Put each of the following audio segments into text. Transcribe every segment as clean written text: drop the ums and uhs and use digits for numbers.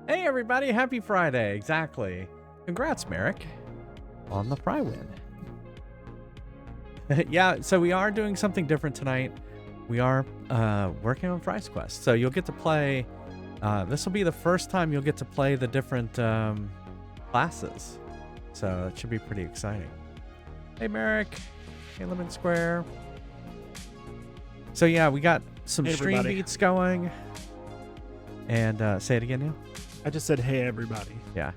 Hey everybody, happy Friday. Exactly. Congrats, Merrick, on the Fry win. Yeah, so we are doing something different tonight. We are working on Fry's Quest. So you'll get to play, this will be the first time you'll get to play the different classes. So it should be pretty exciting. Hey Merrick, hey Lemon Square. So yeah, we got some stream beats going. And say it again, Neil. I just said, hey, everybody. Yeah.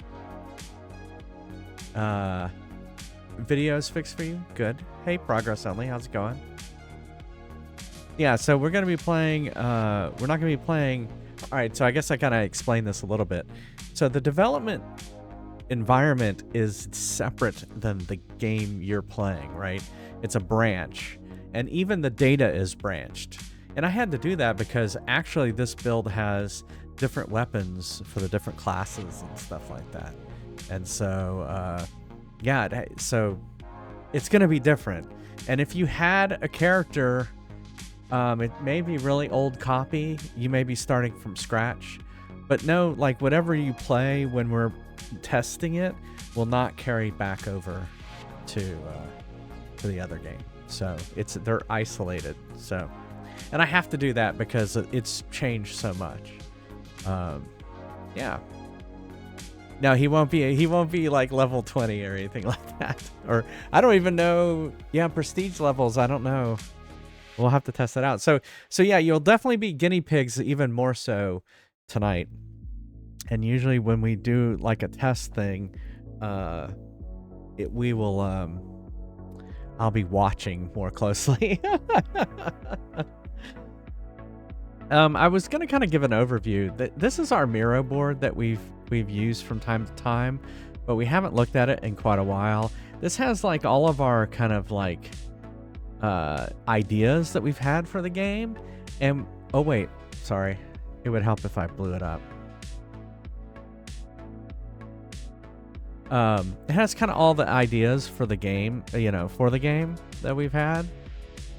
Videos fixed for you? Good. Hey, progress only. How's it going? Yeah, so we're going to be playing... we're not going to be playing... All right, so I guess I kind of explained this a little bit. So the development environment is separate than the game you're playing, right? It's a branch. And even the data is branched. And I had to do that because actually this build has different weapons for the different classes and stuff like that. And so, yeah, so it's going to be different. And if you had a character, it may be really old copy. You may be starting from scratch. But no, like whatever you play when we're testing it will not carry back over to the other game. So they're isolated. So, and I have to do that because it's changed so much. Yeah. No, he won't be like level 20 or anything like that. Or I don't even know. Yeah, prestige levels. I don't know. We'll have to test that out. So yeah, you'll definitely be guinea pigs even more so tonight. And usually when we do like a test thing, we will I'll be watching more closely. I was going to kind of give an overview. This is our Miro board that we've used from time to time, but we haven't looked at it in quite a while. This has like all of our kind of like ideas that we've had for the game. And oh wait, sorry. It would help if I blew it up. It has kind of all the ideas for the game, for the game that we've had.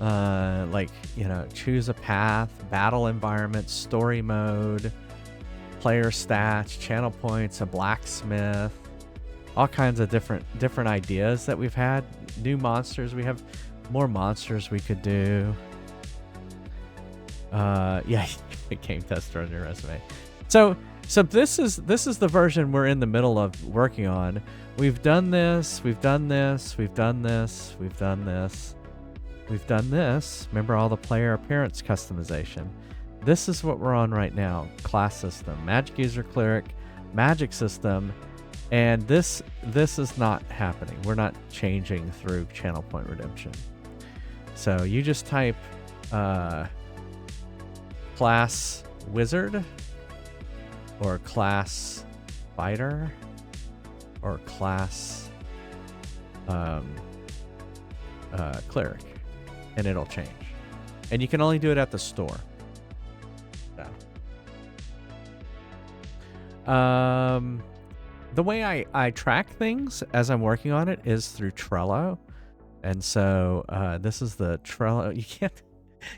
Like, choose a path, battle environment, story mode, player stats, channel points, a blacksmith, all kinds of different ideas that we've had. New monsters. We have more monsters we could do. Yeah, game tester on your resume. So this is the version we're in the middle of working on. We've done this, we've done this, we've done this, we've done this. We've done this. Remember all the player appearance customization. This is what we're on right now. Class system, magic user cleric, magic system, and this is not happening. We're not changing through channel point redemption. So you just type class wizard or class fighter or class cleric. And it'll change. And you can only do it at the store. So. The way I track things as I'm working on it is through Trello. And so this is the Trello.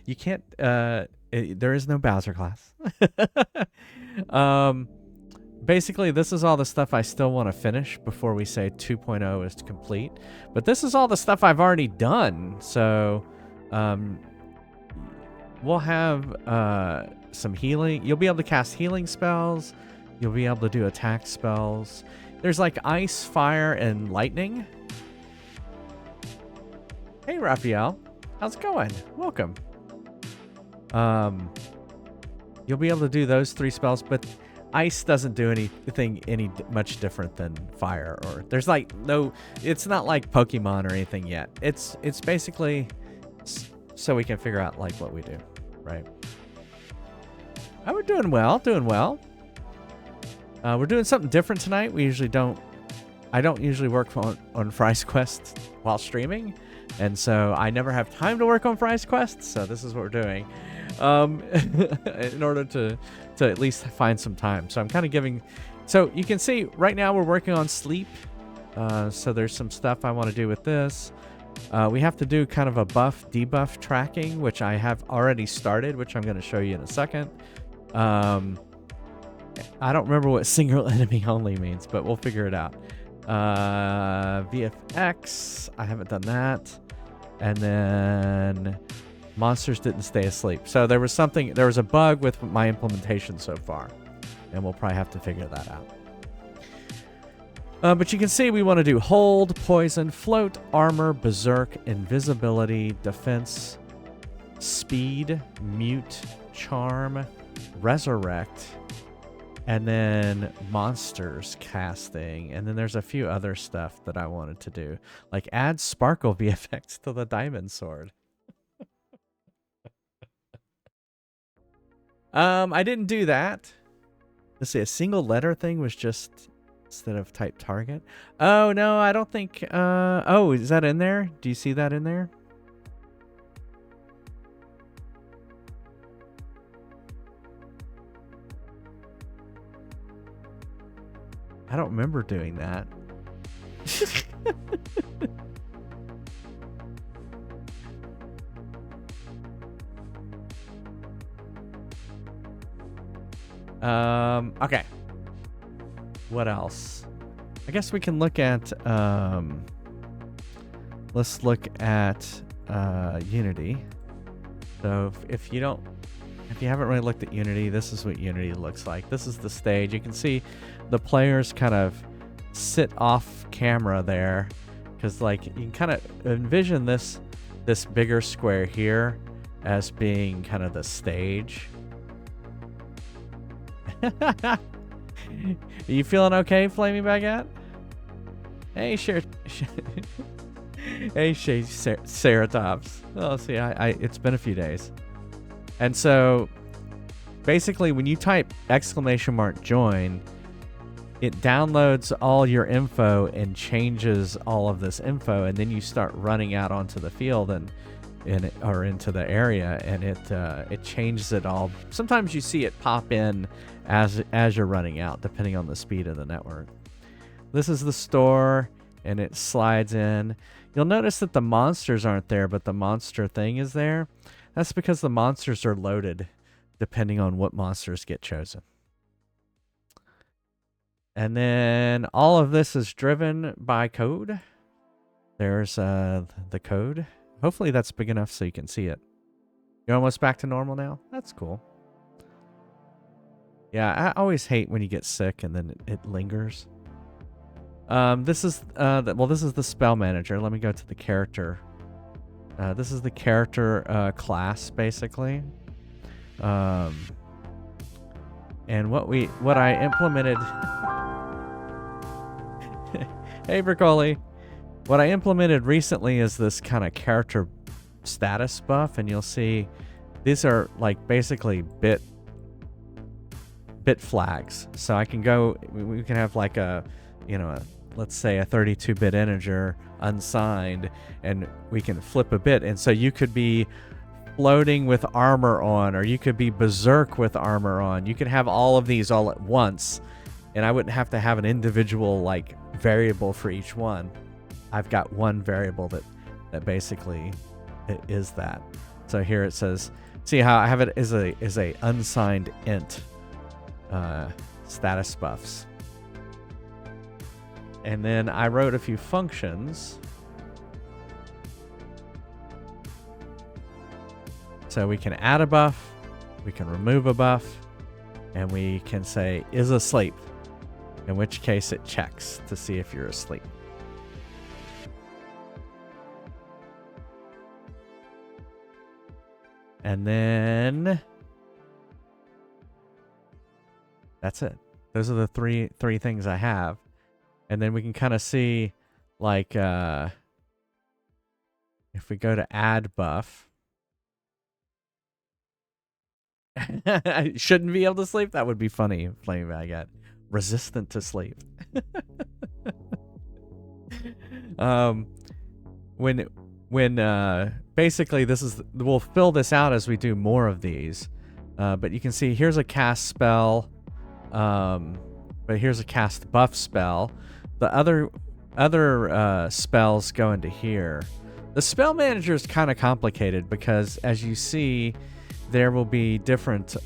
You can't, there is no Bowser class. Basically, this is all the stuff I still want to finish before we say 2.0 is complete. But this is all the stuff I've already done. So we'll have some healing. You'll be able to cast healing spells. You'll be able to do attack spells. There's like ice, fire, and lightning. Hey, Raphael. How's it going? Welcome. You'll be able to do those 3 spells, but ice doesn't do anything much different than fire. Or there's like no. It's not like Pokemon or anything yet. It's basically so we can figure out like what we do, right? Oh, we're doing well. We're doing something different tonight. I don't usually work on Fry's Quest while streaming, and so I never have time to work on Fry's Quest. So this is what we're doing, in order to at least find some time. So I'm kind of giving. So you can see right now we're working on sleep. So there's some stuff I want to do with this. We have to do kind of a buff debuff tracking, which I have already started, which I'm going to show you in a second. I don't remember what single enemy only means, but we'll figure it out. VFX, I haven't done that. And then monsters didn't stay asleep. So there was a bug with my implementation so far. And we'll probably have to figure that out. But you can see we want to do hold, poison, float, armor, berserk, invisibility, defense, speed, mute, charm, resurrect, and then monsters casting. And then there's a few other stuff that I wanted to do, like add sparkle VFX to the diamond sword. I didn't do that. Let's see, a single letter thing was just instead of type target. Oh no, I don't think. Oh, is that in there? Do you see that in there? I don't remember doing that. Okay. What else? I guess we can look at, let's look at Unity. So if you haven't really looked at Unity, this is what Unity looks like. This is the stage. You can see the players kind of sit off camera there, because like you can kind of envision this bigger square here as being kind of the stage. Are you feeling okay, Flaming Baguette? Hey, hey, Ceratops. Oh, see, it's been a few days. And so, basically, when you type !join, it downloads all your info and changes all of this info, and then you start running out onto the field or into the area, and it changes it all. Sometimes you see it pop in as you're running out, depending on the speed of the network. This is the store, and it slides in. You'll notice that the monsters aren't there, but the monster thing is there. That's because the monsters are loaded, depending on what monsters get chosen. And then all of this is driven by code. There's the code. Hopefully that's big enough so you can see it. You're almost back to normal now? That's cool. Yeah, I always hate when you get sick and then it lingers. This is the spell manager. Let me go to the character. This is the character class, basically. And what I implemented. Hey, Bricoli. What I implemented recently is this kind of character status buff, and you'll see these are like basically bit flags. So I can go, we can have like let's say a 32-bit integer unsigned, and we can flip a bit. And so you could be floating with armor on, or you could be berserk with armor on. You could have all of these all at once, and I wouldn't have to have an individual like variable for each one. I've got one variable that basically is that. So here it says, see how I have it as a unsigned int status buffs. And then I wrote a few functions. So we can add a buff, we can remove a buff, and we can say is asleep, in which case it checks to see if you're asleep. And then that's it. Those are the three things I have. And then we can kind of see, like, if we go to add buff, I shouldn't be able to sleep. That would be funny. Flaming Baguette, resistant to sleep. When basically we'll fill this out as we do more of these, but you can see here's a cast spell, but here's a cast buff spell. The other spells go into here. The spell manager is kind of complicated because, as you see, there will be different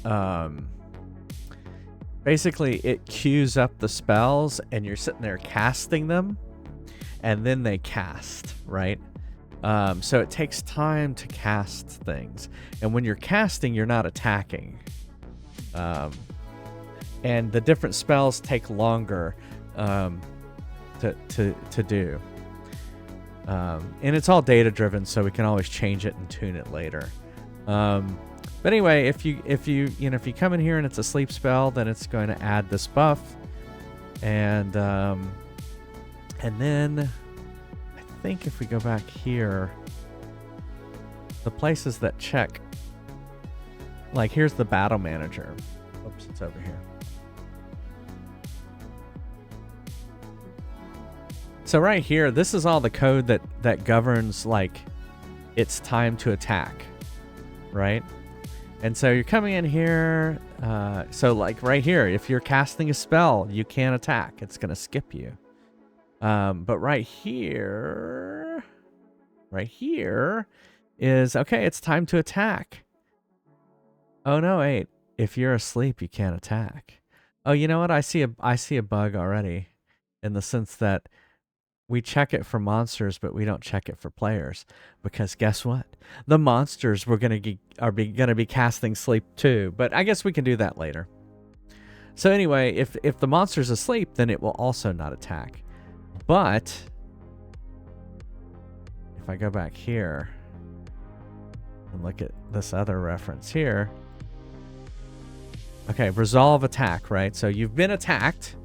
basically it queues up the spells and you're sitting there casting them and then they cast, right? So it takes time to cast things. And when you're casting, you're not attacking. And the different spells take longer to do. And it's all data driven, so we can always change it and tune it later. But anyway, if you come in here and it's a sleep spell, then it's going to add this buff, and then I think if we go back here, the places that check, like here's the battle manager. Oops, it's over here. So right here, this is all the code that governs like it's time to attack, right? And so you're coming in here, so like right here, if you're casting a spell, you can't attack. It's going to skip you. But right here is, okay, it's time to attack. Oh no, wait. If you're asleep, you can't attack. Oh, you know what? I see a bug already, in the sense that we check it for monsters, but we don't check it for players, because guess what? The monsters are gonna be casting sleep too. But I guess we can do that later. So anyway, if the monster's asleep, then it will also not attack. But if I go back here and look at this other reference here, okay, resolve attack, right? So you've been attacked.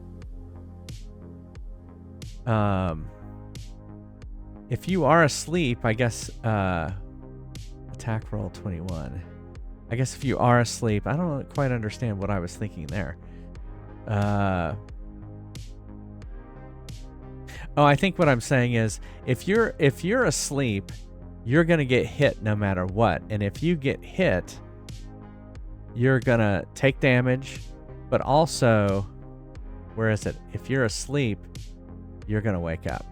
If you are asleep, I guess, attack roll 21. I guess if you are asleep, I don't quite understand what I was thinking there. Oh, I think what I'm saying is, if you're asleep, you're gonna get hit no matter what. And if you get hit, you're gonna take damage, but also, where is it? If you're asleep, you're gonna wake up.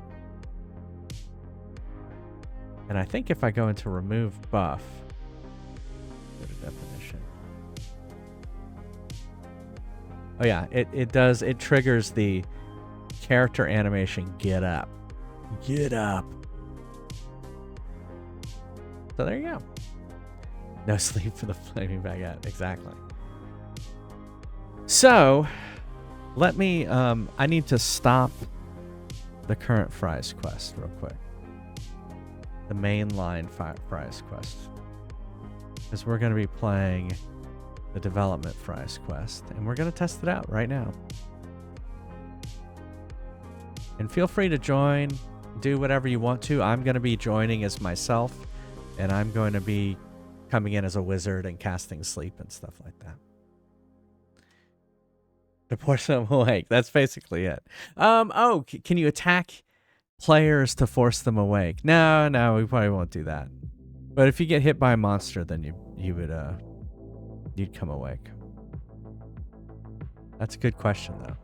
And I think if I go into remove buff, go to definition. Oh yeah, it triggers the character animation get up. Get up. So there you go. No sleep for the flaming baguette. Exactly. So let me I need to stop the current fries quest real quick. The mainline fries quest, because we're going to be playing the development fries quest, and we're going to test it out right now. And feel free to join, do whatever you want to. I'm going to be joining as myself, and I'm going to be coming in as a wizard and casting sleep and stuff like that. To force them awake. That's basically it. Oh, can you attack players to force them awake? No, we probably won't do that. But if you get hit by a monster, then you'd come awake. That's a good question, though.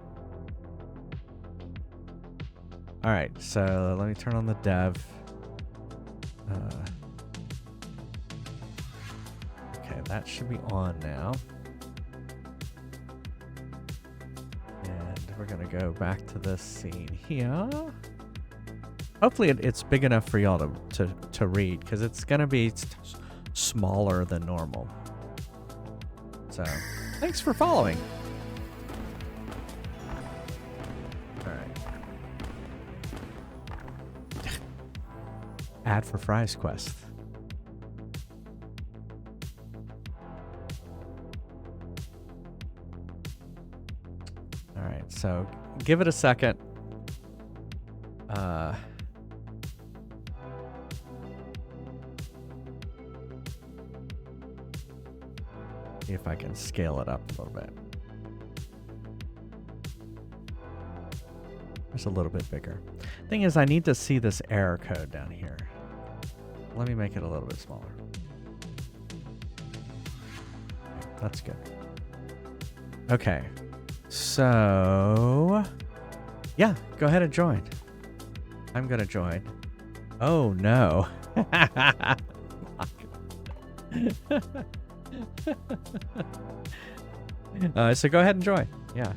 All right, so let me turn on the dev. Okay, that should be on now. And we're gonna go back to this scene here. Hopefully it's big enough for y'all to read, because it's going to be smaller than normal. So, thanks for following. All right. Ad for Fries Quest. All right, so give it a second. See if I can scale it up a little bit. It's a little bit bigger. Thing is, I need to see this error code down here. Let me make it a little bit smaller. That's good. Okay. So, yeah, go ahead and join. I'm going to join. Oh, no. So go ahead and join. Yeah.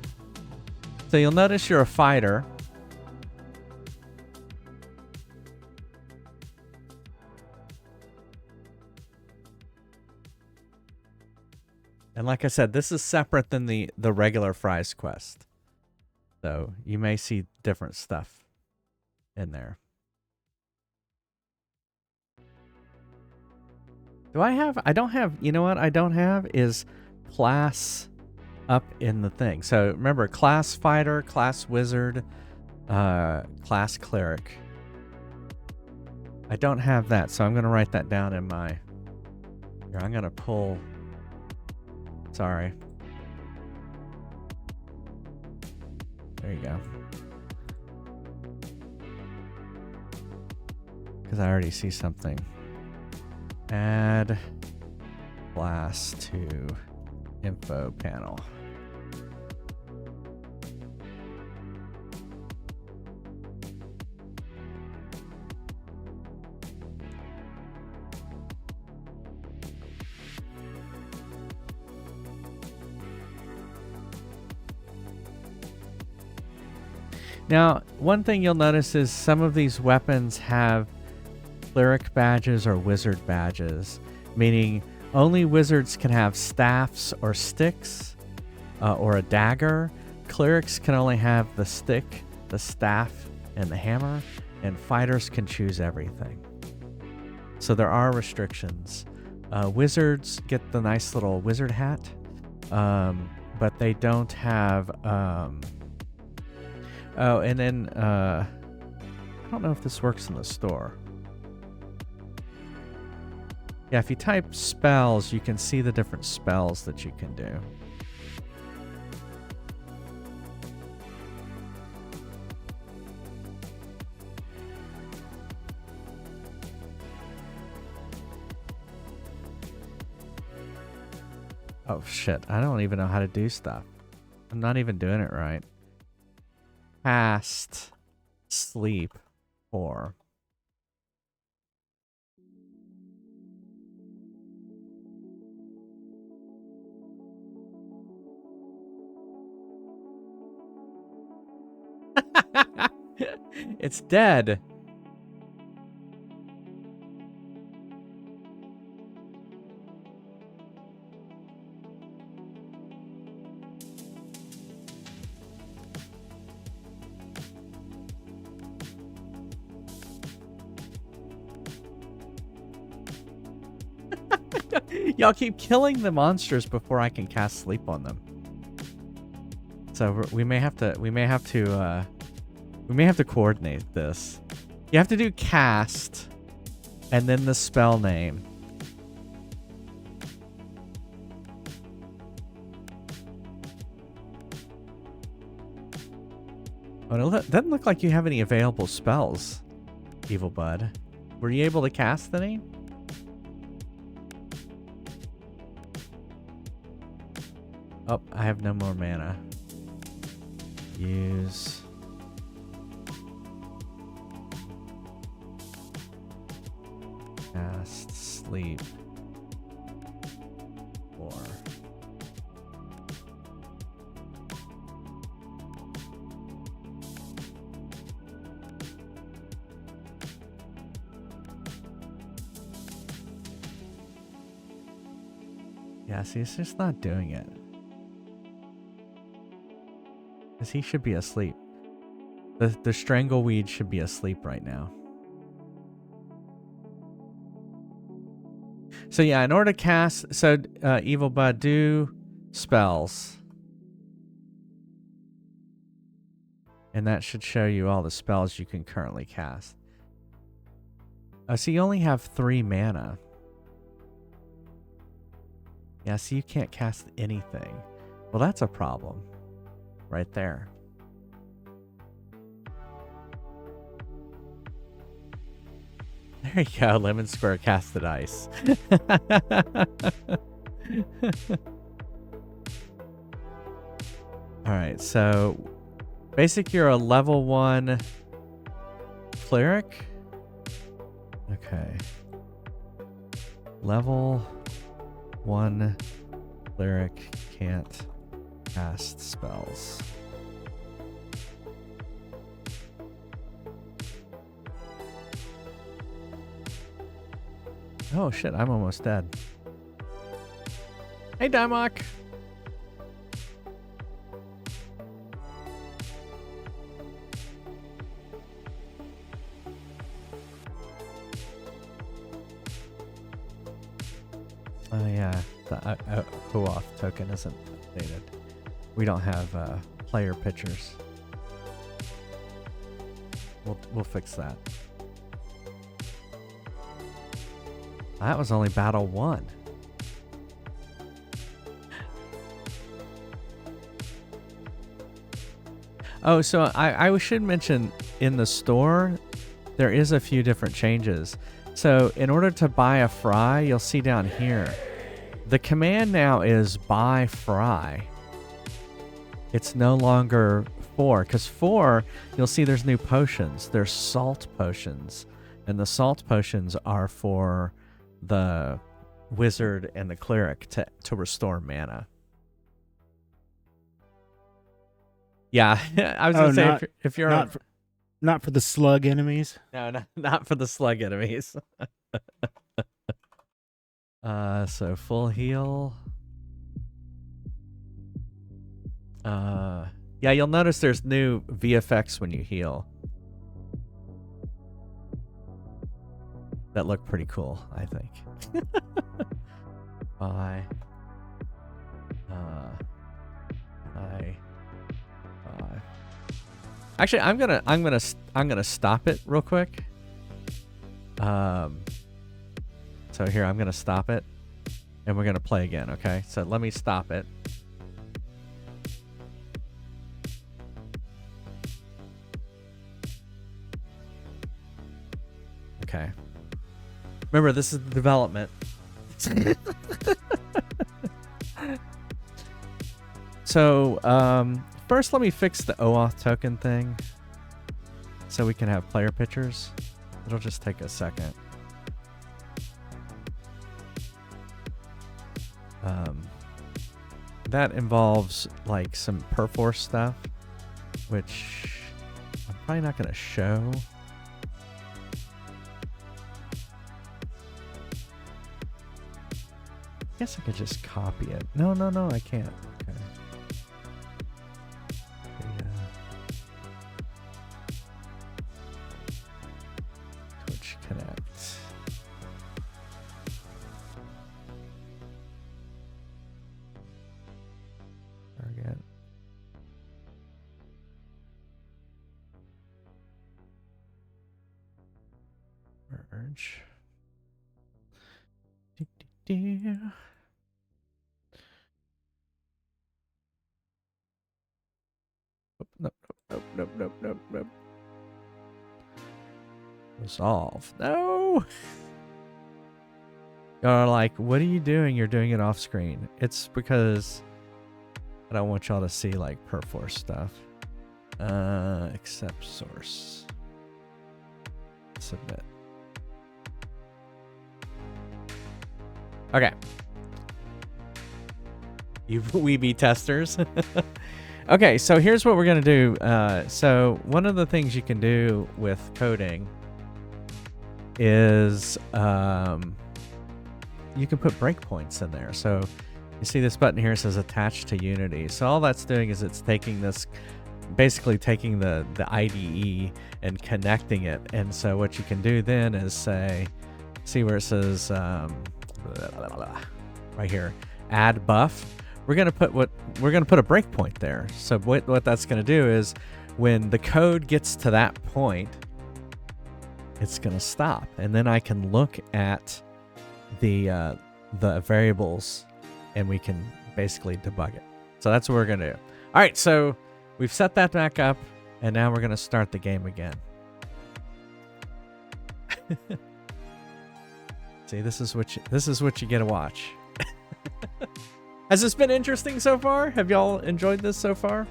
So you'll notice you're a fighter. And like I said, this is separate than the regular Fries quest. So you may see different stuff in there. Do I have... I don't have... You know what I don't have is class up in the thing. So remember, class fighter, class wizard, class cleric. I don't have that, so I'm going to write that down in my... Here, I'm going to pull... Sorry. There you go. Because I already see something. Add class to info panel. Now, one thing you'll notice is some of these weapons have cleric badges or wizard badges, meaning only wizards can have staffs or sticks or a dagger. Clerics can only have the stick, the staff, and the hammer, and fighters can choose everything. So there are restrictions. Wizards get the nice little wizard hat, but they don't have... Oh, and then, I don't know if this works in the store. Yeah, if you type spells, you can see the different spells that you can do. Oh, shit. I don't even know how to do stuff. I'm not even doing it right. Cast sleep or it's dead. Y'all keep killing the monsters before I can cast sleep on them. So we may have to coordinate this. You have to do cast and then the spell name. Oh, it doesn't look like you have any available spells, Evil Bud. Were you able to cast any? Oh, I have no more mana. Use. Cast sleep. Or. Yeah, see, it's just not doing it. Because he should be asleep. The strangleweed should be asleep right now. So yeah, in order to cast... So, Evil Bud, do spells. And that should show you all the spells you can currently cast. Oh, so you only have 3 mana. Yeah, so you can't cast anything. Well, that's a problem. Right there. There you go, Lemon Square casted ice. Alright, so basic, you're a level 1 cleric. Okay. Level 1 cleric can't Cast spells. Oh shit, I'm almost dead. Hey, Dimok. Oh yeah, the OAuth token isn't updated. We don't have player pictures. We'll fix that. That was only battle 1. Oh, so I should mention in the store, there is a few different changes. So in order to buy a fry, you'll see down here, the command now is buy fry. It's no longer 4, because 4, you'll see there's new potions. There's salt potions, and the salt potions are for the wizard and the cleric to restore mana. Yeah, I was gonna say if you're not for the slug enemies. No, not for the slug enemies. So full heal. Yeah, you'll notice there's new VFX when you heal. That look pretty cool, I think. Bye. Actually, I'm gonna stop it real quick. So here, I'm gonna stop it, and we're gonna play again. Okay, so let me stop it. Okay. Remember, this is the development. So, first let me fix the OAuth token thing so we can have player pictures. It'll just take a second. That involves like some perforce stuff, which I'm probably not going to show. I guess I could just copy it. No, I can't. Okay. Twitch Connect. Target. Merge. Nope. Resolve. No! You're like, what are you doing? You're doing it off screen. It's because I don't want y'all to see like perforce stuff. Accept source. Submit. Okay. You weeby testers. Okay, so here's what we're going to do. So one of the things you can do with coding is you can put breakpoints in there. So you see this button here says attach to Unity. So all that's doing is it's taking this, basically taking the IDE and connecting it. And so what you can do then is say, see where it says right here, add buff. We're gonna put a breakpoint there. So what that's gonna do is when the code gets to that point, it's gonna stop, and then I can look at the variables, and we can basically debug it. So that's what we're gonna do. All right, so we've set that back up, and now we're gonna start the game again. See, this is what you get to watch. Has this been interesting so far? Have y'all enjoyed this so far?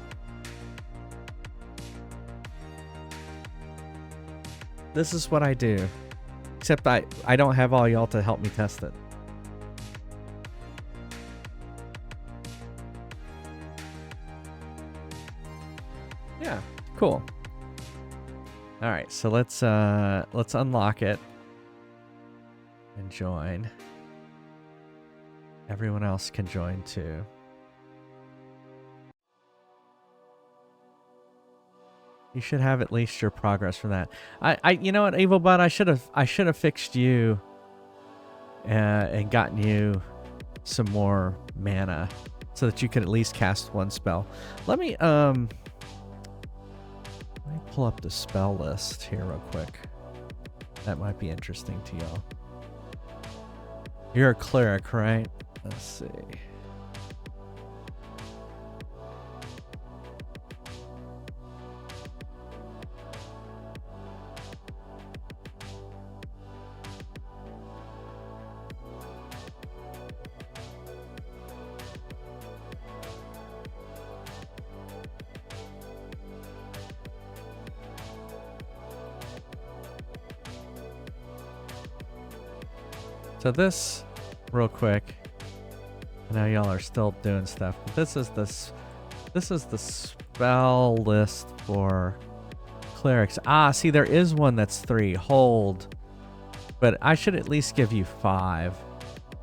This is what I do. Except I don't have all y'all to help me test it. Cool. All right, so let's unlock it and join. Everyone else can join too. You should have at least your progress from that. You know what, Evilbot, I should have fixed you and gotten you some more mana so that you could at least cast one spell. Let me pull up the spell list here real quick. That might be interesting to y'all. You're a cleric, right? Let's see. So this, real quick, I know y'all are still doing stuff, but this is the spell list for clerics. Ah, see, there is one that's 3. Hold. But I should at least give you 5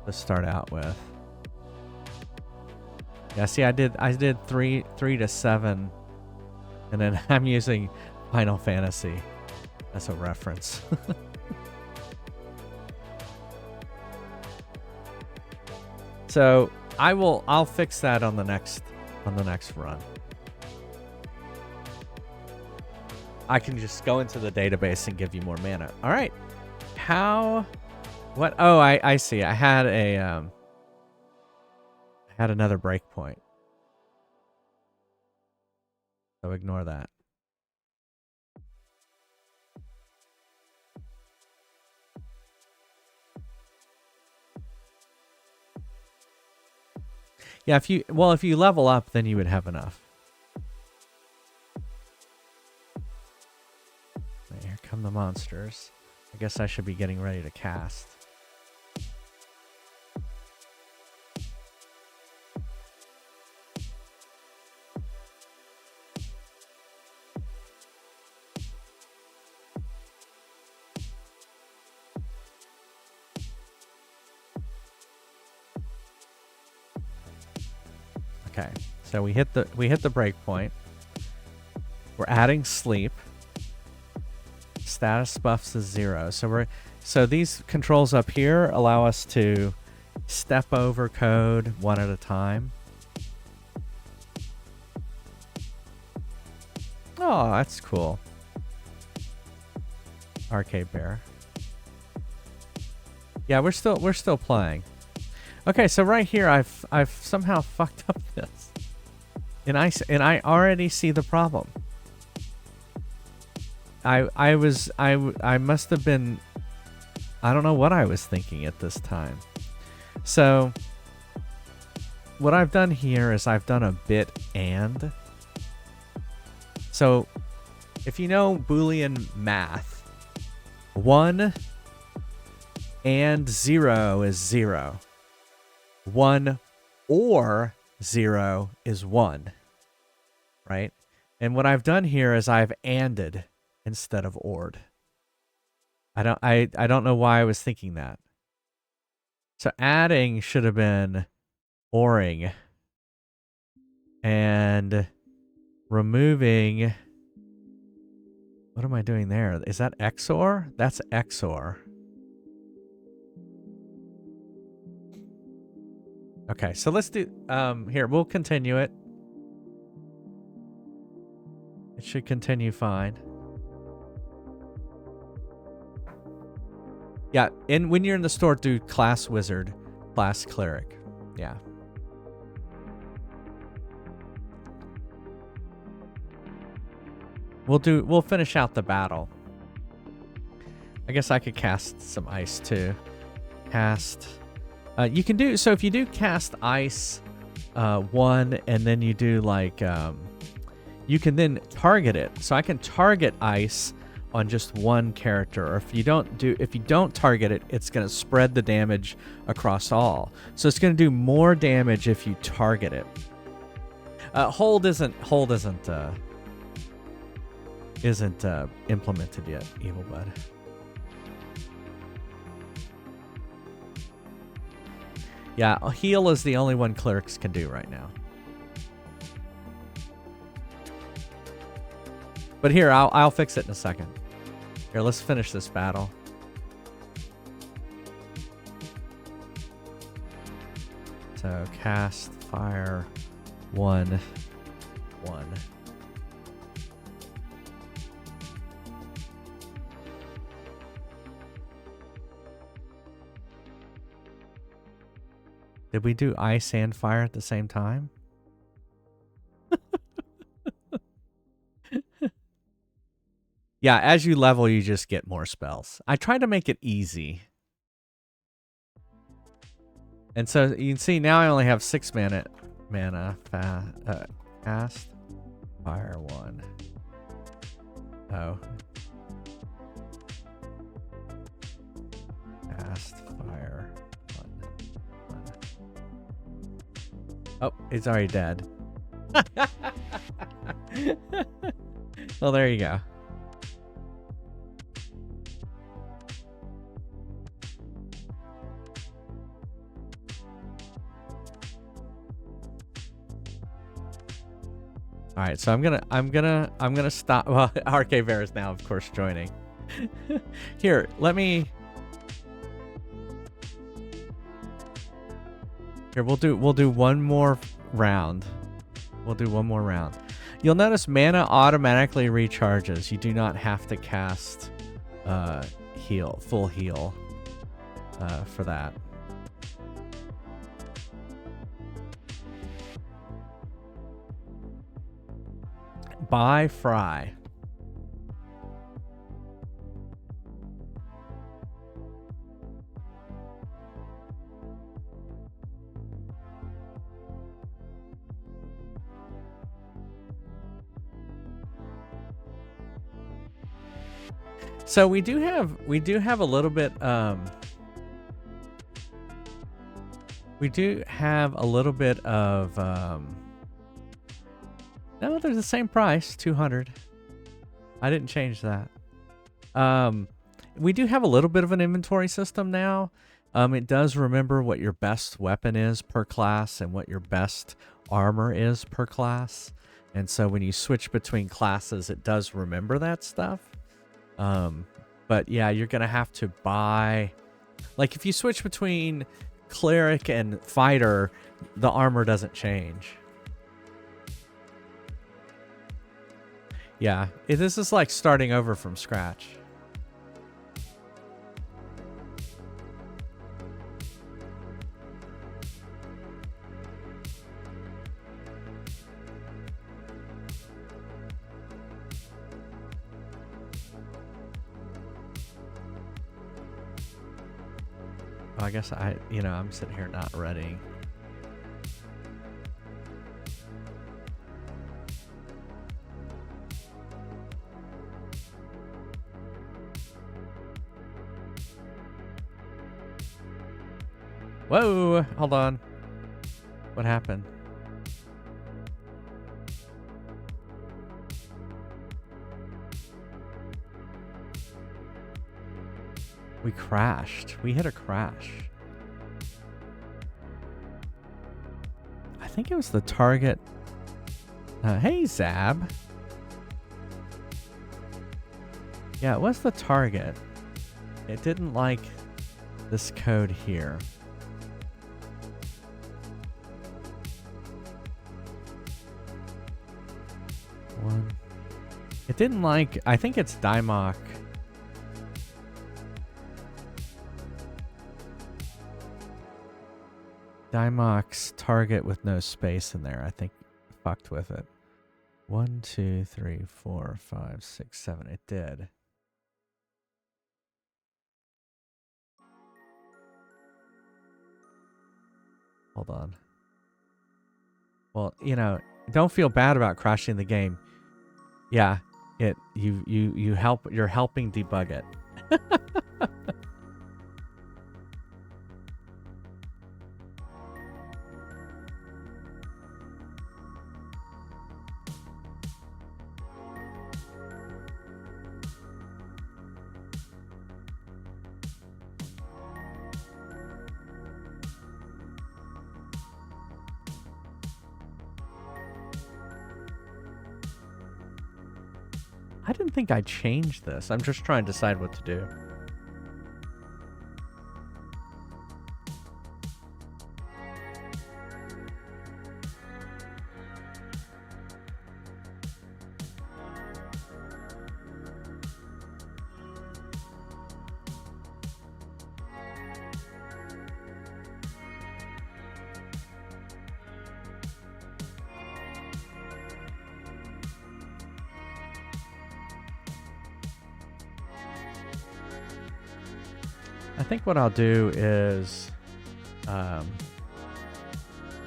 to start out with. Yeah, see, I did 3 to 7, and then I'm using Final Fantasy as a reference. So I'll fix that on the next run. I can just go into the database and give you more mana. All right. What? Oh, I see. I had another breakpoint. So ignore that. Yeah, if you level up, then you would have enough. Right, here come the monsters. I guess I should be getting ready to cast. Okay, so we hit the break point. We're adding sleep. Status buffs is 0. So these controls up here allow us to step over code one at a time. Oh, that's cool. Arcade Bear. Yeah, we're still playing. Okay, so right here I've somehow fucked up this. And I already see the problem. I must have been, I don't know what I was thinking at this time. So what I've done here is I've done a bit and. So if you know Boolean math, 1 and 0 is 0. 1 or 0 is 1, right? And what I've done here is I've anded instead of ored. I don't know why I was thinking that. So adding should have been oring, and removing, what am I doing there? Is that XOR? That's XOR. Okay, so let's do, here, we'll continue it. It should continue fine. Yeah, and when you're in the store, do class wizard, class cleric. Yeah. We'll finish out the battle. I guess I could cast some ice too. Cast. You can do, so if you do cast ice 1 and then you do like, you can then target it. So I can target ice on just one character, or if you don't target it, it's going to spread the damage across all. So it's going to do more damage if you target it. Hold isn't isn't implemented yet, Evil Bud. Yeah, a heal is the only one clerics can do right now. But here, I'll fix it in a second. Here, let's finish this battle. So cast fire 1, 1. Did we do ice and fire at the same time? Yeah, as you level, you just get more spells. I try to make it easy. And so you can see now I only have 6 mana. Cast fire 1. Oh. Cast fire 1. Oh, it's already dead. Well, there you go. All right, so I'm gonna stop. Well, RK Bear is now, of course, joining. Here, let me. Here, we'll do one more round. We'll do one more round. You'll notice mana automatically recharges. You do not have to cast full heal for that. Buy Fry. So we do have a little bit we do have a little bit of no, they're the same price, 200. I didn't change that. We do have a little bit of an inventory system now. It does remember what your best weapon is per class and what your best armor is per class. And so when you switch between classes, it does remember that stuff. But yeah, you're going to have to buy... Like if you switch between cleric and fighter, the armor doesn't change. Yeah, this is like starting over from scratch. Well, I guess I'm sitting here not ready. Whoa, hold on. What happened? We crashed. We hit a crash. I think it was the target. Hey, Zab. Yeah, it was the target. It didn't like this code here. It didn't like... I think it's Dimok. Dimok's target with no space in there. I think fucked with it. 1, 2, 3, 4, 5, 6, 7. It did. Hold on. Well, don't feel bad about crashing the game. Yeah, you're helping debug it. I didn't think I changed this. I'm just trying to decide what to do. I think what I'll do is,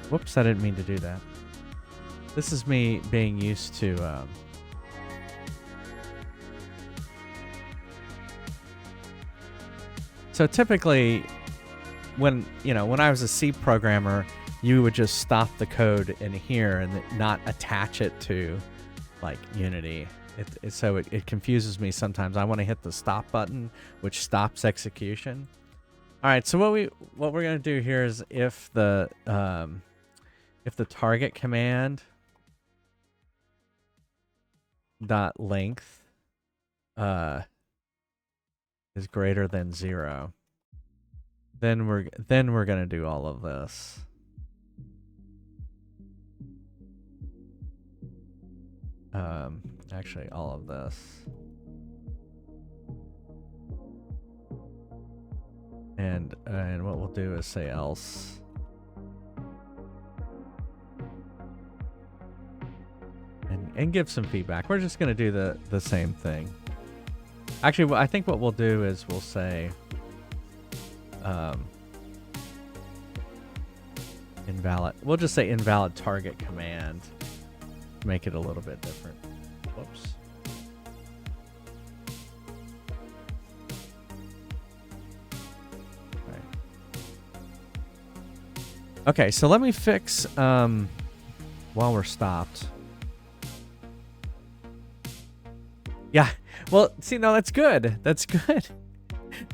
whoops, I didn't mean to do that. This is me being used to, so typically when I was a C programmer, you would just stop the code in here and not attach it to like Unity. So it confuses me sometimes. I want to hit the stop button, which stops execution. All right, so what we're gonna do here is if the target command dot length is greater than 0, then we're gonna do all of this. Actually, all of this. And what we'll do is say else. And give some feedback. We're just gonna do the same thing. Actually, I think what we'll do is we'll say invalid. We'll just say invalid target command. Make it a little bit different. Whoops. Okay, so let me fix while we're stopped. Yeah. Well, see, no, that's good. That's good.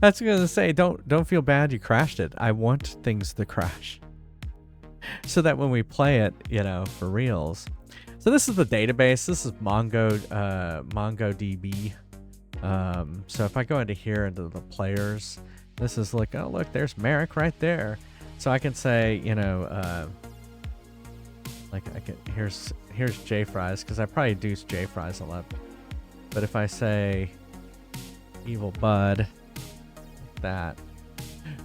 That's what I was gonna say. Don't feel bad you crashed it. I want things to crash. So that when we play it, for reals. So this is the database. This is MongoDB. So if I go into here into the players, this is like, oh look, there's Merrick right there. So I can say, like here's JFries, because I probably do JFries a lot. But if I say evil bud, like that,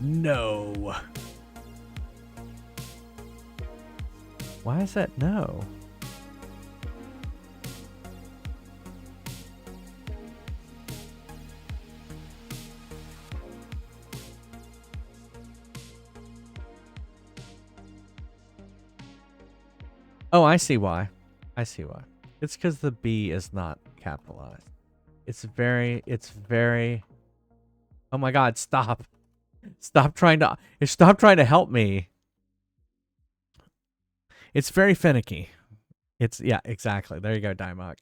no. Why is that no? Oh, I see why. I see why. It's because the B is not capitalized. It's very... Oh my god, stop. Stop trying to help me. It's very finicky. Yeah, exactly. There you go, Dimok.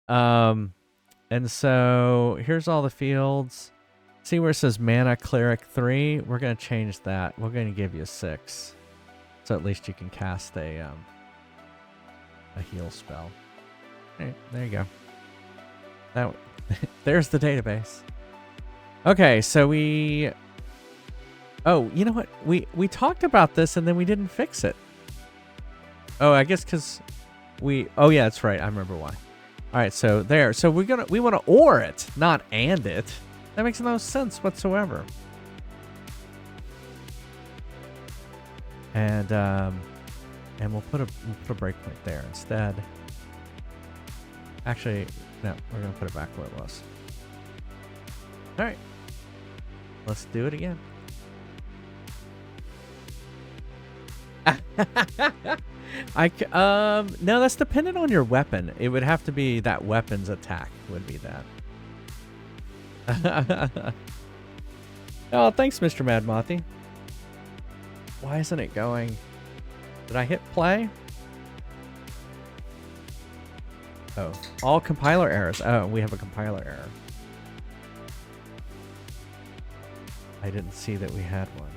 And so here's all the fields. See where it says Mana Cleric 3? We're going to change that. We're going to give you 6. So at least you can cast a heal spell. Right, there you go. There's the database. Okay, so oh, you know what? We talked about this and then we didn't fix it. Oh, I guess because oh yeah, that's right. I remember why. All right, so there. So we want to or it, not and it. That makes no sense whatsoever. And we'll put a breakpoint there instead. Actually, no, we're gonna put it back where it was. All right, let's do it again. No, that's dependent on your weapon. It would have to be that weapon's attack would be that. Oh, thanks, Mr. Mad Mothy. Why isn't it going? Did I hit play? Oh, all compiler errors. Oh, we have a compiler error. I didn't see that we had one.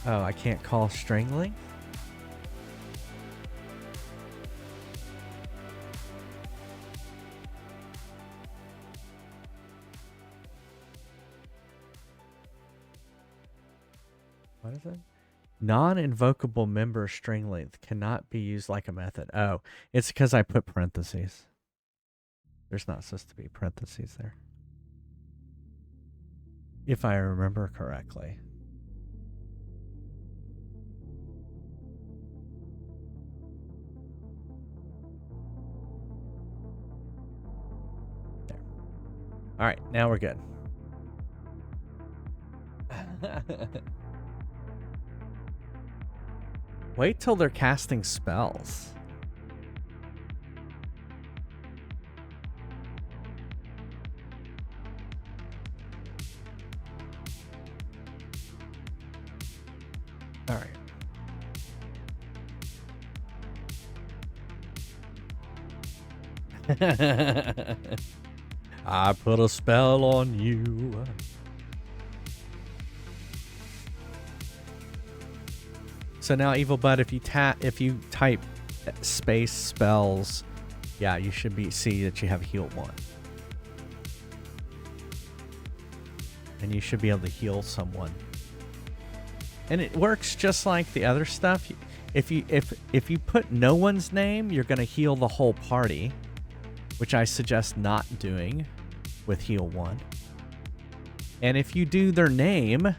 Oh, I can't call string length? What is it? Non-invocable member string length cannot be used like a method. Oh, it's because I put parentheses. There's not supposed to be parentheses there. If I remember correctly. There. All right, now we're good. Wait till they're casting spells. All right. I put a spell on you. So now, Evil Bud, if you type space spells, yeah, you should see that you have heal 1. And you should be able to heal someone. And it works just like the other stuff. If you put no one's name, you're going to heal the whole party, which I suggest not doing with heal 1. And if you do their name,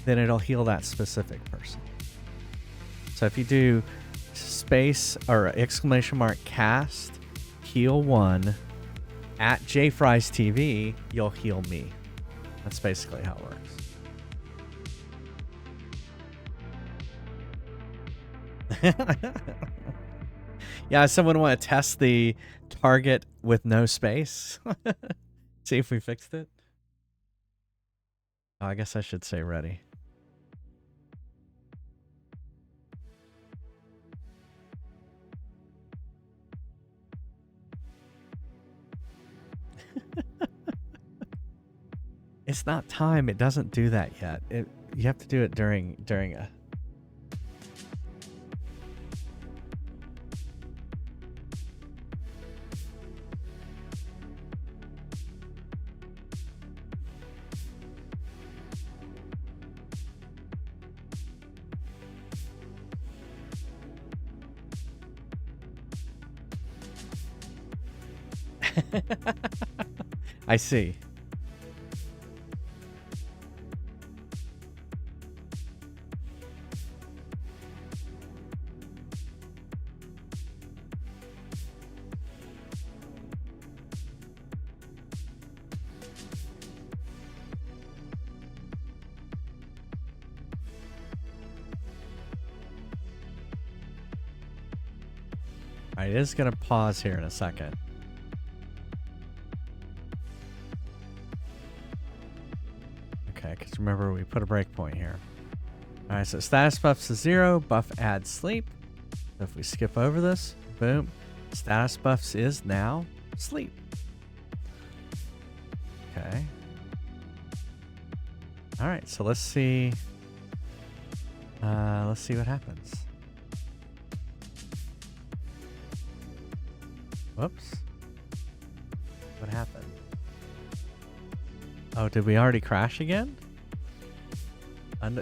then it'll heal that specific person. So if you do space or exclamation mark cast heal 1 at JFries TV, you'll heal me. That's basically how it works. Yeah, someone want to test the target with no space? See if we fixed it. Oh, I guess I should say ready. It's not time. It doesn't do that yet. You have to do it during a... I see. All right, it is going to pause here in a second. Okay, because remember, we put a breakpoint here. All right, so status buffs to 0, buff adds sleep. So if we skip over this, boom, status buffs is now sleep. Okay. All right, so let's see. Let's see what happens. Whoops. What happened? Oh, did we already crash again?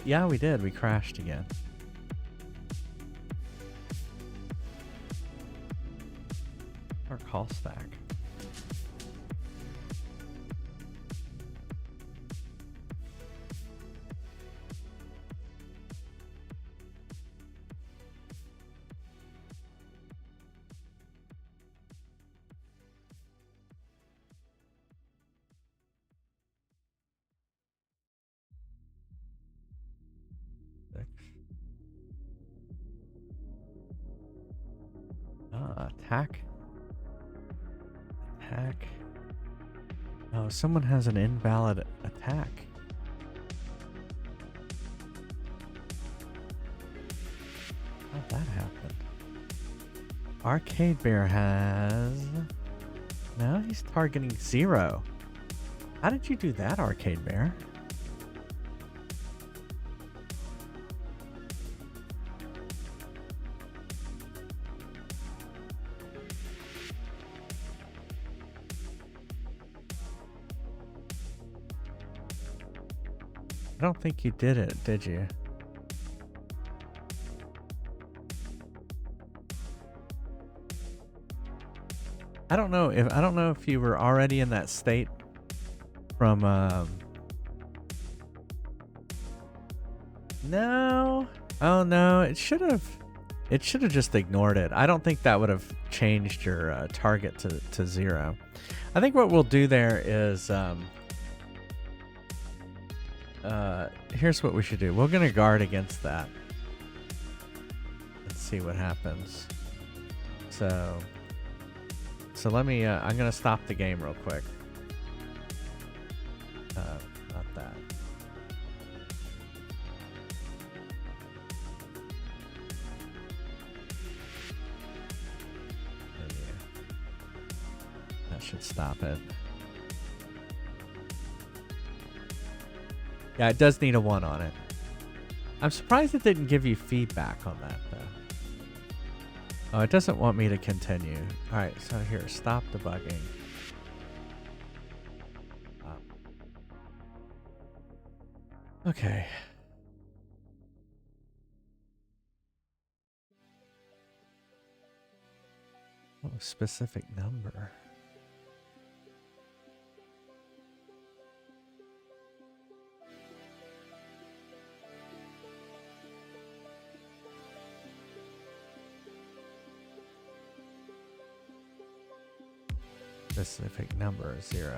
Yeah, we did. We crashed again. Our call stack. Attack. Attack. Oh, someone has an invalid attack. How'd that happen? Arcade Bear has... No, he's targeting 0. How did you do that, Arcade Bear? I don't think you did it, did you? I don't know if you were already in that state from no. Oh no, it should have just ignored it. I don't think that would have changed your target to 0. I think what we'll do there is here's what we should do. We're gonna guard against that. Let's see what happens. So let me I'm gonna stop the game real quick. Not that. That should stop it. Yeah, it does need a 1 on it. I'm surprised it didn't give you feedback on that, though. Oh, it doesn't want me to continue. All right, so here, stop debugging. Okay. Oh, specific number. Specific number 0.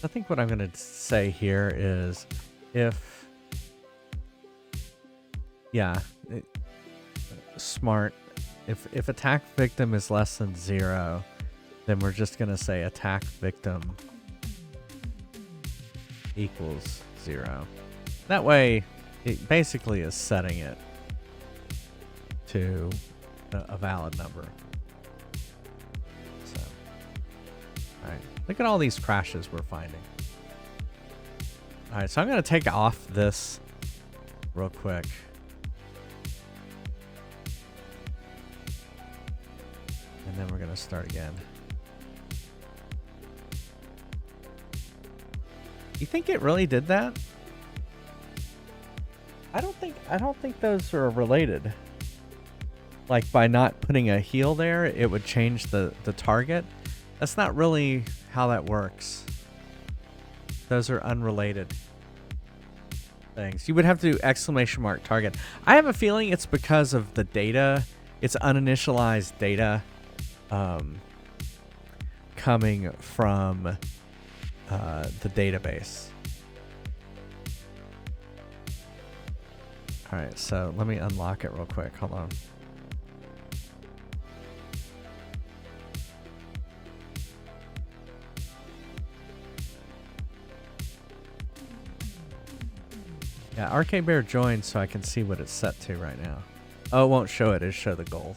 I think what I'm going to say here is if, yeah, smart. If attack victim is less than 0, then we're just going to say attack victim equals 0. That way, it basically is setting it to a valid number. So, all right, look at all these crashes we're finding. All right, so I'm going to take off this real quick. And then we're going to start again. You think it really did that? I don't think those are related. Like by not putting a heal there, it would change the target. That's not really how that works. Those are unrelated things. You would have to do ! target. I have a feeling it's because of the data. It's uninitialized data coming from the database. All right, so let me unlock it real quick. Hold on. Yeah, Arcade Bear joined so I can see what it's set to right now. Oh, it won't show it. It'll show the goal.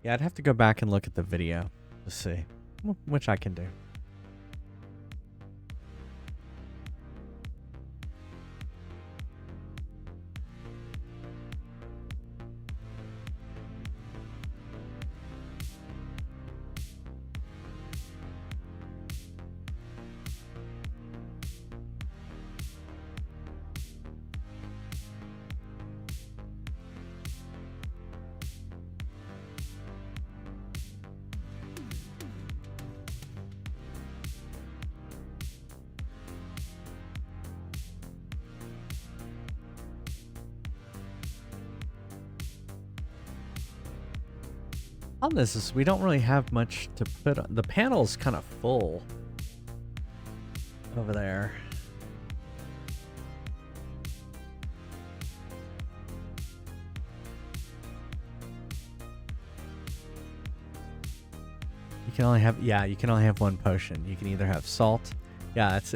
Yeah, I'd have to go back and look at the video to see, which I can do. On this is we don't really have much to put on. The panel's kind of full over there. You can only have, yeah, you can only have one potion. You can either have salt. Yeah, it's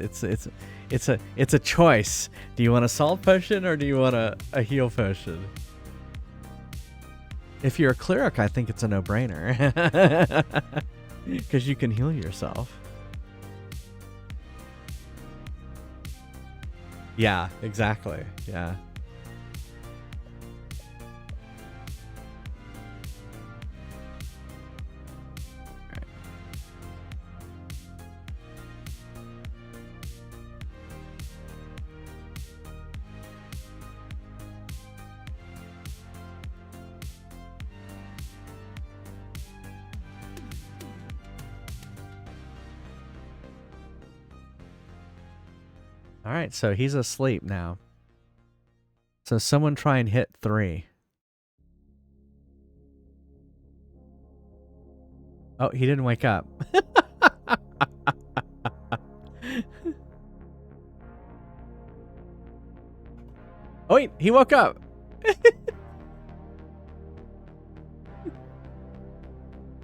a choice. Do you want a salt potion or do you want a heal potion? If you're a cleric, I think it's a no-brainer. Because you can heal yourself. Yeah, exactly. Yeah. All right, so he's asleep now. So someone try and hit 3. Oh, he didn't wake up. Oh wait, he woke up.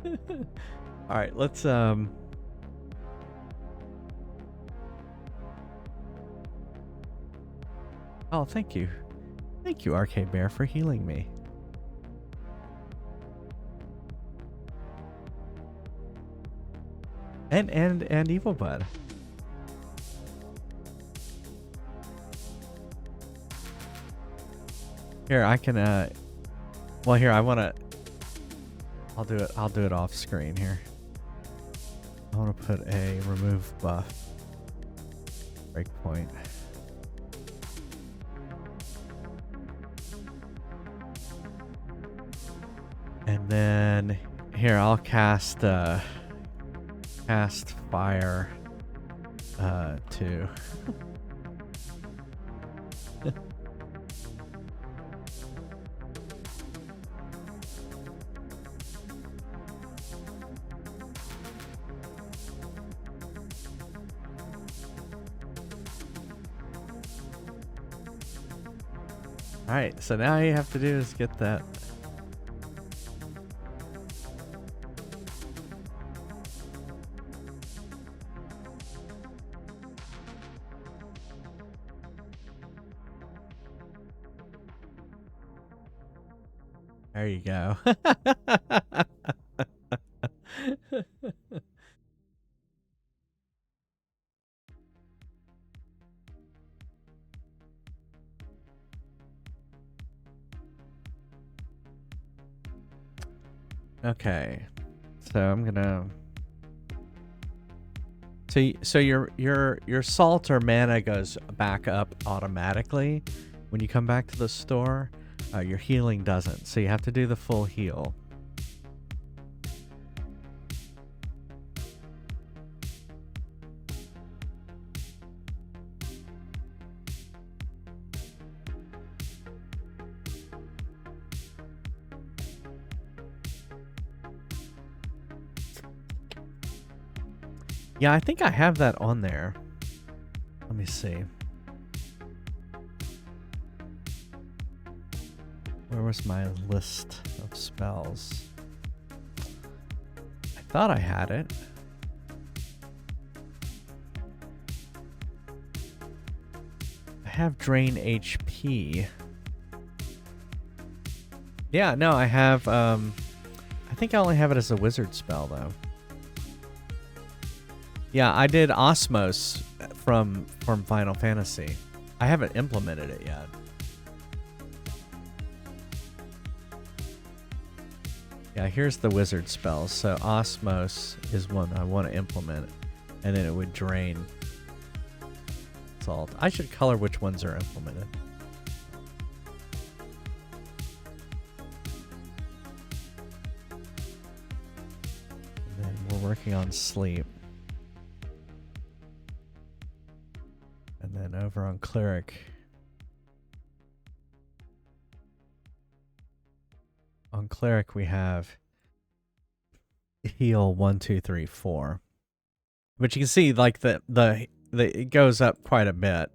All right, let's Oh, thank you. Thank you, Arcade Bear, for healing me. And Evil Bud. Here, I can well here, I'll do it off screen here. I want to put a remove buff breakpoint. And then here, I'll cast fire 2. Alright, so now all you have to do is get that. There you go. Okay, so I'm gonna. So your salt or mana goes back up automatically when you come back to the store. Your healing doesn't, so you have to do the full heal. Yeah, I think I have that on there. Let me see. Where was my list of spells? I thought I had it. I have drain HP. Yeah, no, I have, I think I only have it as a wizard spell, though. Yeah, I did Osmos from Final Fantasy. I haven't implemented it yet. Yeah, here's the wizard spells. So Osmos is one I want to implement, and then it would drain salt. I should color which ones are implemented. And then we're working on sleep. And then over on cleric. On cleric we have heal 1, 2, 3, 4. But you can see like the it goes up quite a bit.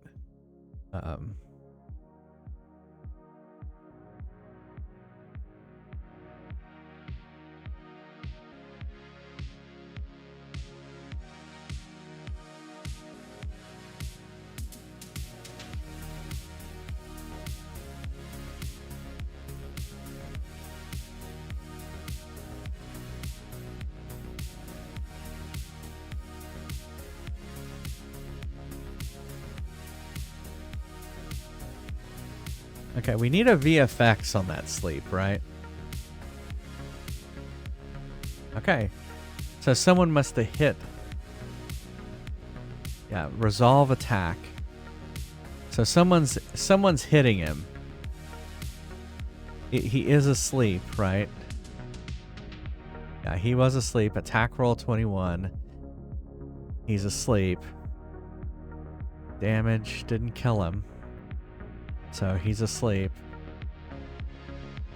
Okay, we need a VFX on that sleep, right? Okay. So someone must have hit. Yeah, resolve attack. So someone's hitting him. He is asleep, right? Yeah, he was asleep. Attack roll 21. He's asleep. Damage didn't kill him. So he's asleep.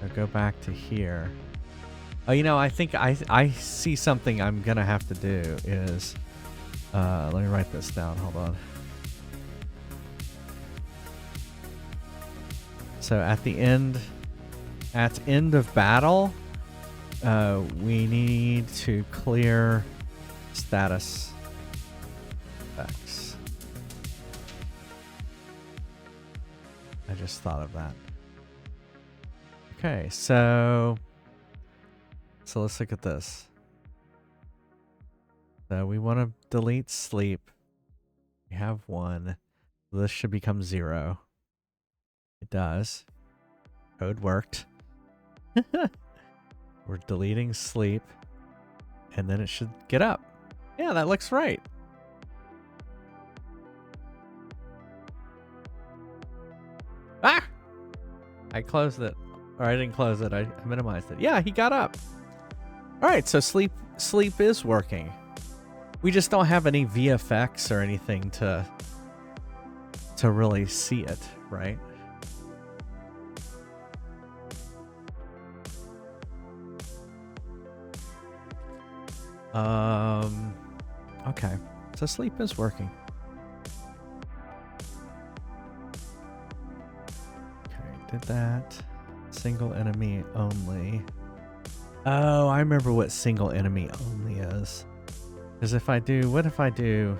I'll go back to here. Oh, you know, I think I see something I'm gonna have to do is let me write this down. Hold on. So at the end of battle, we need to clear status effects. I just thought of that. Okay, so let's look at this. So we want to delete sleep. We have 1. This should become 0. It does. Code worked. We're deleting sleep. And then it should get up. Yeah, that looks right. Ah! I closed it. Or I didn't close it. I minimized it. Yeah, he got up. Alright, so sleep is working. We just don't have any VFX or anything to really see it, right? Okay. So sleep is working. Okay, did that. Single enemy only. Oh, I remember what single enemy only is. Because if I do, what if I do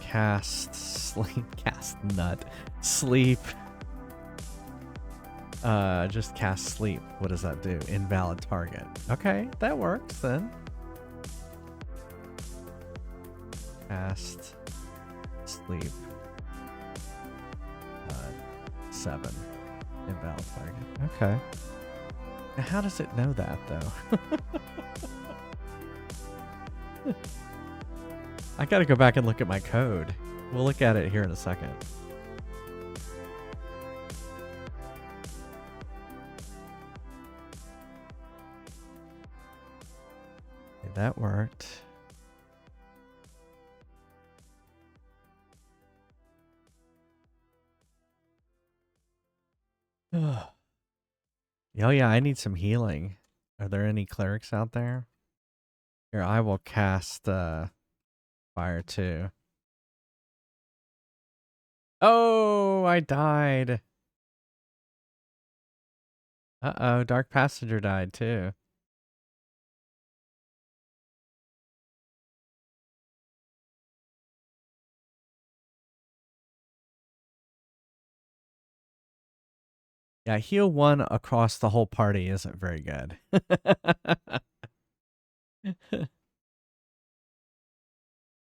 cast sleep, cast nut, sleep, just cast sleep. What does that do? Invalid target. Okay, that works then. Cast sleep. 7. Invalid target. Okay. Now how does it know that though? I gotta go back and look at my code. We'll look at it here in a second. Okay, that worked. Oh yeah, I need some healing. Are there any clerics out there? Here, I will cast fire too. Oh, I died. Uh-oh, Dark Passenger died too. Yeah, heal 1 across the whole party isn't very good.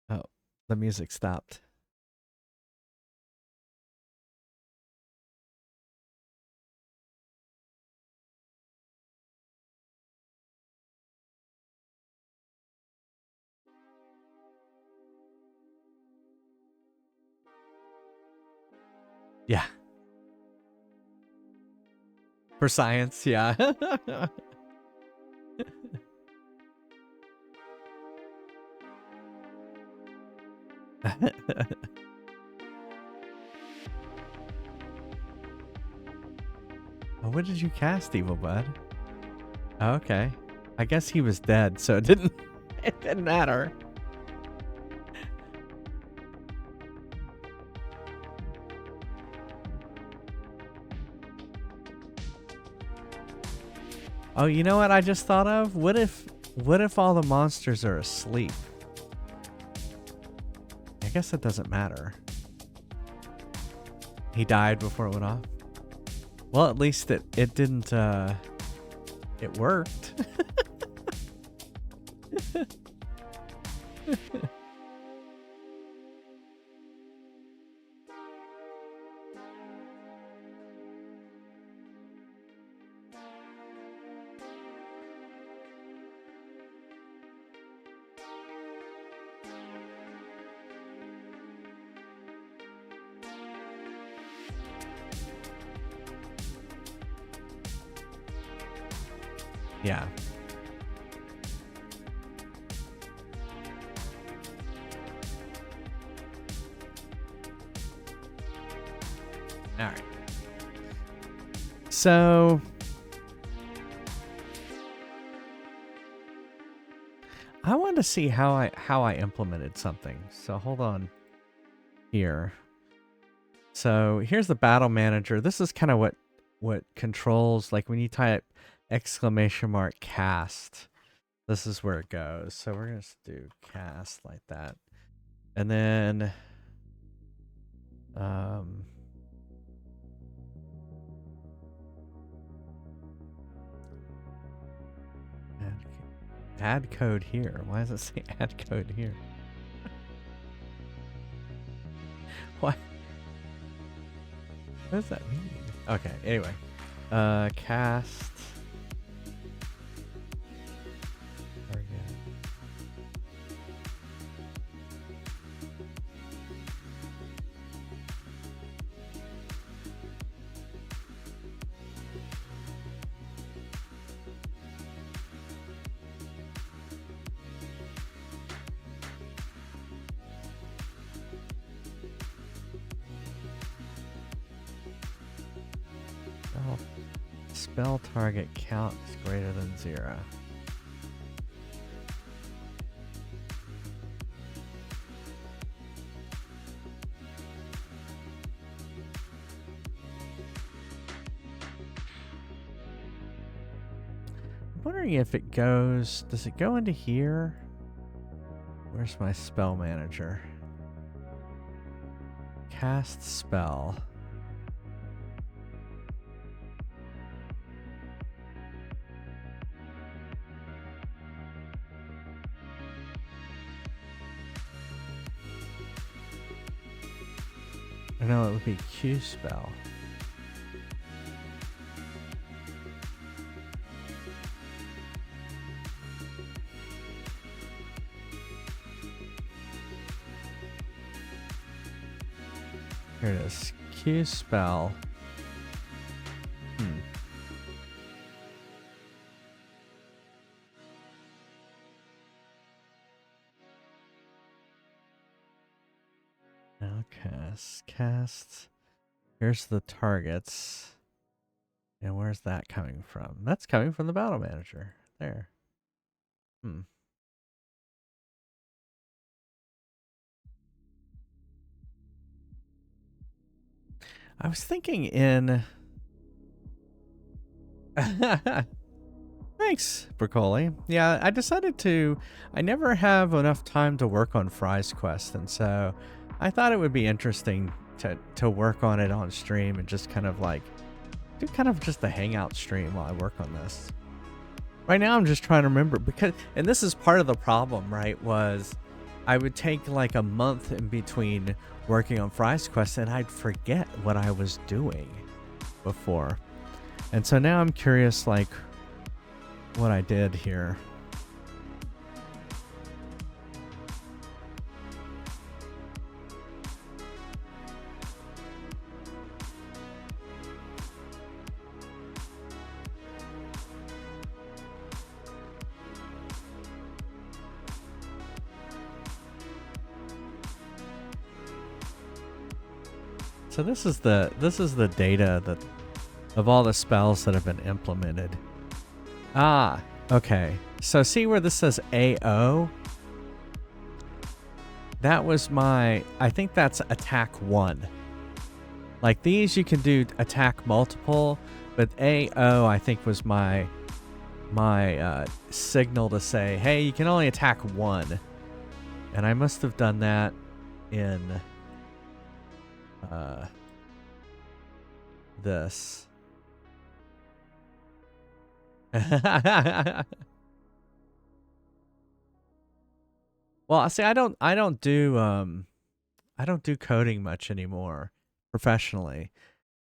Oh, the music stopped. Yeah. For science, yeah. Oh, what did you cast, Evil Bud? Oh, okay. I guess he was dead, so it didn't matter. Oh, you know what I just thought of? What if all the monsters are asleep? I guess it doesn't matter. He died before it went off. Well, at least it didn't it worked. Yeah. All right. So I want to see how I implemented something. So hold on here. So here's the battle manager. This is kind of what controls, like when you type !cast, this is where it goes. So we're going to do cast like that. And then add code here. Why does it say add code here? What? What does that mean? Okay, anyway. Cast. Target. Spell target count is greater than 0. I'm wondering if it goes... Does it go into here? Where's my spell manager? Cast spell. No, it would be Q spell. Here it is. Q spell. Now cast. Here's the targets. And where's that coming from? That's coming from the battle manager. There. I was thinking in... Thanks, Broccoli. Yeah, I decided to... I never have enough time to work on Fry's quest, and so I thought it would be interesting to work on it on stream and just kind of like... do kind of just a hangout stream while I work on this. Right now I'm just trying to remember, because... And this is part of the problem, right, was... I would take like a month in between working on Fry's quest and I'd forget what I was doing before. And so now I'm curious like what I did here. So this is the data that of all the spells that have been implemented. Ah, okay. So see where this says AO? That was my... I think that's attack 1. Like these you can do attack multiple, but AO I think was my signal to say, hey, you can only attack 1. And I must have done that in this. Well, see, I don't do coding much anymore professionally,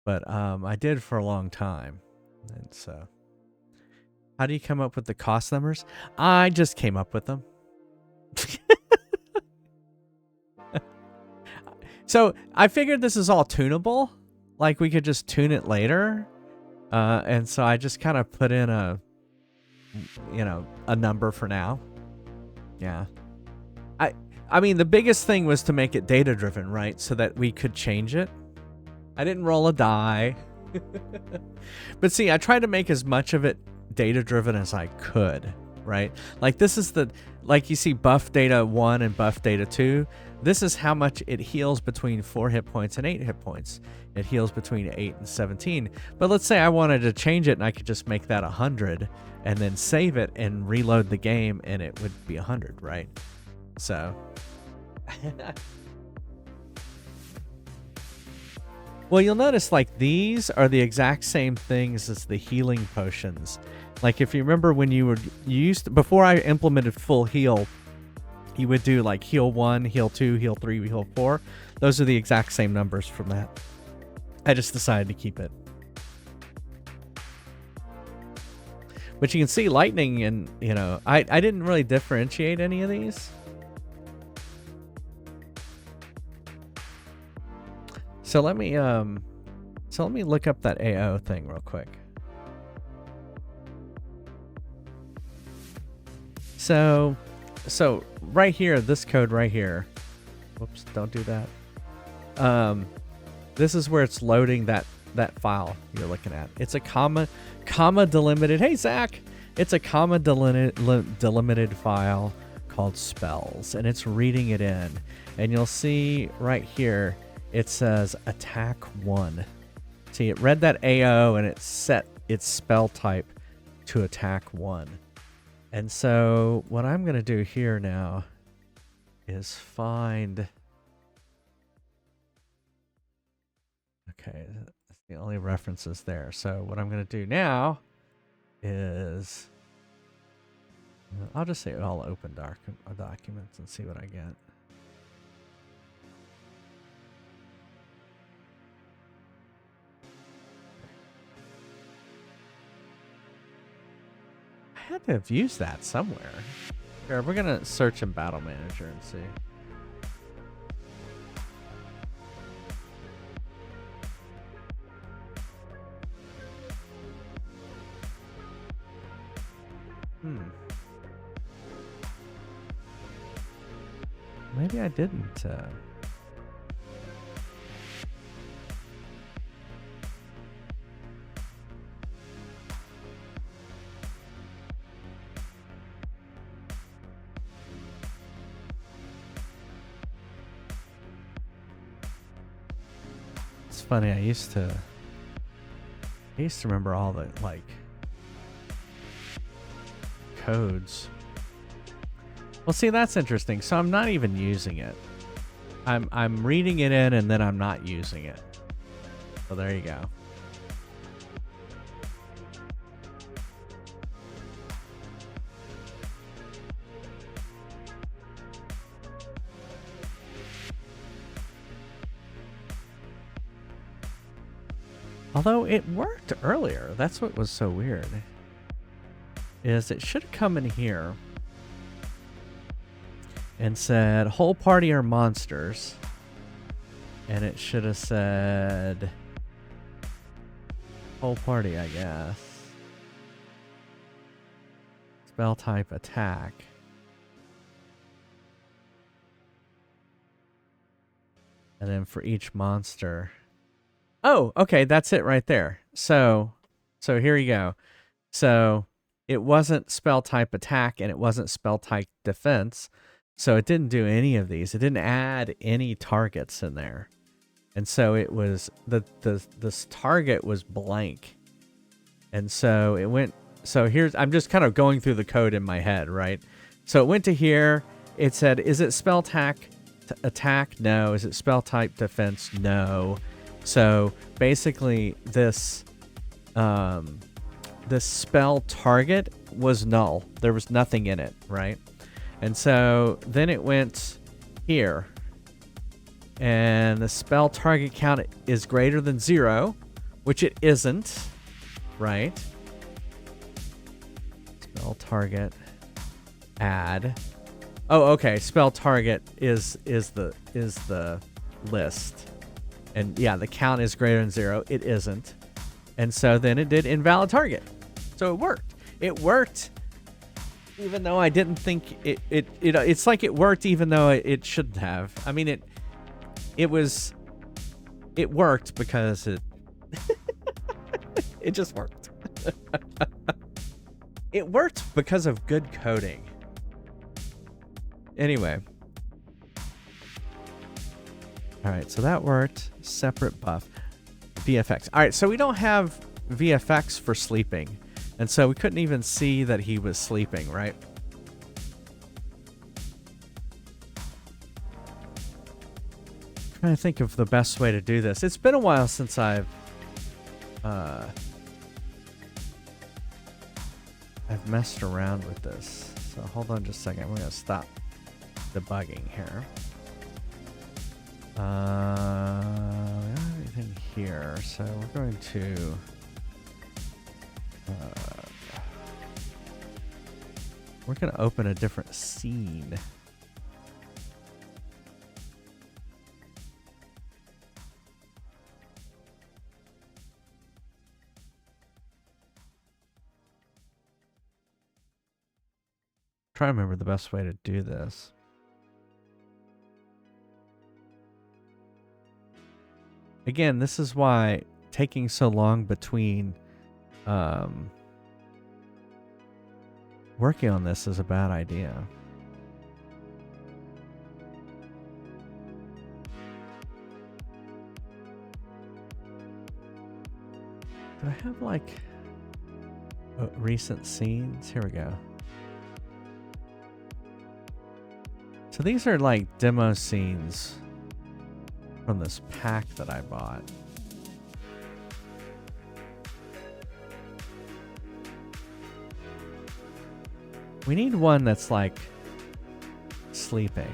but I did for a long time. And so how do you come up with the cost numbers? I just came up with them. So I figured this is all tunable. Like we could just tune it later. And so I just kind of put in you know, a number for now. Yeah. I mean, the biggest thing was to make it data driven, right? So that we could change it. I didn't roll a die. But see, I tried to make as much of it data driven as I could, right? Like this is like you see buff data 1 and buff data 2. This is how much it heals between 4 hit points and 8 hit points. It heals between 8 and 17. But let's say I wanted to change it and I could just make that 100 and then save it and reload the game and it would be 100, right? So well, you'll notice like these are the exact same things as the healing potions. Like if you remember when you used before I implemented full heal, you would do like heal 1, heal 2, heal 3, heal 4. Those are the exact same numbers from that. I just decided to keep it. But you can see lightning and, you know, I didn't really differentiate any of these. So let me look up that AO thing real quick. So right here, this code right here. Whoops, don't do that. This is where it's loading that file you're looking at. It's a comma delimited. Hey Zach, it's a comma delimited file called spells, and it's reading it in. And you'll see right here it says attack 1. See, it read that AO and it set its spell type to attack 1. And so what I'm going to do here now is find... Okay, that's the only references there. So what I'm going to do now is... I'll just say I'll open documents and see what I get. I had to have used that somewhere. Here, we're gonna search in Battle Manager and see. Maybe I didn't. It's funny. I used to remember all the like codes. Well, see, that's interesting. So I'm not even using it. I'm reading it in and then I'm not using it. So there you go. Although it worked earlier. That's what was so weird. Is it should have come in here and said whole party are monsters, and it should have said whole party, I guess. Spell type attack. And then for each monster. Oh, okay, that's it right there. So here you go. So it wasn't spell type attack and it wasn't spell type defense. So it didn't do any of these. It didn't add any targets in there. And so it was this target was blank. And so it went, so here's, I'm just kind of going through the code in my head, right? So it went to here. It said, is it spell attack? No. Is it spell type defense? No. So basically this this spell target was null. There was nothing in it, right? And so then it went here. And the spell target count is greater than 0, which it isn't, right? Spell target add. Oh, okay. Spell target is the list. And yeah, the count is greater than 0. It isn't. And so then it did invalid target. So it worked. It worked Even though I didn't think it's like it worked, even though it shouldn't have. I mean, it worked because it just worked. It worked because of good coding. Anyway. All right, so that worked. Separate buff. VFX. All right, so we don't have VFX for sleeping. And so we couldn't even see that he was sleeping, right? Trying to think of the best way to do this. It's been a while since I've messed around with this. So hold on just a second. We're going to stop debugging here. We don't have anything here, so we're going to open a different scene. Try to remember the best way to do this. Again, this is why taking so long between working on this is a bad idea. Do I have like recent scenes? Here we go. So these are like demo scenes from this pack that I bought. We need one that's like sleeping.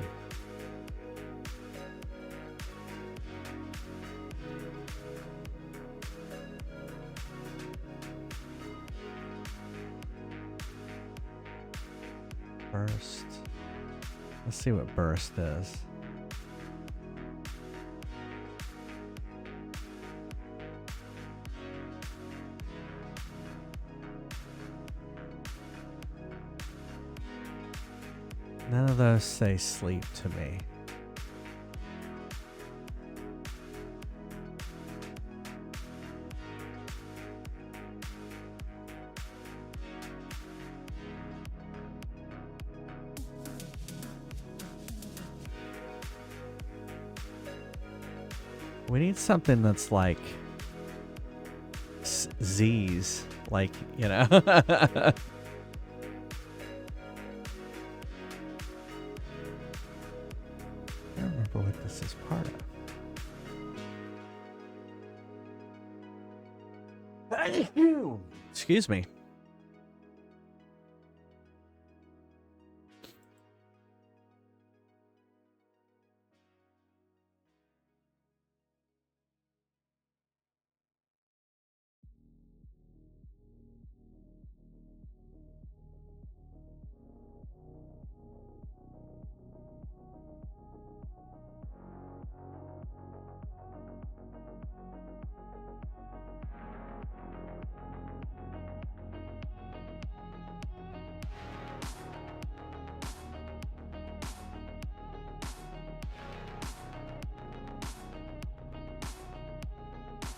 Burst. Let's see what burst is. None of those say sleep to me. We need something that's like Z's, like, you know. I don't remember what this is part of. Excuse me.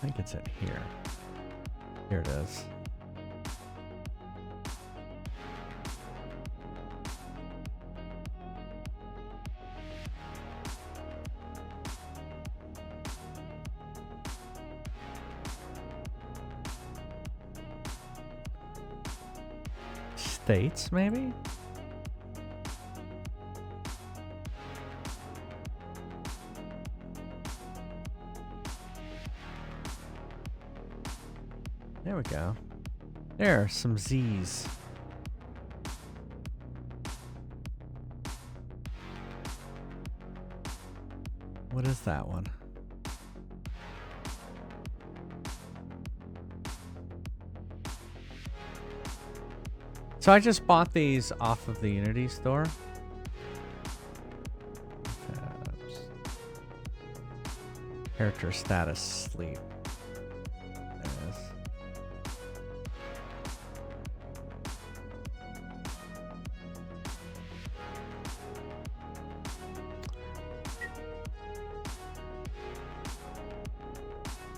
I think it's at here. Here it is. States, maybe? There we go. There are some Z's. What is that one? So I just bought these off of the Unity store. Character status sleep. There it is.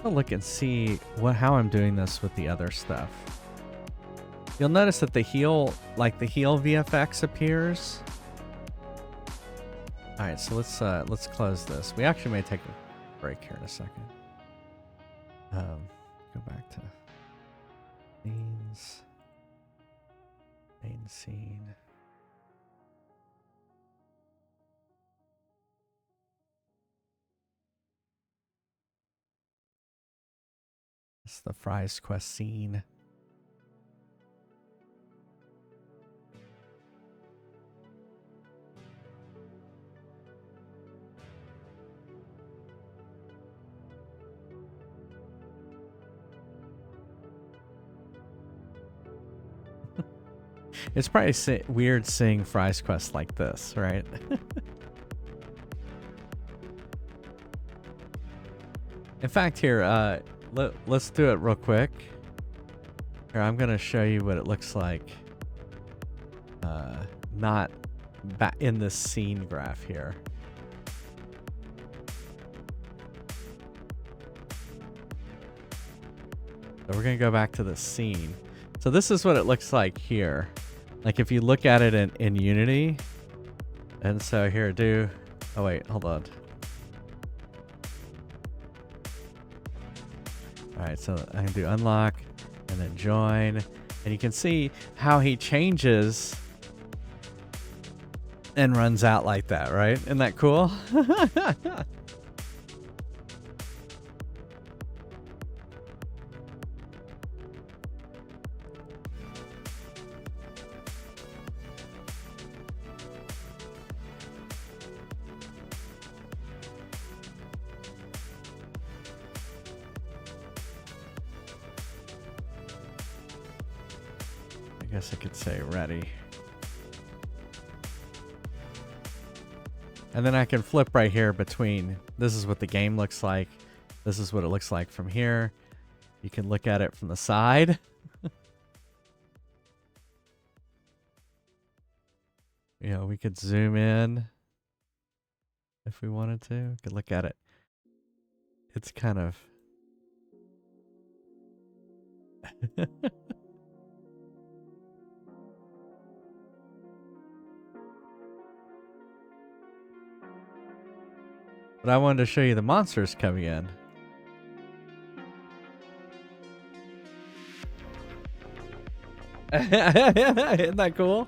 I'll look and see how I'm doing this with the other stuff. You'll notice that the heal VFX appears. All right, so let's close this. We actually may take a break here in a second. Go back to scenes, main scene. It's the Fries quest scene. It's probably weird seeing Fries quest like this, right? In fact, here, let's do it real quick. Here, I'm gonna show you what it looks like. Not back in this scene graph here. So we're gonna go back to the scene. So this is what it looks like here. Like if you look at it in Unity. And so here, oh wait, hold on. All right, so I can do unlock and then join. And you can see how he changes and runs out like that, right? Isn't that cool? I guess I could say ready. And then I can flip right here between, this is what the game looks like. This is what it looks like from here. You can look at it from the side. You know, we could zoom in if we wanted to. We could look at it. It's kind of... But I wanted to show you the monsters coming in. Isn't that cool?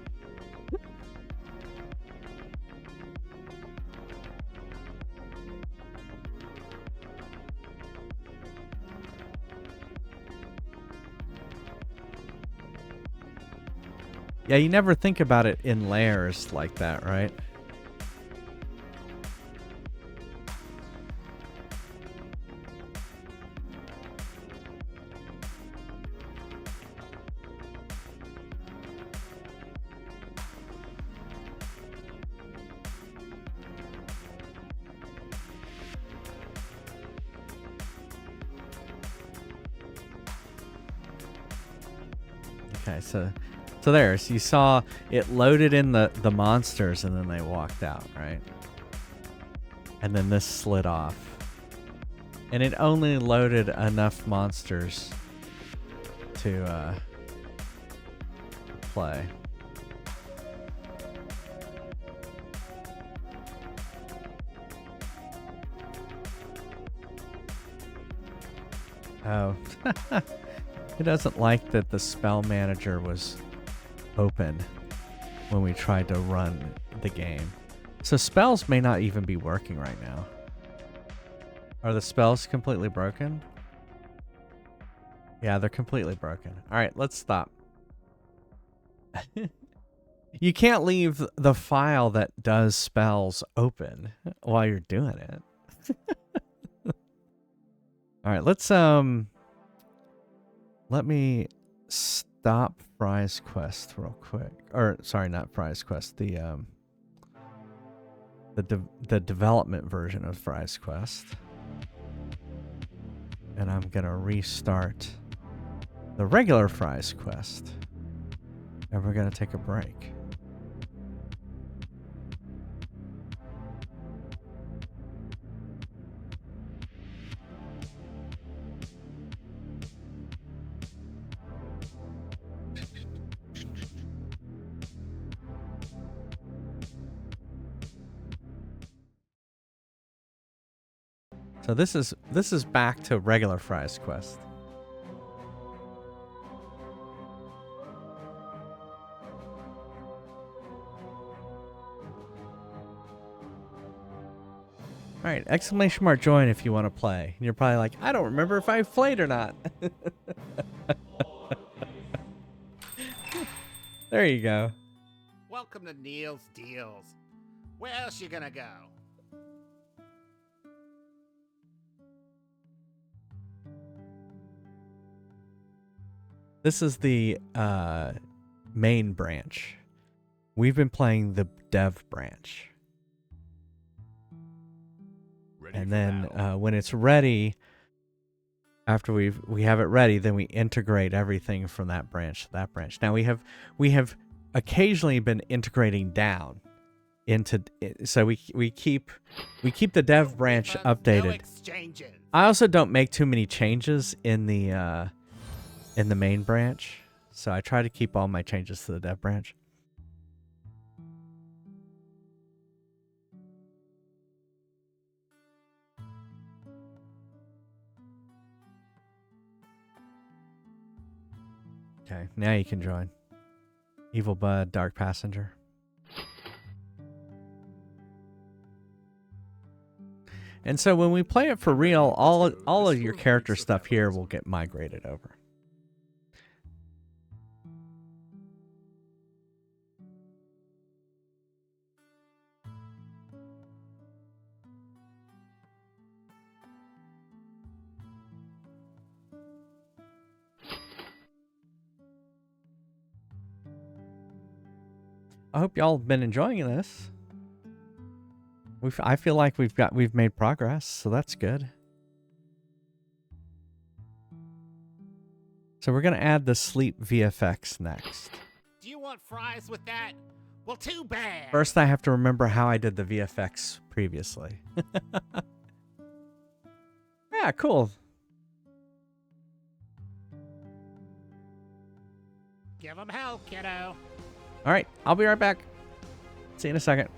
Yeah, you never think about it in layers like that, right? Okay, so there, so you saw it loaded in the monsters and then they walked out, right? And then this slid off. And it only loaded enough monsters to play. Oh. It doesn't like that the spell manager was open when we tried to run the game. So spells may not even be working right now. Are the spells completely broken? Yeah, they're completely broken. All right, let's stop. You can't leave the file that does spells open while you're doing it. All right, let's let me stop Fries Quest real quick. Or sorry, not Fries Quest. The development version of Fries Quest. And I'm gonna restart the regular Fries Quest. And we're gonna take a break. So this is back to regular Fries quest. All right, exclamation mark join if you want to play. And you're probably like, I don't remember if I've played or not. There you go. Welcome to Neil's Deals. Where else you gonna go? This is the main branch. We've been playing the dev branch. And then when it's ready, after we have it ready, then we integrate everything from that branch to that branch. Now we have occasionally been integrating down into, so we keep the dev branch updated. No exchanges. I also don't make too many changes in the main branch, so I try to keep all my changes to the dev branch. Okay, now you can join. Evil Bud, Dark Passenger. And so when we play it for real, all of your character stuff here will get migrated over. I hope y'all have been enjoying this. I feel like we've made progress, so that's good. So we're gonna add the sleep VFX next. Do you want fries with that? Well, too bad. First, I have to remember how I did the VFX previously. Yeah, cool. Give him hell, kiddo. All right, I'll be right back. See you in a second.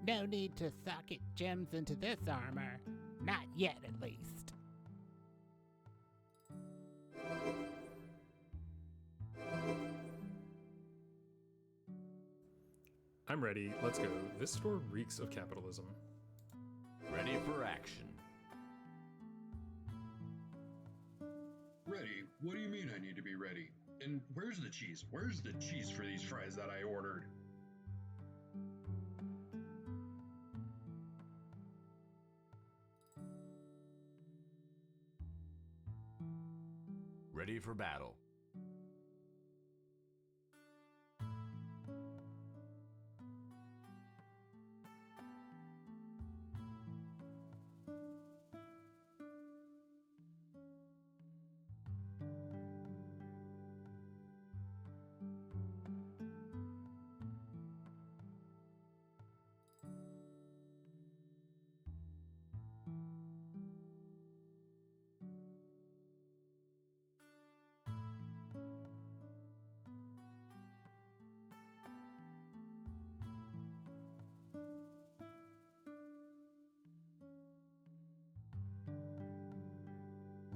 No need to socket gems into this armor. Not yet, at least. I'm ready. Let's go. This store reeks of capitalism. Ready for action. Ready what do you mean I need to be ready? And where's the cheese? Where's the cheese for these fries that I ordered? Ready for battle.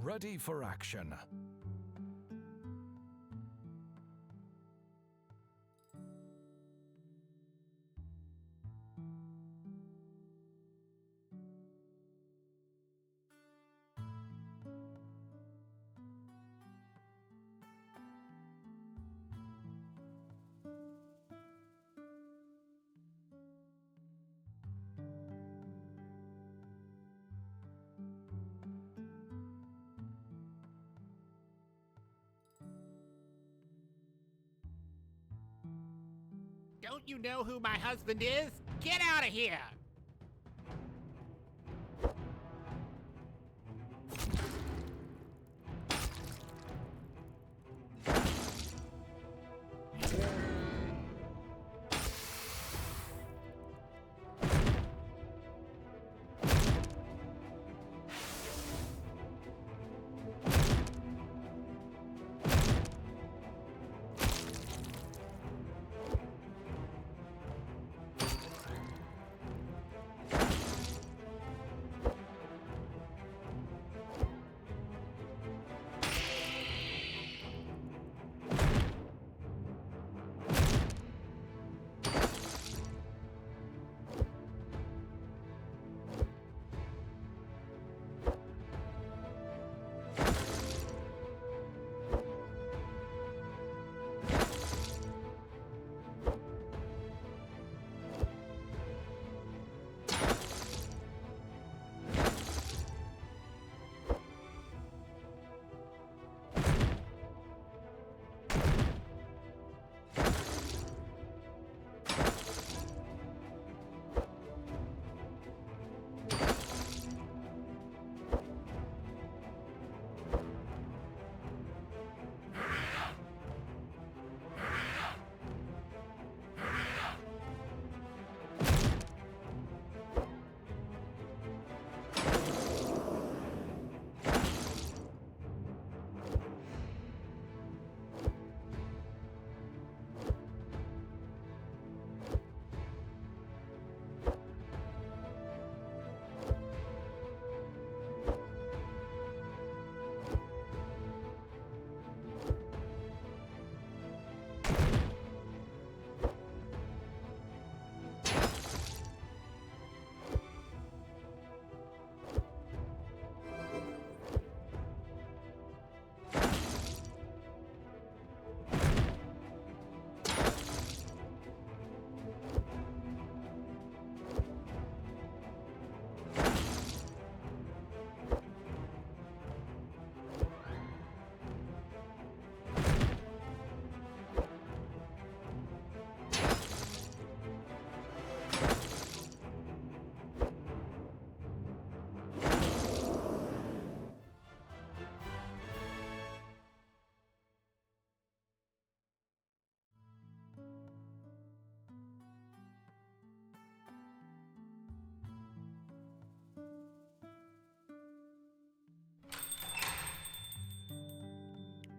Ready for action. Don't you know who my husband is? Get out of here!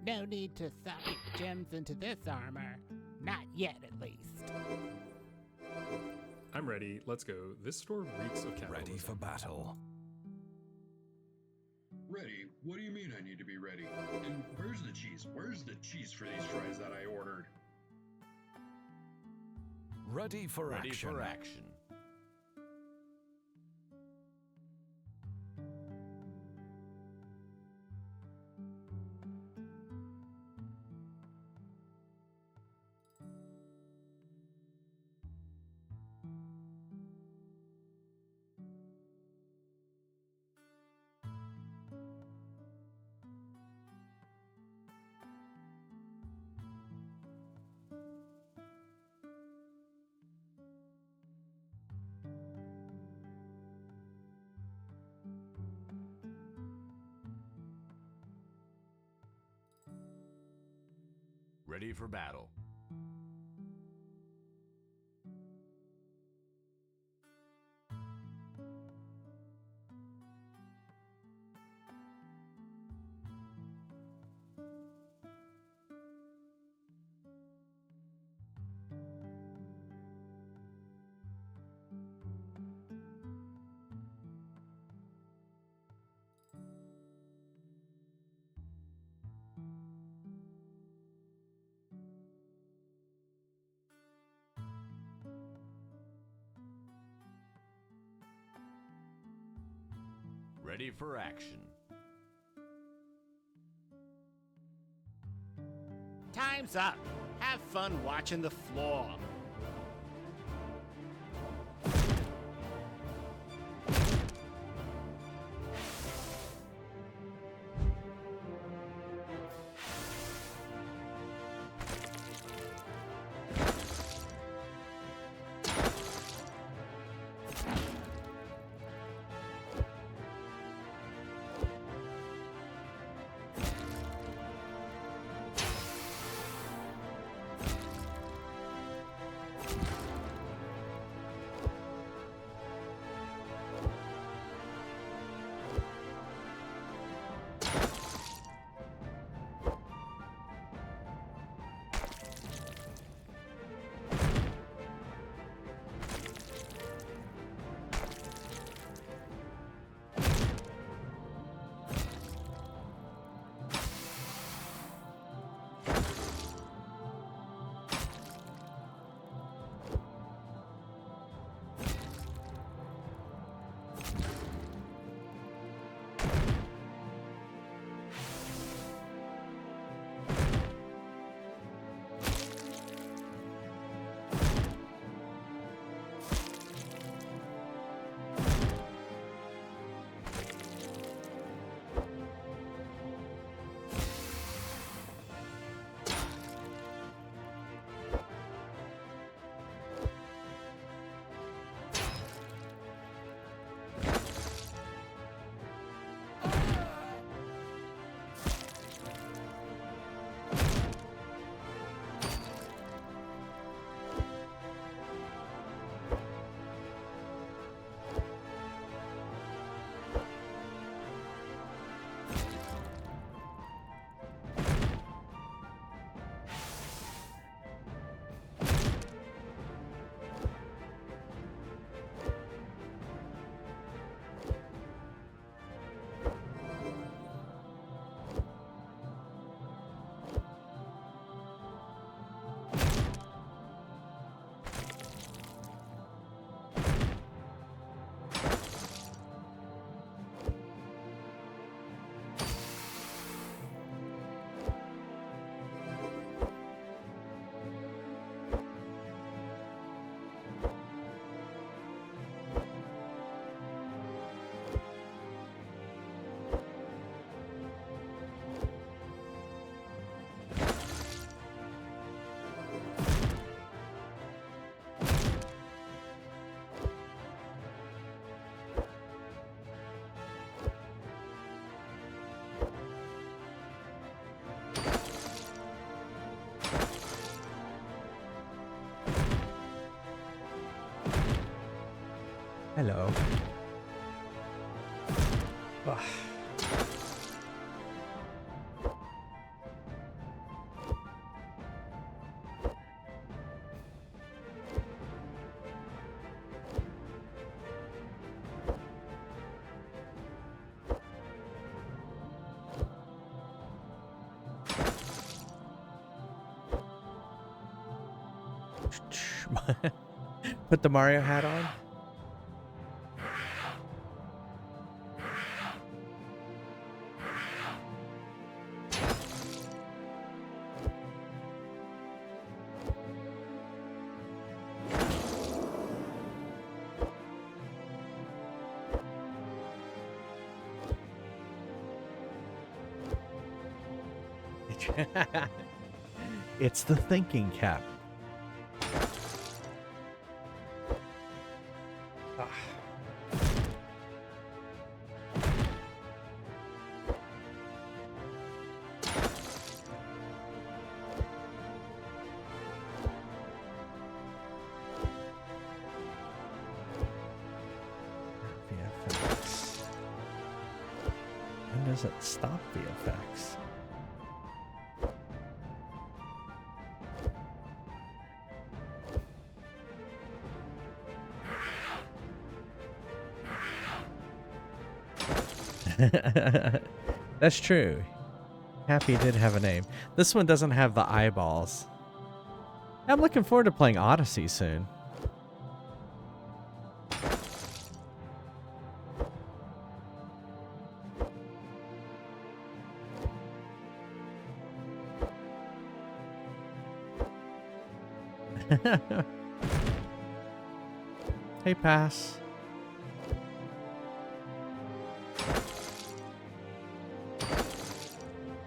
No need to socket gems into this armor. Not yet, at least. I'm ready. Let's go. This store reeks of capitalism. Ready for battle. Ready? What do you mean I need to be ready? And where's the cheese? Where's the cheese for these fries that I ordered? Ready for action. For action. Ready for battle. Ready for action. Time's up. Have fun watching the floor. Hello. Ugh. Put the Mario hat on. It's the thinking cap. Ah. does it stop VFX? That's true. Happy did have a name. This one doesn't have the eyeballs. I'm looking forward to playing Odyssey soon. Hey, Pass.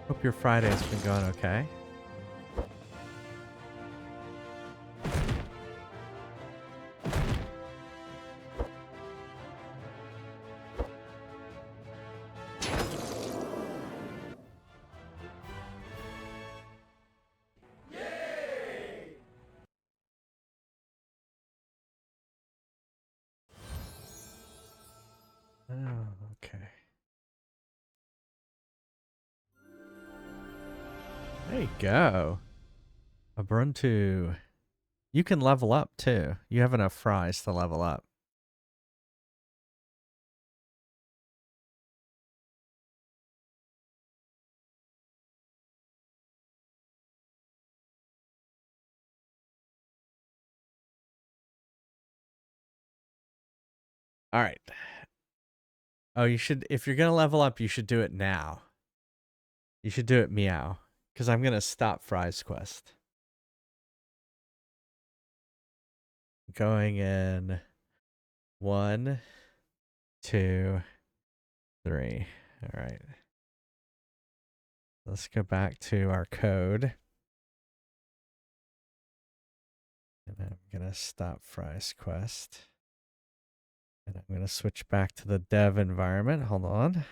Hope your Friday's been going okay. Oh, okay. There you go. Ubuntu. You can level up too. You have enough fries to level up. All right. Oh, you should, if you're going to level up, you should do it now. You should do it meow. Because I'm going to stop Fry's quest. Going in 1, 2, 3. All right. Let's go back to our code. And I'm going to stop Fry's quest. And I'm going to switch back to the dev environment. Hold on.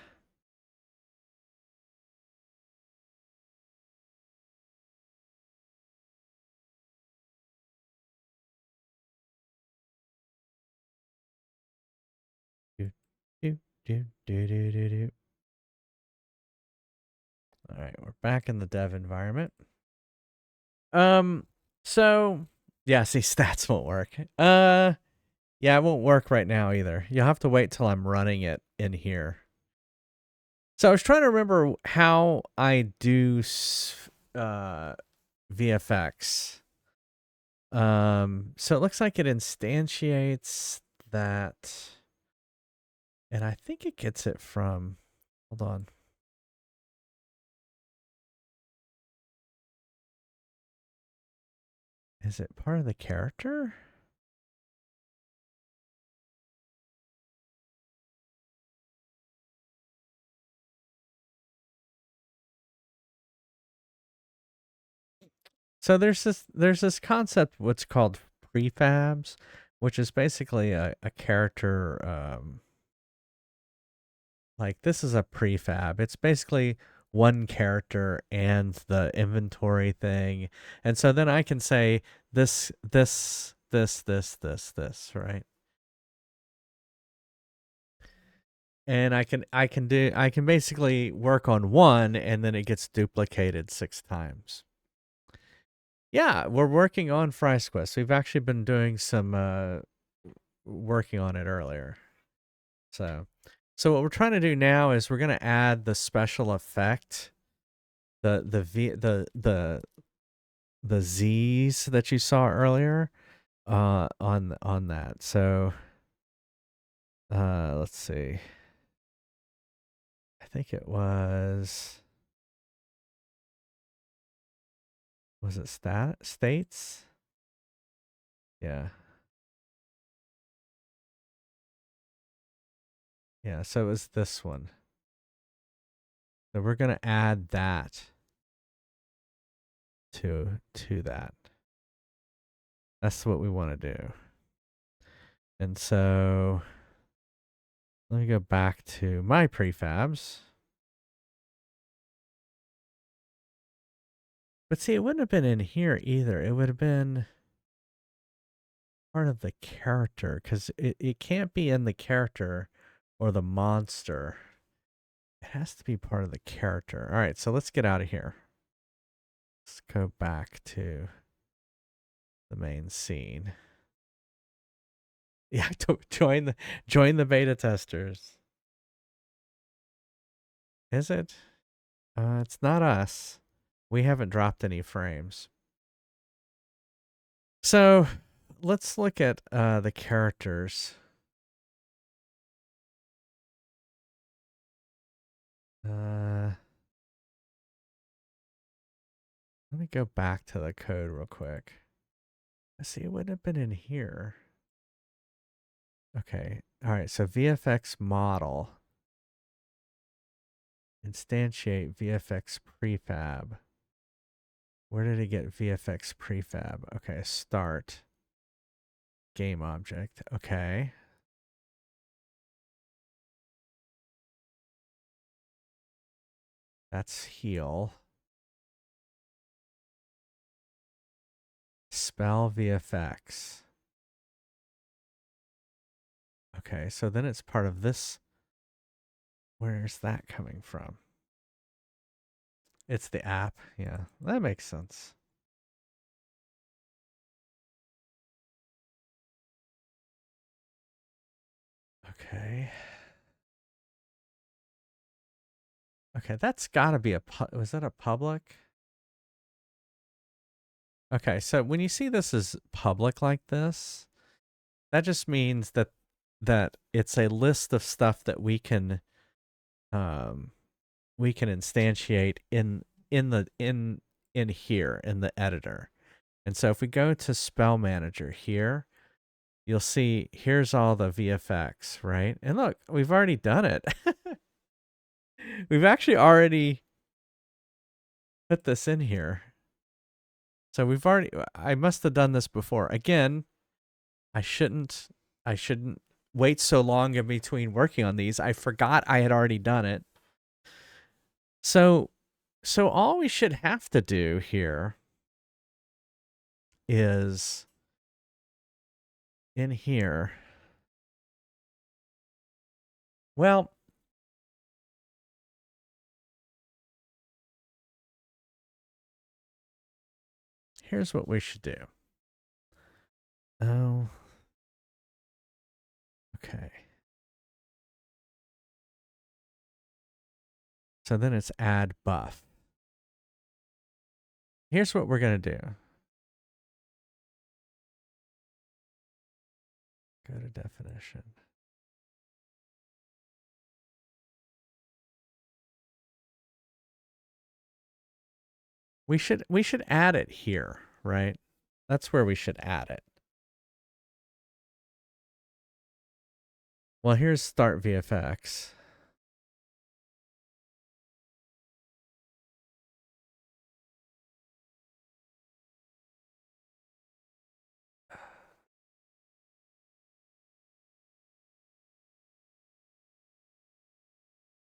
Do. All right, we're back in the dev environment. So yeah, see, stats won't work. Yeah, it won't work right now either. You'll have to wait till I'm running it in here. So I was trying to remember how I do VFX. So it looks like it instantiates that, and I think it gets it from, hold on. Is it part of the character? So there's this concept what's called prefabs, which is basically a character, like this is a prefab. It's basically one character and the inventory thing. And so then I can say this, right? And I can basically work on one and then it gets duplicated 6 times. Yeah, we're working on Fry's Quest. We've actually been doing some working on it earlier. So what we're trying to do now is we're going to add the special effect, the Z's that you saw earlier on that. So let's see. I think it was it states? Yeah. Yeah, so it was this one. So we're going to add that to that. That's what we want to do. And so let me go back to my prefabs. But see, it wouldn't have been in here either. It would have been part of the character because it can't be in the character or the monster. It has to be part of the character. All right, so let's get out of here. Let's go back to the main scene. Yeah, join the beta testers. Is it? It's not us. We haven't dropped any frames. So let's look at the characters. Let me go back to the code real quick. Let's see, it wouldn't have been in here. Okay. All right. So VFX model. Instantiate VFX prefab. Where did it get VFX prefab? Okay. Start. Game object. Okay. That's heal. Spell VFX. Okay, so then it's part of this. Where's that coming from? It's the app. Yeah, that makes sense. Okay. Okay, that's got to be a was that a public? Okay, so when you see this as public like this, that just means that it's a list of stuff that we can instantiate in here in the editor. And so if we go to Spell Manager here, you'll see here's all the VFX, right? And look, we've already done it. We've actually already put this in here. So I must have done this before. Again, I shouldn't wait so long in between working on these. I forgot I had already done it. So all we should have to do here is in here. Well, here's what we should do. Oh. Okay. So then it's add buff. Here's what we're going to do. Go to definition. We should add it here, right? That's where we should add it. Well, here's start VFX.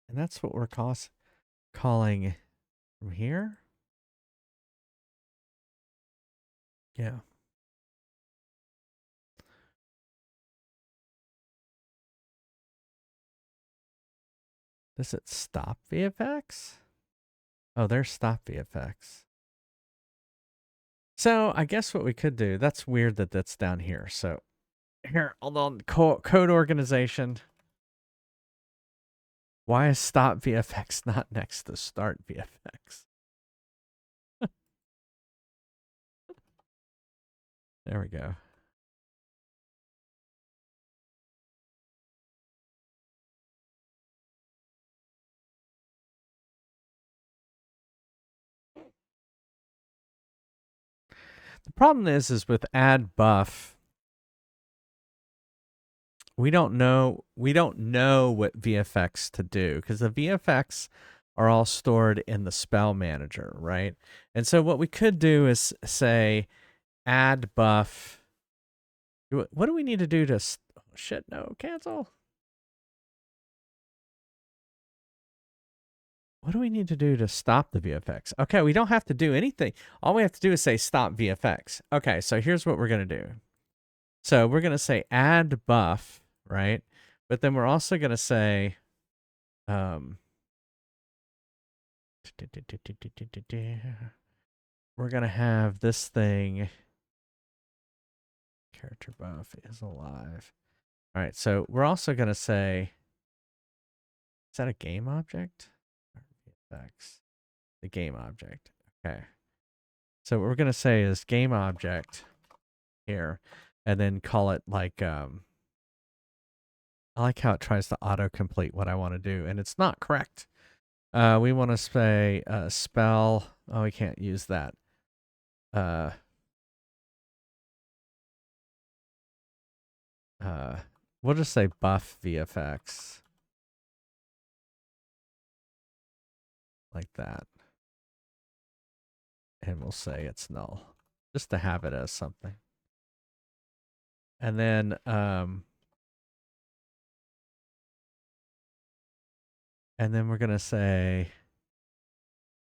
And that's what we're calling from here. Yeah. Does it stop VFX? Oh, there's stop VFX. So I guess what we could do, that's weird that that's down here. So here, hold on, code organization. Why is stop VFX not next to start VFX? There we go. The problem is with add buff, we don't know what VFX to do because the VFX are all stored in the spell manager, right? And so what we could do is say add buff. What do we need to do to shit, no, cancel? What do we need to do to stop the VFX? Okay, we don't have to do anything. All we have to do is say stop VFX. Okay, so here's what we're going to do. So we're going to say add buff, right? But then we're also going to say we're going to have this thing. Character buff is alive. All right, so we're also going to say, is that a game object? VFX. The game object. Okay. So what we're going to say is game object here, and then call it like, I like how it tries to autocomplete what I want to do, and it's not correct. We want to say spell. Oh, we can't use that. We'll just say buff VFX. Like that. And we'll say it's null. Just to have it as something. And then we're gonna say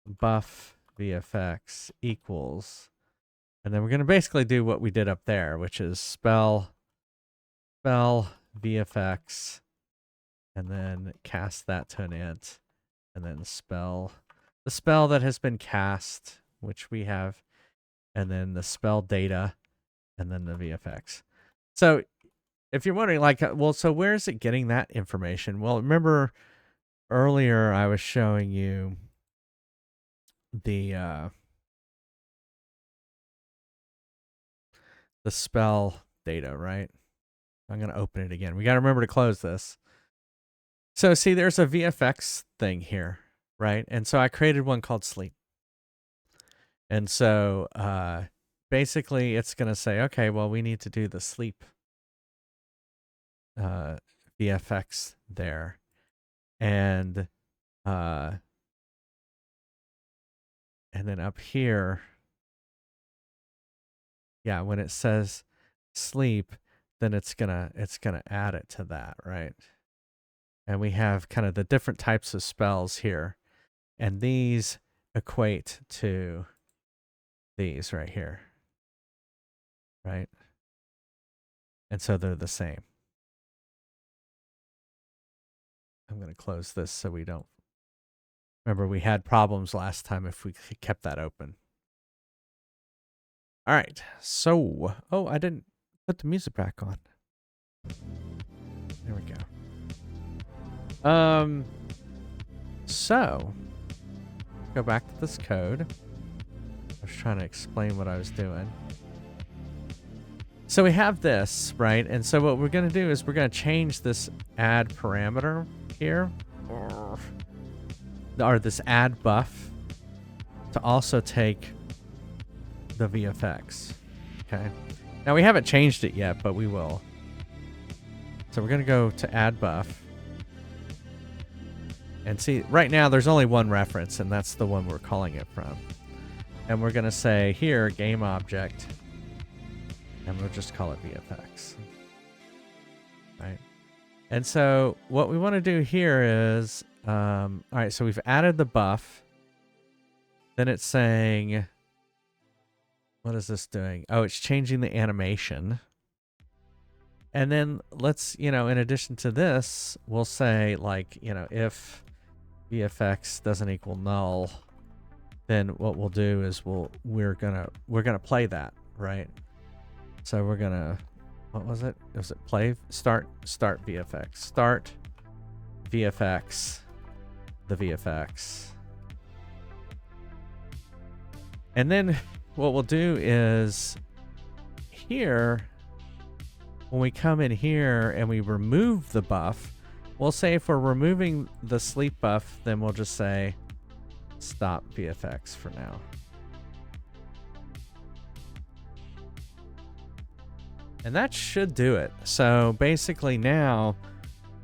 buff VFX equals, and then we're gonna basically do what we did up there, which is spell VFX, and then cast that to an int, and then spell the spell that has been cast, which we have, and then the spell data, and then the VFX. So if you're wondering, like, well, so where is it getting that information? Well, remember earlier I was showing you the spell data, right? I'm going to open it again. We got to remember to close this. So see, there's a VFX thing here, right? And so I created one called sleep. And so basically it's going to say, okay, well, we need to do the sleep VFX there. And then up here, yeah, when it says sleep, then it's gonna add it to that, right? And we have kind of the different types of spells here, and these equate to these right here, right? And so they're the same. I'm going to close this so we don't. Remember, we had problems last time if we kept that open. All right. So, oh, I didn't put the music back on. There we go. So, let's go back to this code. I was trying to explain what I was doing. So we have this, right? And so what we're going to do is we're going to change this add parameter here, or this add buff, to also take the VFX. Okay. Now we haven't changed it yet, but we will. So we're going to go to add buff. And see, right now there's only one reference, and that's the one we're calling it from. And we're going to say here, game object, and we'll just call it VFX. Right? And so what we want to do here is, all right, so we've added the buff. Then it's saying, what is this doing? Oh, it's changing the animation. And then let's, in addition to this, we'll say, like, if VFX doesn't equal null, then what we'll do is we're gonna play that, right? So we're gonna, what was it? Was it play start VFX, start VFX, the VFX, and then what we'll do is here, when we come in here and we remove the buff, we'll say if we're removing the sleep buff, then we'll just say stop VFX for now. And that should do it. So basically now,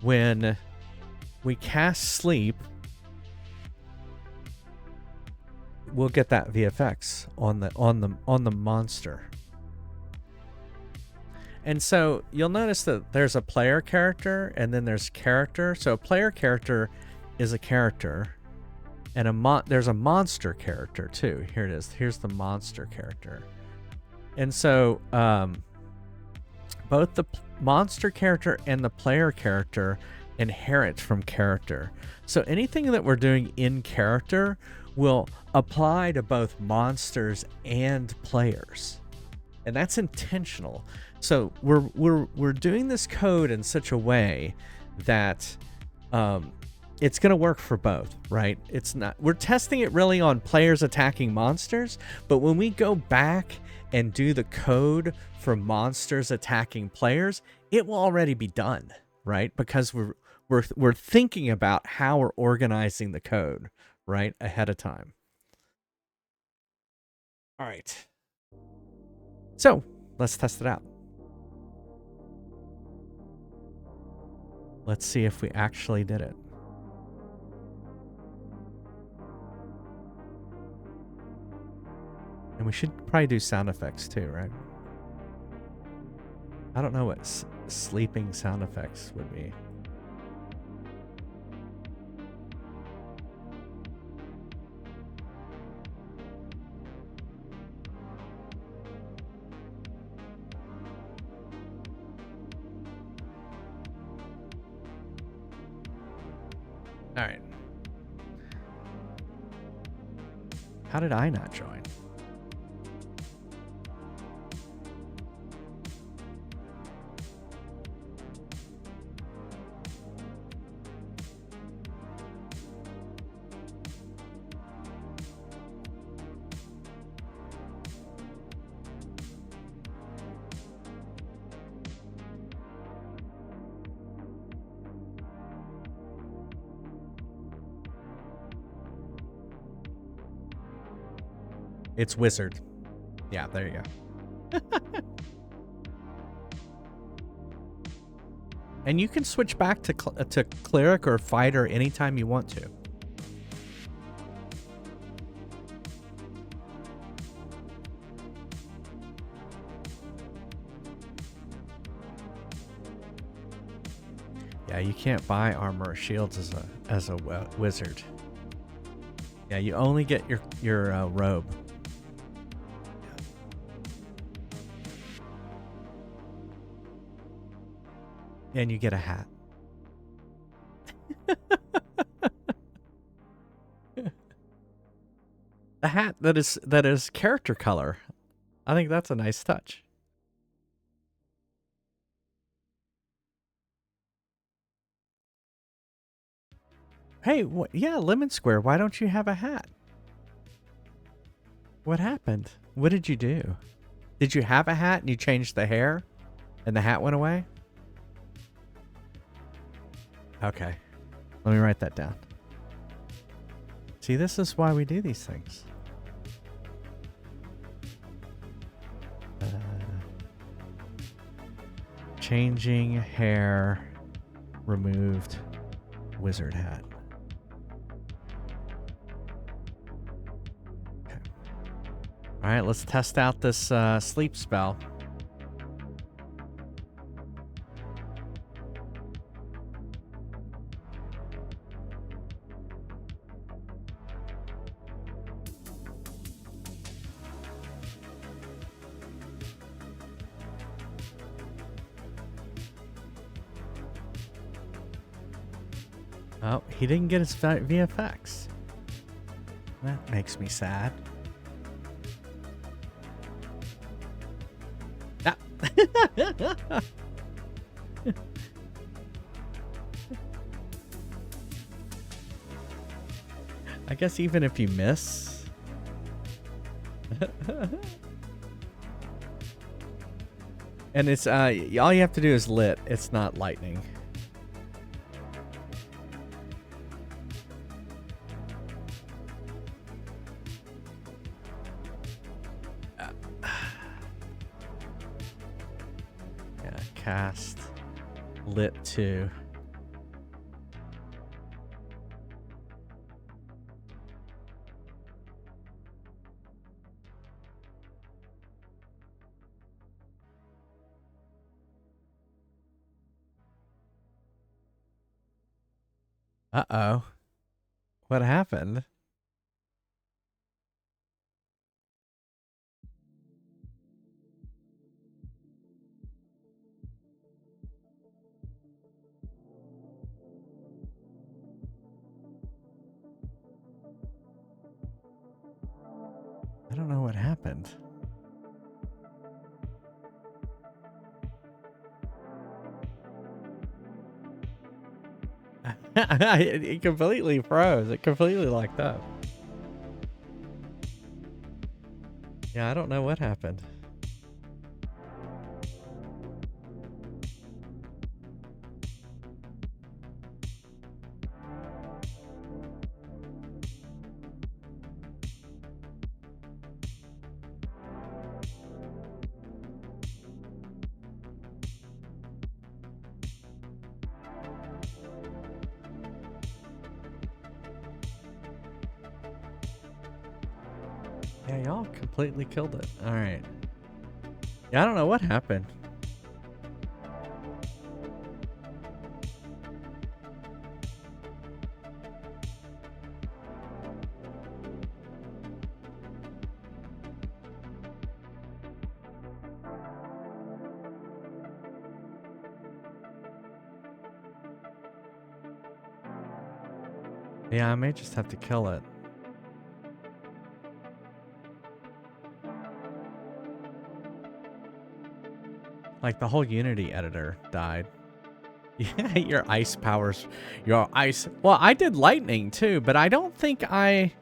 when we cast sleep, we'll get that VFX on the monster. And so you'll notice that there's a player character and then there's character. So a player character is a character, and there's a monster character too. Here it is. Here's the monster character. And so both the monster character and the player character inherit from character. So anything that we're doing in character, will apply to both monsters and players. And that's intentional. So we're doing this code in such a way that it's going to work for both, right? It's not, we're testing it really on players attacking monsters, but when we go back and do the code for monsters attacking players, it will already be done, right? Because we're thinking about how we're organizing the code, right, ahead of time. All right. So, let's test it out. Let's see if we actually did it. And we should probably do sound effects too, right? I don't know what sleeping sound effects would be. All right. How did I not join? It's wizard. Yeah, there you go. And you can switch back to cleric or fighter anytime you want to. Yeah, you can't buy armor or shields as a wizard. Yeah, you only get your robe. And you get a hat. A hat that is character color. I think that's a nice touch. Hey, yeah, Lemon Square, why don't you have a hat? What happened? What did you do? Did you have a hat and you changed the hair and the hat went away? Okay. Let me write that down. See, this is why we do these things. Changing hair, removed wizard hat. Okay. All right, let's test out this sleep spell. Oh, he didn't get his VFX. That makes me sad. Ah. I guess even if you miss. And it's all you have to do is lit. It's not lightning. Cast lit 2. Uh-oh. What happened? don't know what happened. It completely froze. It completely locked up. Yeah, I don't know what happened. Yeah, y'all completely killed it. All right. Yeah, I don't know what happened. Yeah, I may just have to kill it. Like the whole Unity editor died. Yeah, your ice powers. Your ice. Well, I did lightning too, but I don't think I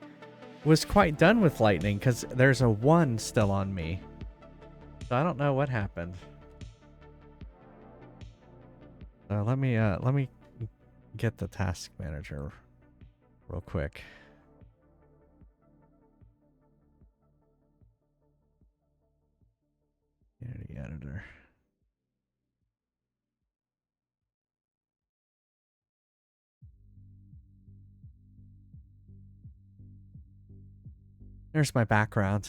was quite done with lightning because there's a 1 still on me. So I don't know what happened. Let me get the task manager real quick. Unity editor. There's my background.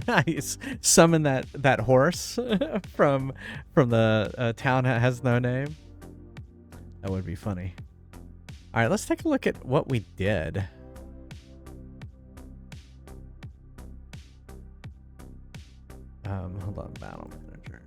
I summon that horse from the town that has no name. That would be funny. All right, let's take a look at what we did. Hold on, battle manager.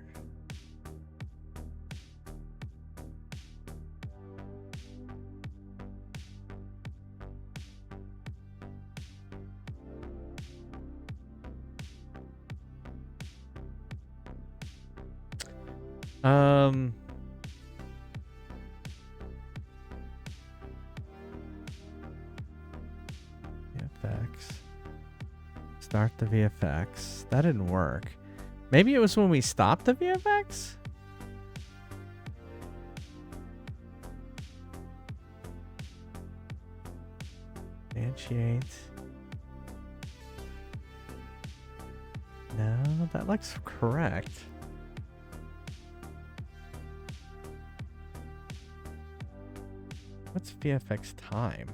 VFX. Start the VFX. That didn't work. Maybe it was when we stopped the VFX? Instantiate. No, that looks correct. What's VFX time?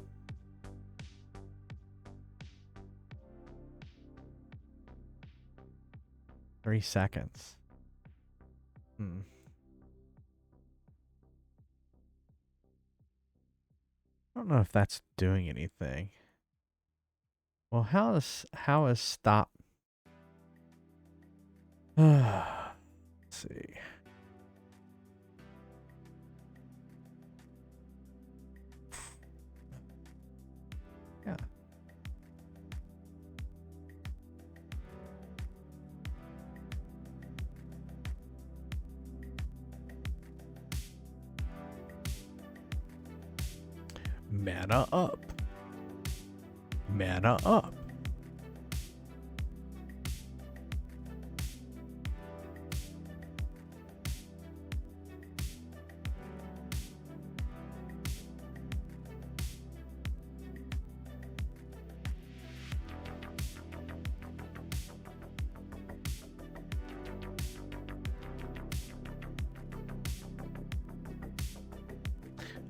Three seconds. I don't know if that's doing anything. Well, how is stop? Let's see. Yeah. Mana up. Mana up.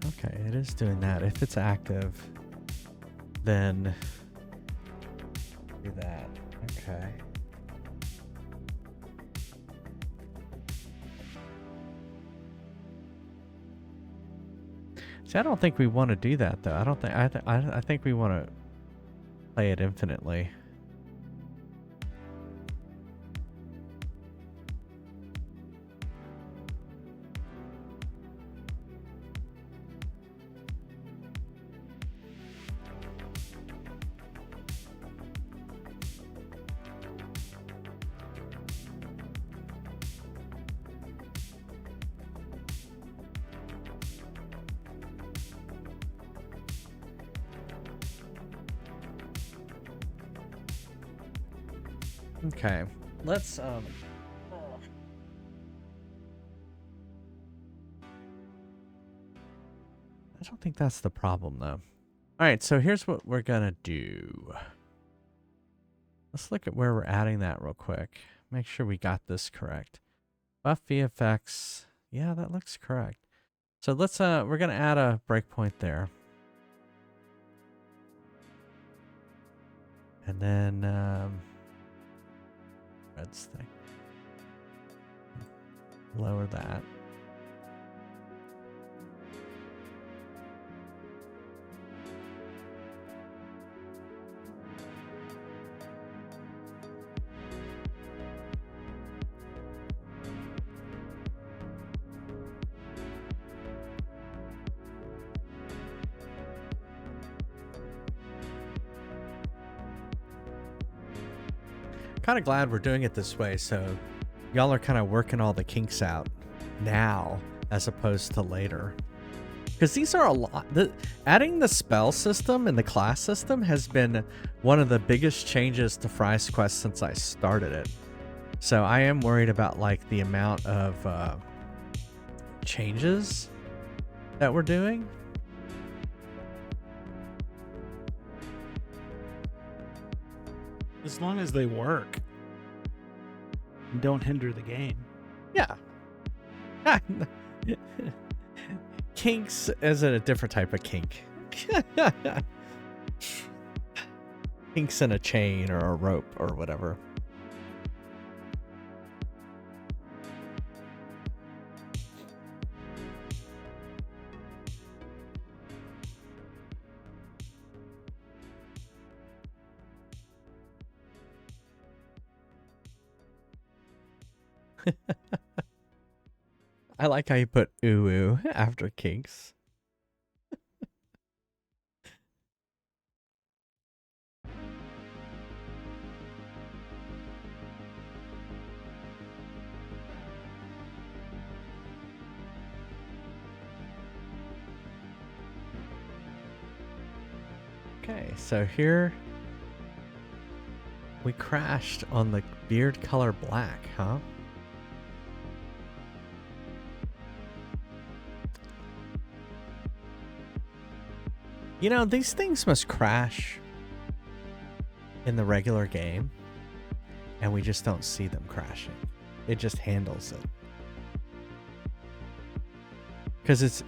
Okay, it is doing that. If it's active, then do that. Okay. See, I don't think we want to do that though. I don't think I think we want to play it infinitely. Okay, let's I don't think that's the problem though. All right, so here's what we're gonna do. Let's look at where we're adding that real quick. Make sure we got this correct. Buff VFX. Yeah, that looks correct. So let's we're gonna add a breakpoint there. And then Red's thing. Lower that. Kind of glad we're doing it this way, so y'all are kind of working all the kinks out now as opposed to later. Because these are a lot. Adding the spell system and the class system has been one of the biggest changes to Fry's Quest since I started it. So I am worried about like the amount of changes that we're doing. As long as they work and don't hinder the game. Yeah. Kinks is a different type of kink. Kinks in a chain or a rope or whatever. I like how you put ooh ooh after kinks. Okay, so here we crashed on the beard color black, huh? You know, these things must crash in the regular game, and we just don't see them crashing. It just handles it. Because it's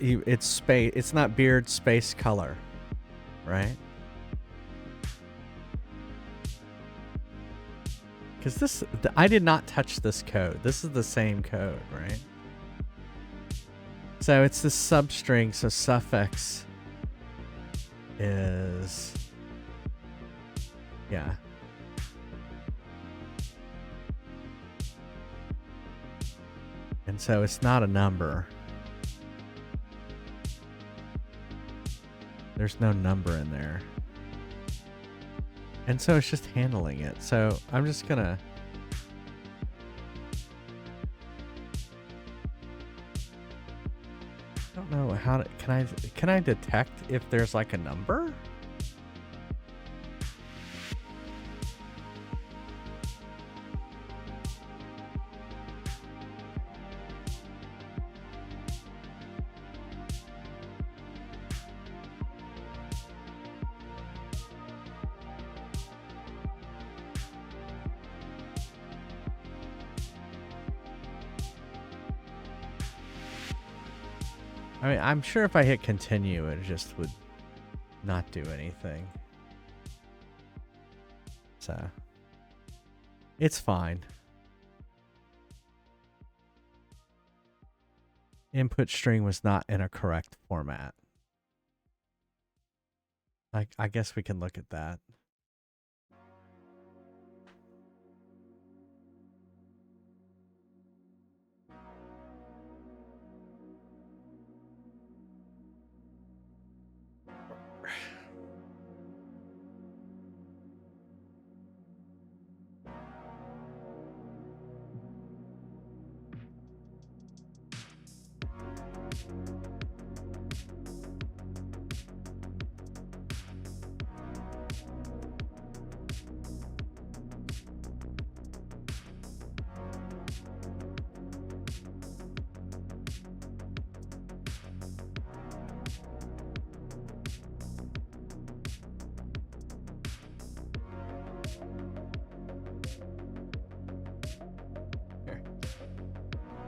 space, it's not beard space color, right? Because I did not touch this code. This is the same code, right? So it's the substring, so suffix is, yeah. And so it's not a number. There's no number in there. And so it's just handling it. So I'm just gonna, I don't know how to, can I detect if there's like a number? I mean, I'm sure if I hit continue, it just would not do anything. So, it's fine. Input string was not in a correct format. I guess we can look at that.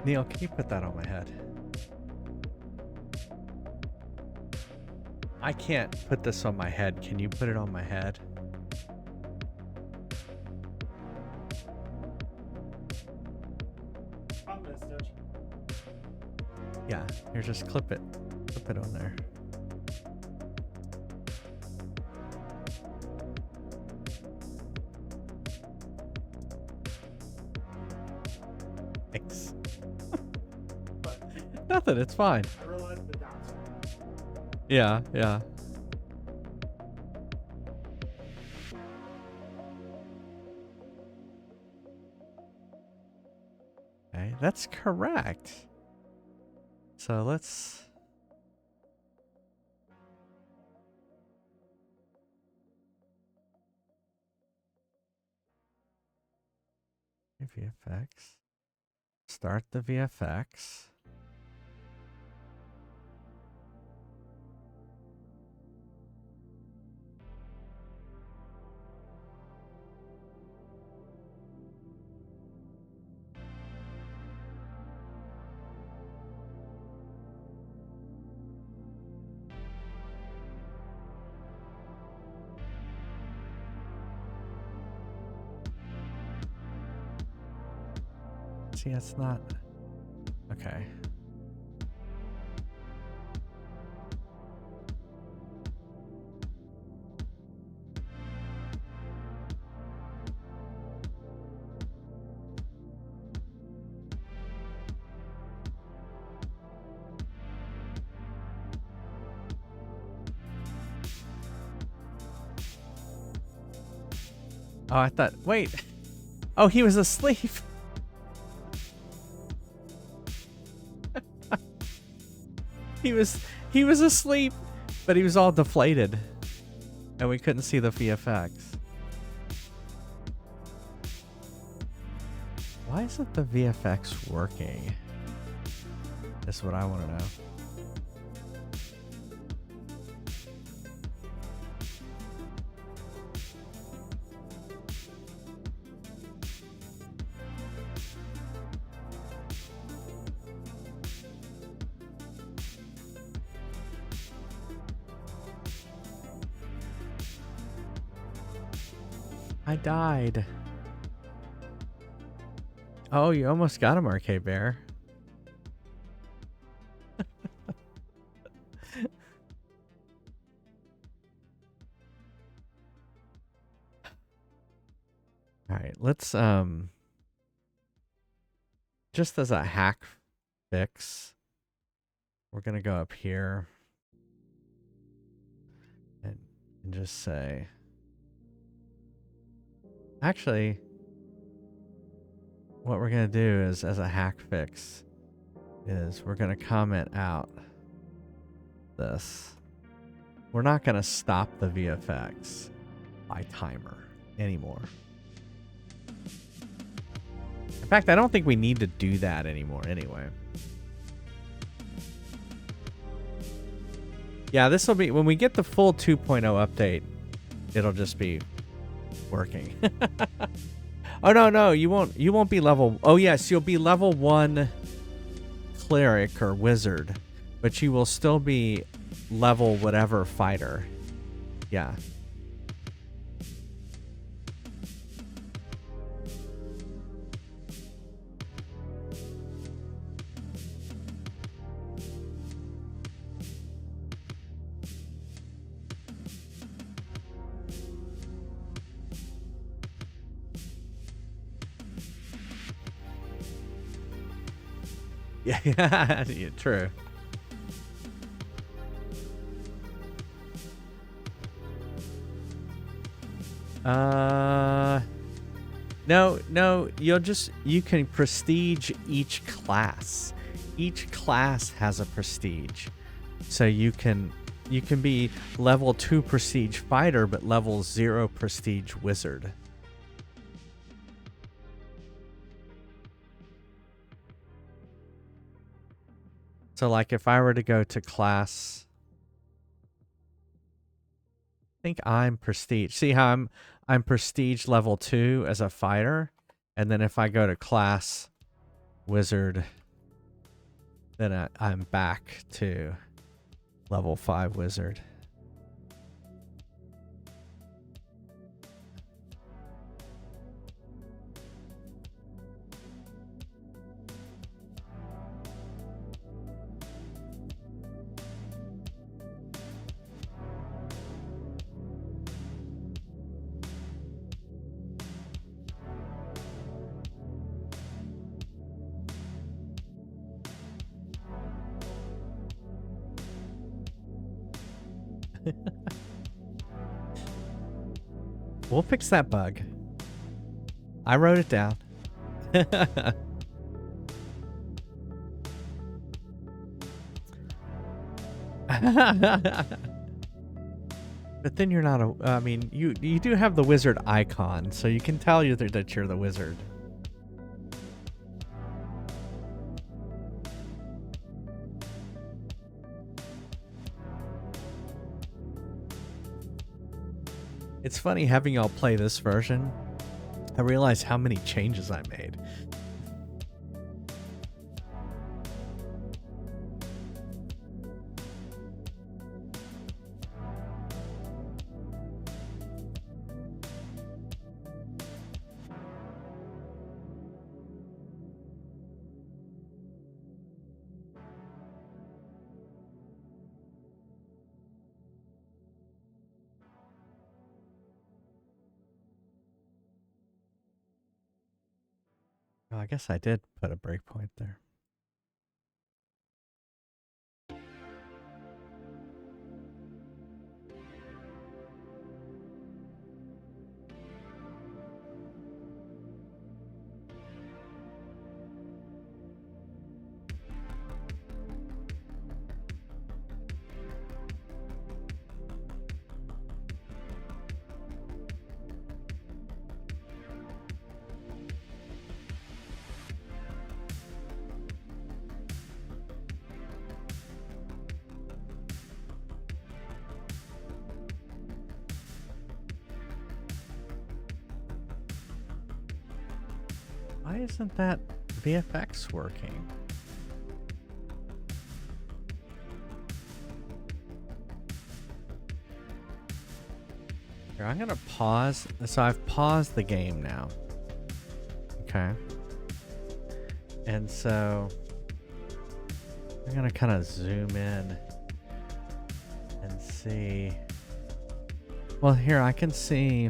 Neil, can you put that on my head? I can't put this on my head. Can you put it on my head? Yeah, here, just clip it. Clip it on there. Thanks. Nothing, it's fine. I realized the dots. Yeah, yeah. Okay, that's correct. So let's... VFX. Start the VFX. See, that's not... Okay. Oh, I thought... Wait! Oh, he was asleep! He was asleep, but he was all deflated, and we couldn't see the VFX. Why isn't the VFX working? That's what I want to know. I died. Oh, you almost got him, Arcade Bear. All right, let's just as a hack fix, we're gonna go up here and just say, actually, what we're gonna do is, as a hack fix, is we're gonna comment out this. We're not gonna stop the VFX by timer anymore. In fact, I don't think we need to do that anymore anyway. Yeah, this will be, when we get the full 2.0 update, it'll just be working. Oh no, you won't be level, oh yes, you'll be level 1 cleric or wizard, but you will still be level whatever fighter. Yeah. Yeah, yeah, true. No, you can prestige each class. Each class has a prestige. So you can be level 2 prestige fighter, but level 0 prestige wizard. So like if I were to go to class, I think I'm prestige. See how I'm prestige level 2 as a fighter, and then if I go to class wizard, then I'm back to level 5 wizard. We'll fix that bug. I wrote it down. But then you're not a... I mean, you do have the wizard icon, so you can tell that you're the wizard. It's funny having y'all play this version. I realize how many changes I made. Well, I guess I did put a breakpoint there. Why isn't that VFX working? Here, I'm gonna pause. So I've paused the game now. Okay. And so I'm gonna kind of zoom in and see. Well, here I can see.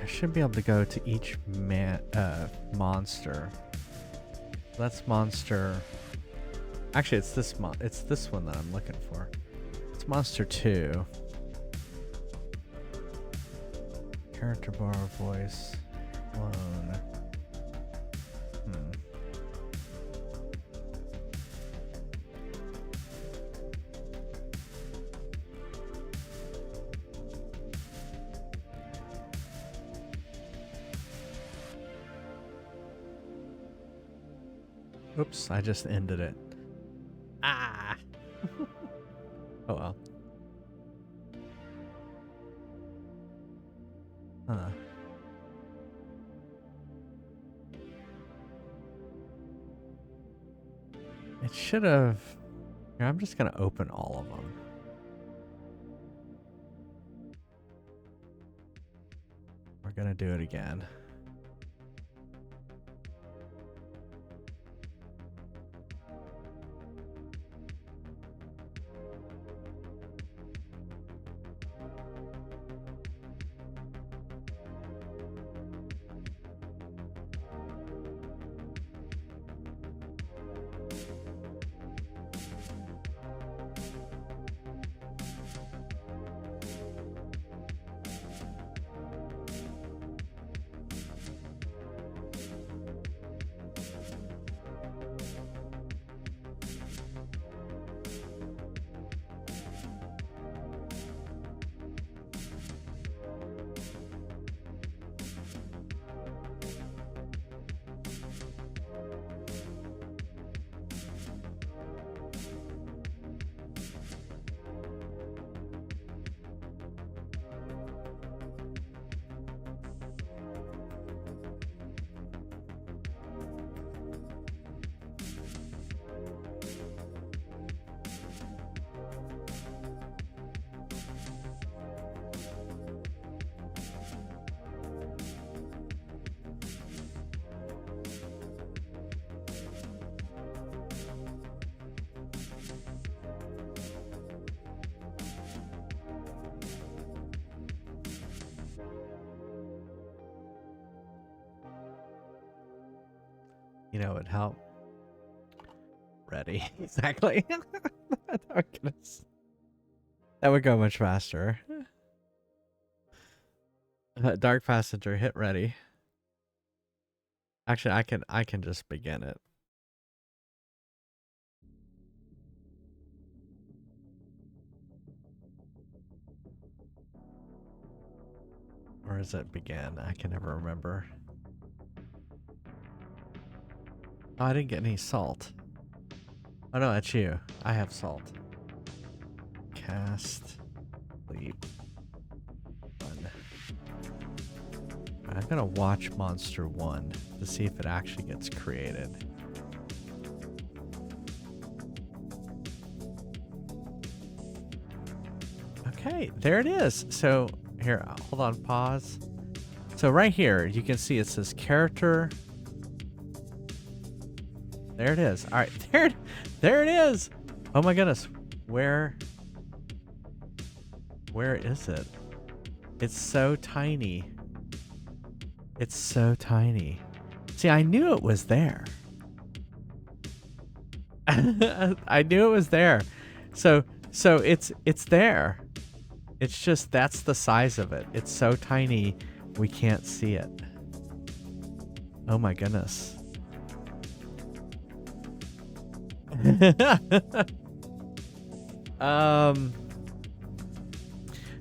I should be able to go to each monster. That's monster. Actually, it's this one that I'm looking for. It's monster 2. Character bar, voice, clone. Oops, I just ended it. Ah! Oh well. Huh. It should have... Here, I'm just gonna open all of them. We're gonna do it again. You know, it would help. Ready. Exactly. Oh, goodness. That would go much faster. Dark Passenger, hit ready. Actually, I can just begin it. Or is it begin? I can never remember. Oh, I didn't get any salt. Oh no, that's you. I have salt. Cast. Sleep. Run. I'm gonna watch Monster 1 to see if it actually gets created. Okay, there it is. So here, hold on, pause. So right here, you can see it says character. There it is. All right, there it is. Oh my goodness, where is it? It's so tiny. It's so tiny. See, I knew it was there. I knew it was there. So it's there. It's just that's the size of it. It's so tiny we can't see it. Oh my goodness.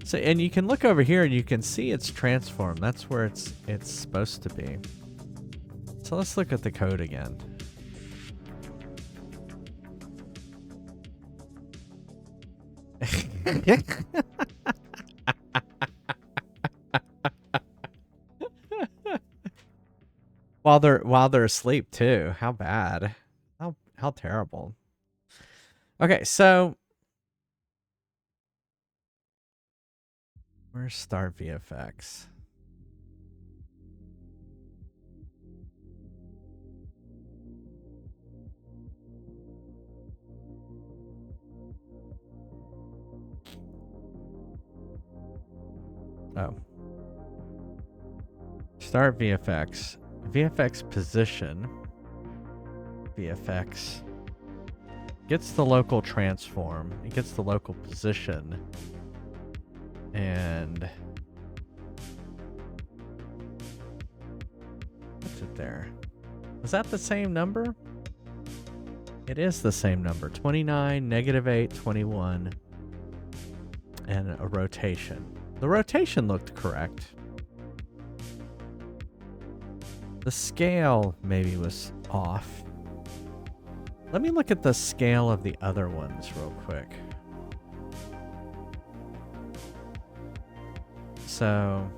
So, and you can look over here and you can see it's transformed. That's where it's supposed to be. So let's look at the code again. while they're asleep too. How bad. How terrible. Okay, so where's Start VFX? Oh. Start VFX. VFX position. VFX. Gets the local transform. It gets the local position. And what's it there? Is that the same number? It is the same number. 29, -8, 21. And a rotation. The rotation looked correct. The scale maybe was off. Let me look at the scale of the other ones real quick. So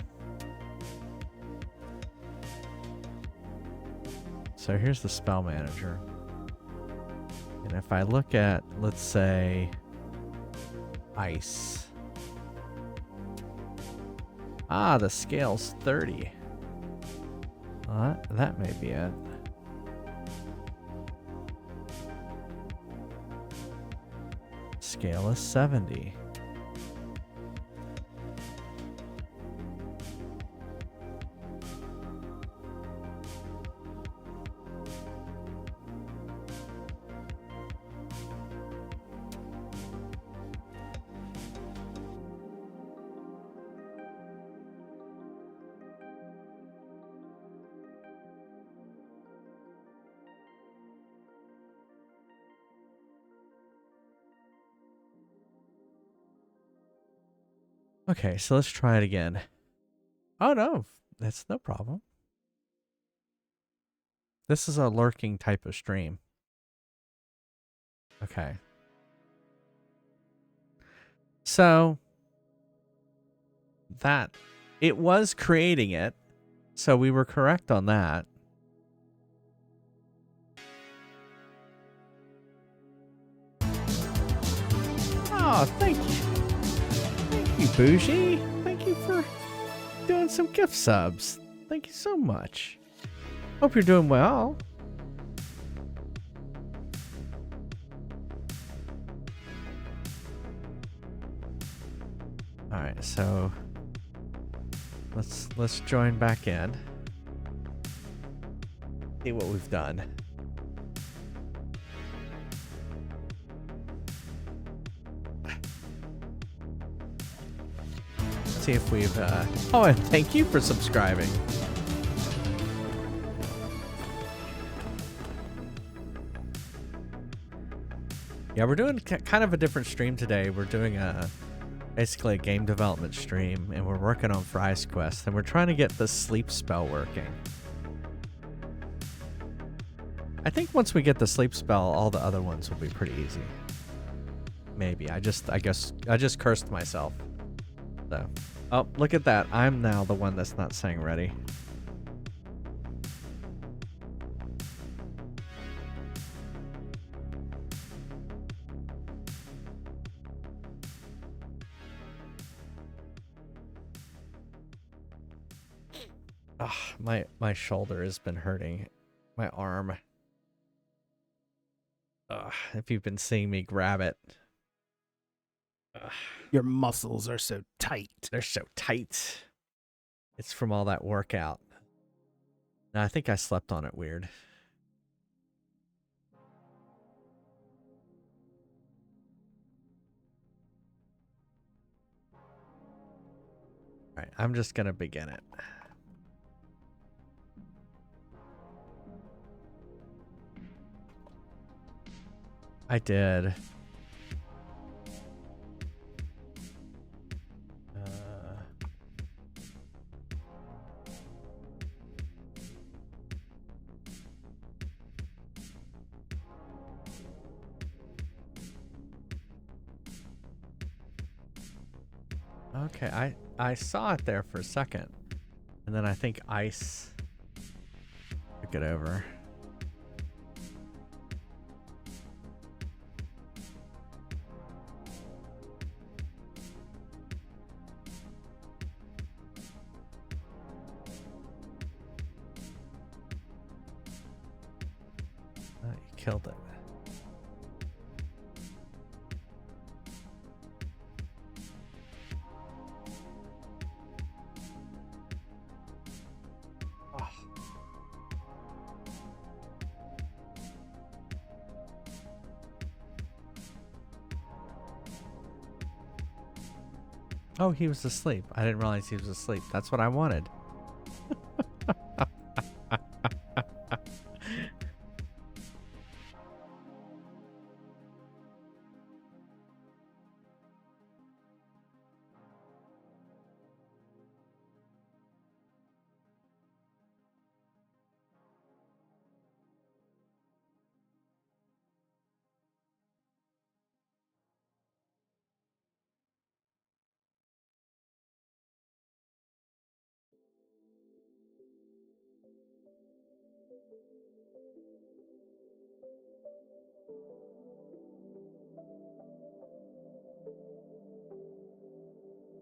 here's the spell manager. And if I look at, let's say, ice. Ah, the scale's 30. That may be it. Scale is 70. Okay, so let's try it again. Oh no, that's no problem. This is a lurking type of stream. Okay. So that it was creating it, so we were correct on that. Oh, thank you. Thank you, Bougie. Thank you for doing some gift subs. Thank you so much. Hope you're doing well. All right, so let's join back in. See what we've done. see if we've. Oh, and thank you for subscribing. Yeah, we're doing kind of a different stream today. We're doing basically a game development stream, and we're working on Fries Quest, and we're trying to get the sleep spell working. I think once we get the sleep spell, all the other ones will be pretty easy. Maybe. I guess I just cursed myself. So, oh, look at that. I'm now the one that's not saying ready. My shoulder has been hurting. My arm. If you've been seeing me grab it. Your muscles are so tight. They're so tight. It's from all that workout. No, I think I slept on it weird. All right, I'm just going to begin it. I did. Okay, I saw it there for a second. And then I think ice took it over. Oh, you killed it. Oh, he was asleep. I didn't realize he was asleep. That's what I wanted.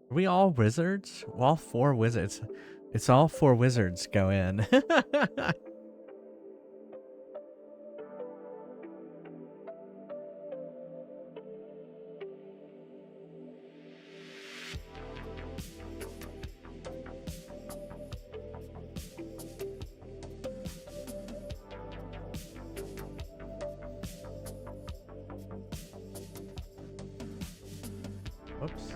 Are we all wizards? We're all 4 wizards. It's all 4 wizards go in. Whoops.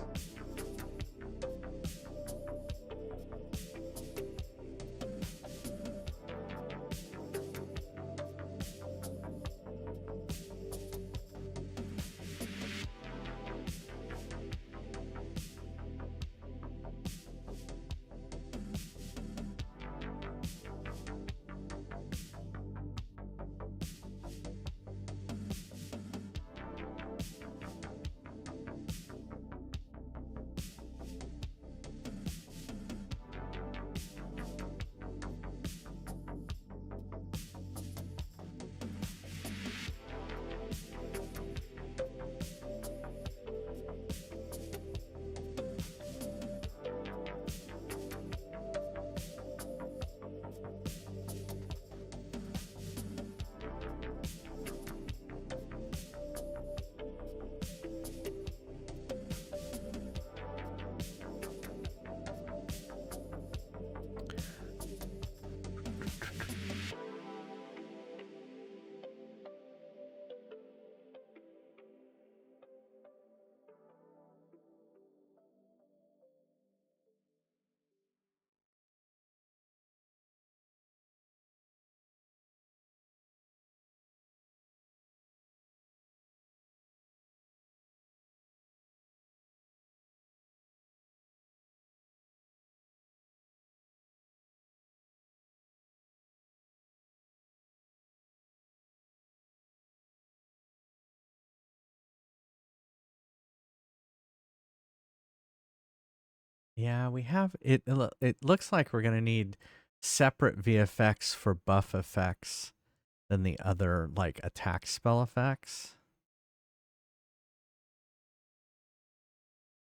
Yeah, we have it. It looks like we're gonna need separate VFX for buff effects than the other like attack spell effects.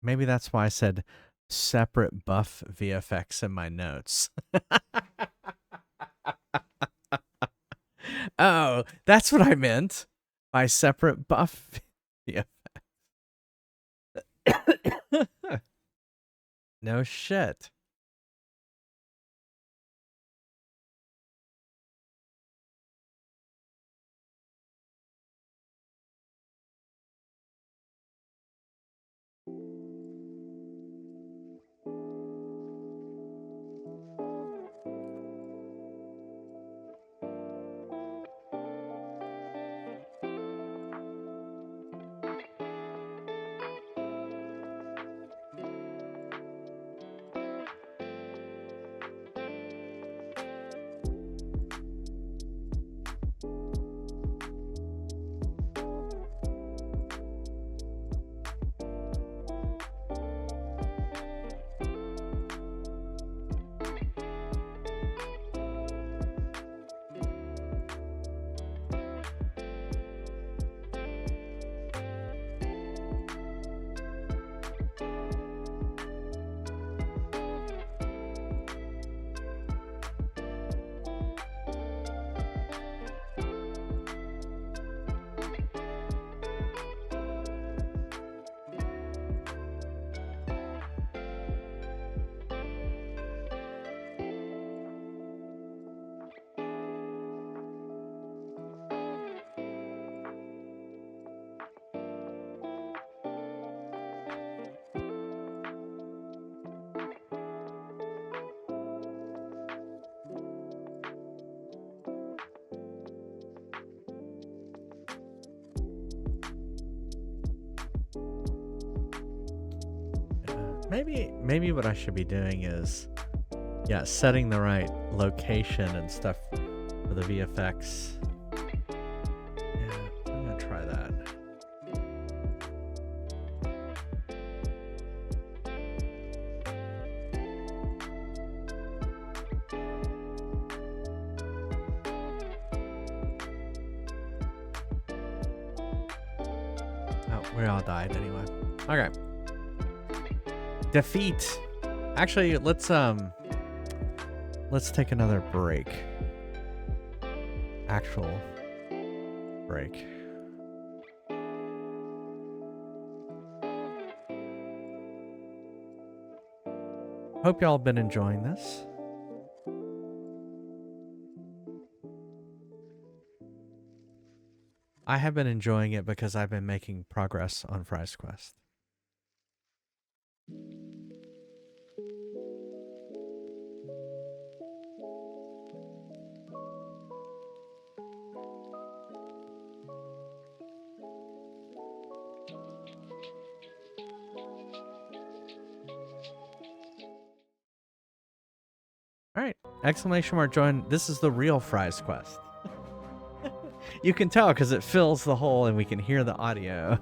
Maybe that's why I said separate buff VFX in my notes. Oh, that's what I meant by separate buff VFX. No shit. Maybe what I should be doing is, yeah, setting the right location and stuff for the VFX. Yeah, I'm gonna try that. Oh, we all died anyway. Okay. Defeat. Actually, let's take another break. Actual break. Hope y'all have been enjoying this. I have been enjoying it because I've been making progress on Fries Quest. All right, exclamation mark join. This is the real Fries Quest. You can tell because it fills the hole and we can hear the audio.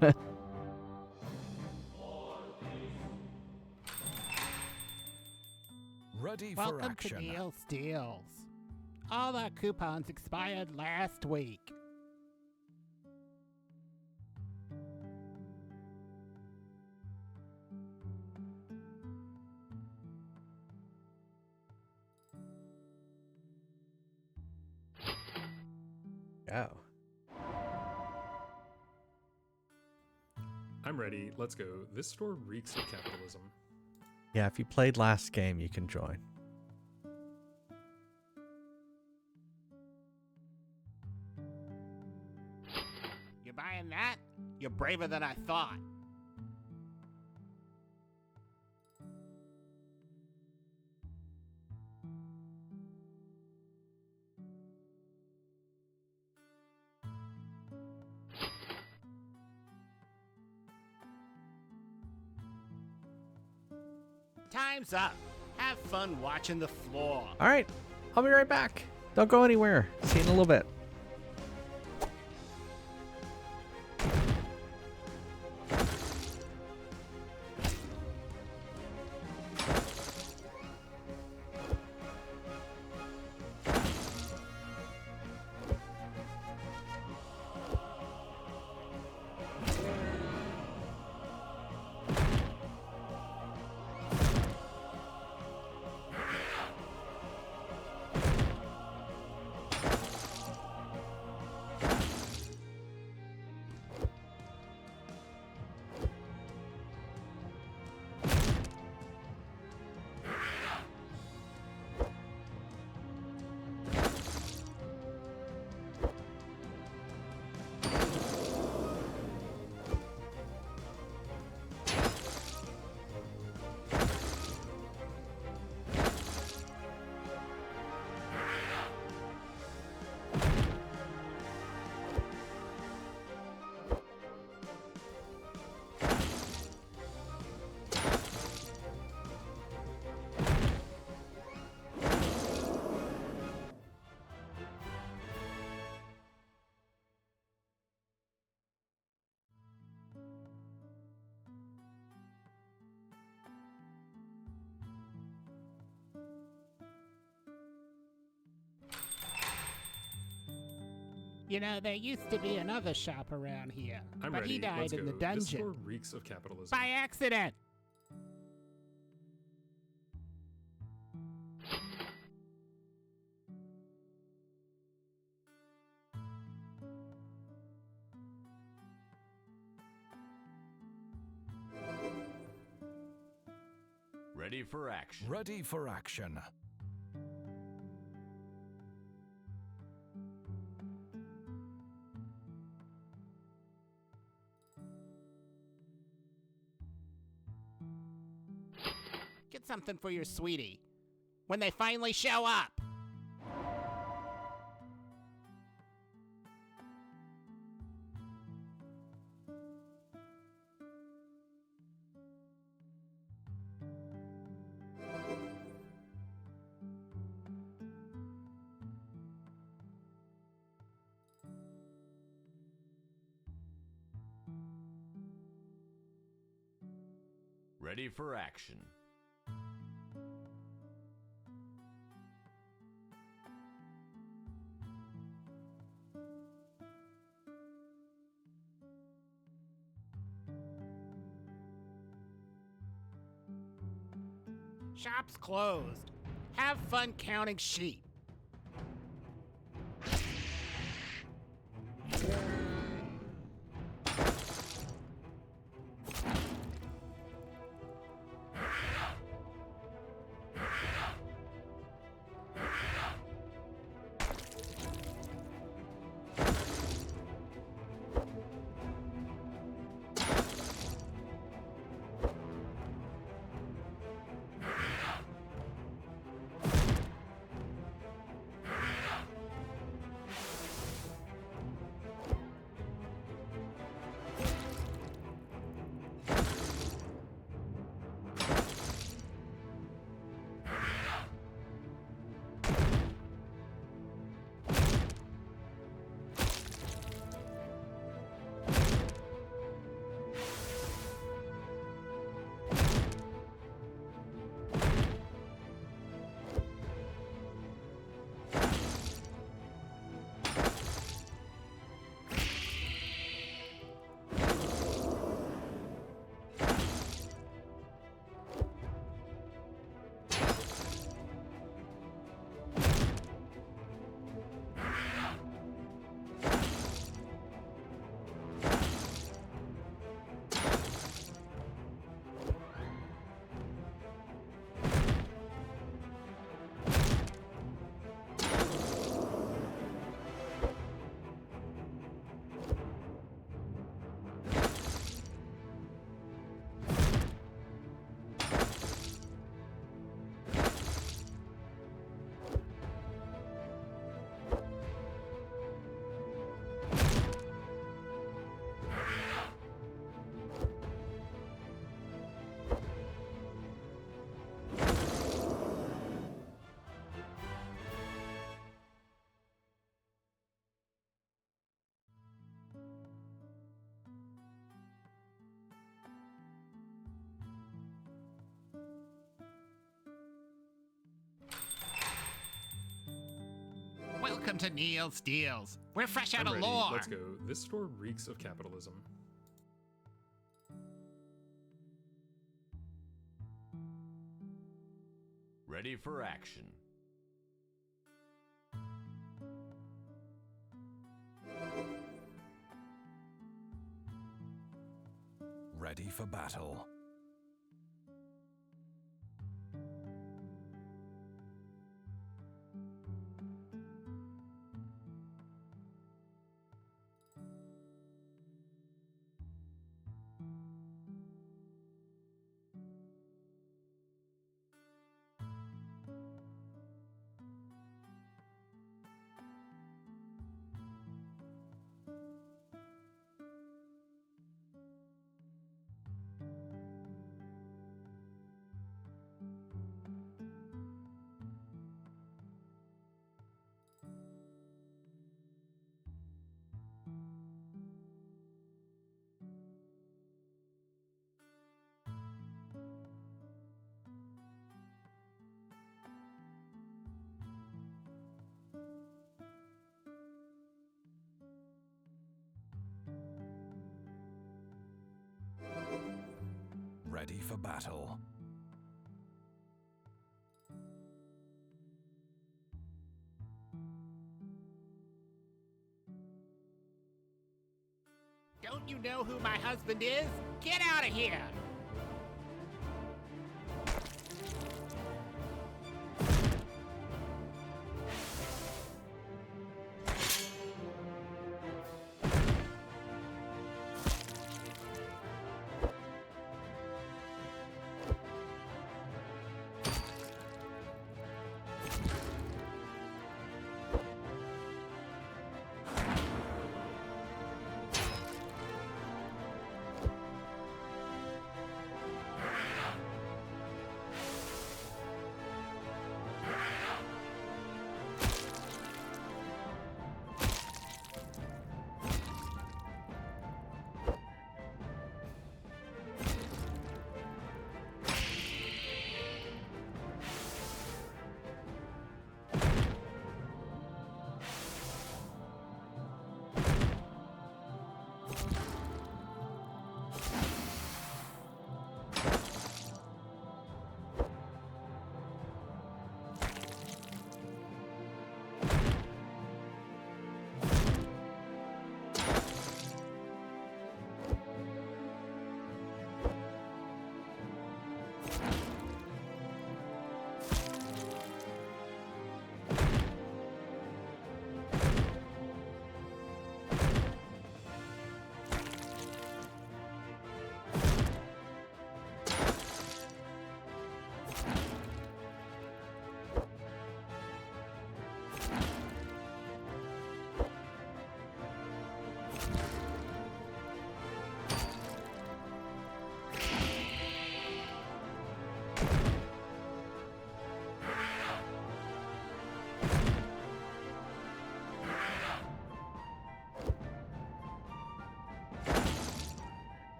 Ready for Welcome to action. Neil Steals. All our coupons expired last week. Oh. I'm ready. Let's go. This store reeks of capitalism. Yeah, if you played last game, you can join. You buying that? You're braver than I thought. Time's up. Have fun watching the floor. All right, I'll be right back. Don't go anywhere. See you in a little bit. You know, there used to be another shop around here, I'm but ready. he died Let's in go. the This dungeon. store reeks of capitalism. By accident! Ready for action. Ready for action. Get something for your sweetie. When they finally show up. Ready for action. Shop's closed. Have fun counting sheep. Welcome to Neil's Deals. We're fresh out I'm of ready. lore. Let's go. This store reeks of capitalism. Ready for action. Ready for battle. Ready for battle. Don't you know who my husband is? Get out of here!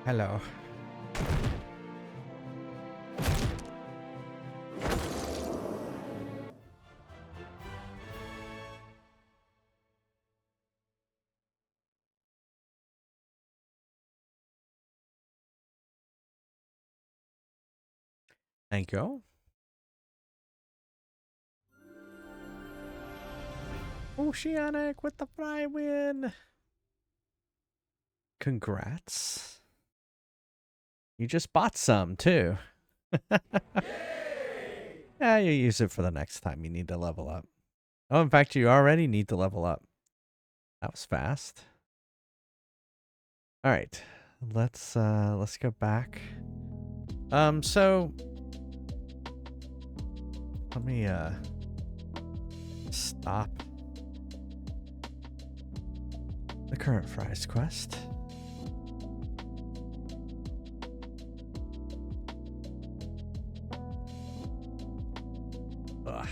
Hello. Thank you. Oceanic with the fry win. Congrats. You just bought some too. Yeah, you use it for the next time you need to level up. Oh, in fact, you already need to level up. That was fast. All right, let's go back. So let me stop the current fries quest. Ugh.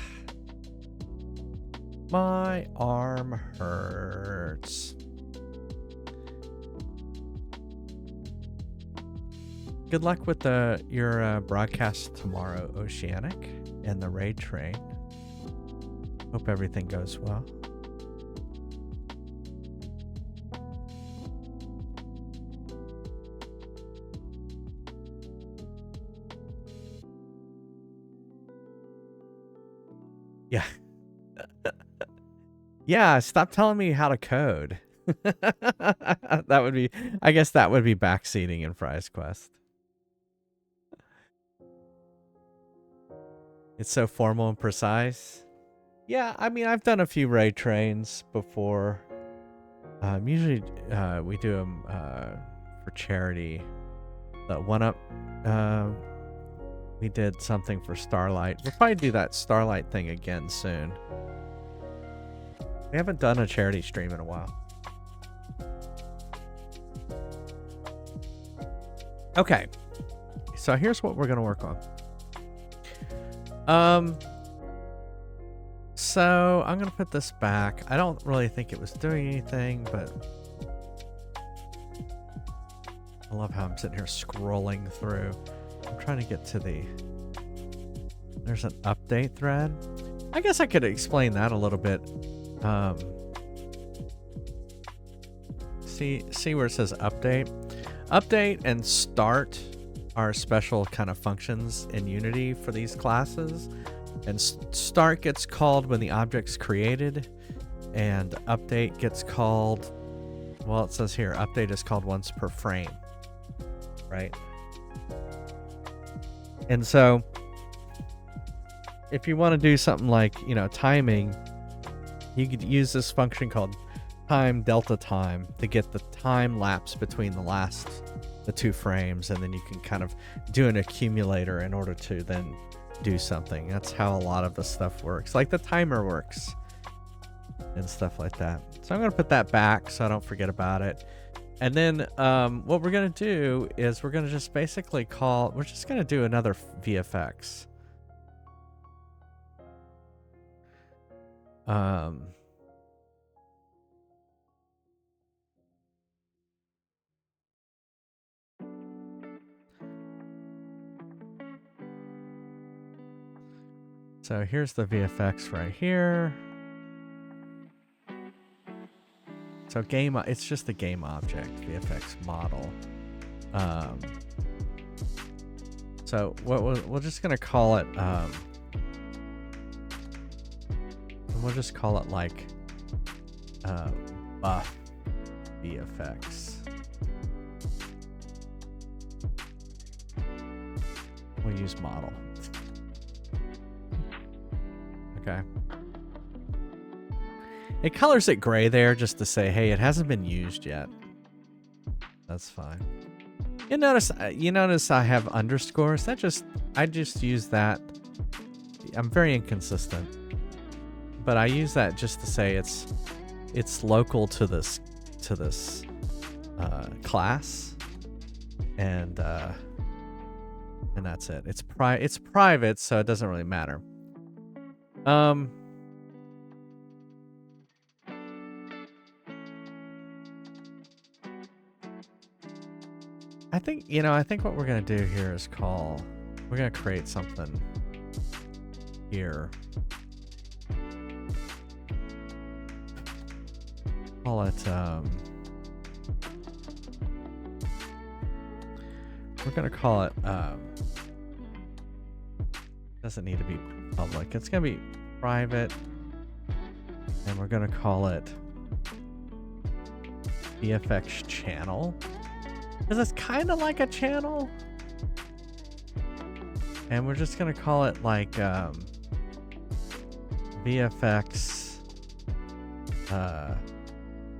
My arm hurts. Good luck with your broadcast tomorrow, Oceanic, and the raid train. Hope everything goes well. Yeah. Yeah, stop telling me how to code. That would be, I guess that would be backseating in Fry's Quest. It's so formal and precise. Yeah, I mean, I've done a few raid trains before. Usually we do them for charity. The one up, we did something for Starlight. We'll probably do that Starlight thing again soon. We haven't done a charity stream in a while. Okay, so here's what we're gonna work on. So I'm gonna put this back. I don't really think it was doing anything, but I love how I'm sitting here scrolling through. I'm trying to get to there's an update thread. I guess I could explain that a little bit. See where it says update? Update and start are special kind of functions in Unity for these classes. And start gets called when the object's created, and update gets called, well, it says here, update is called once per frame, right? And so if you want to do something like, you know, timing, you could use this function called time delta time to get the time lapse between the two frames, and then you can kind of do an accumulator in order to then do something. That's how a lot of the stuff works, like the timer works and stuff like that. So I'm going to put that back so I don't forget about it. And then what we're going to do is we're going to just basically we're just going to do another VFX. So here's the VFX right here. So it's just a game object VFX model. So what we're just gonna call it. We'll just call it like buff VFX. We'll use model. Okay. It colors it gray there just to say, hey, it hasn't been used yet. That's fine. You notice I have underscores. I just use that. I'm very inconsistent, but I use that just to say it's local to this class, and that's it. It's private, so it doesn't really matter. I think what we're going to do here is we're going to create something here. Call it, we're going to call it, doesn't need to be public. It's going to be private, and we're going to call it VFX channel, because it's kind of like a channel. And we're just going to call it like VFX,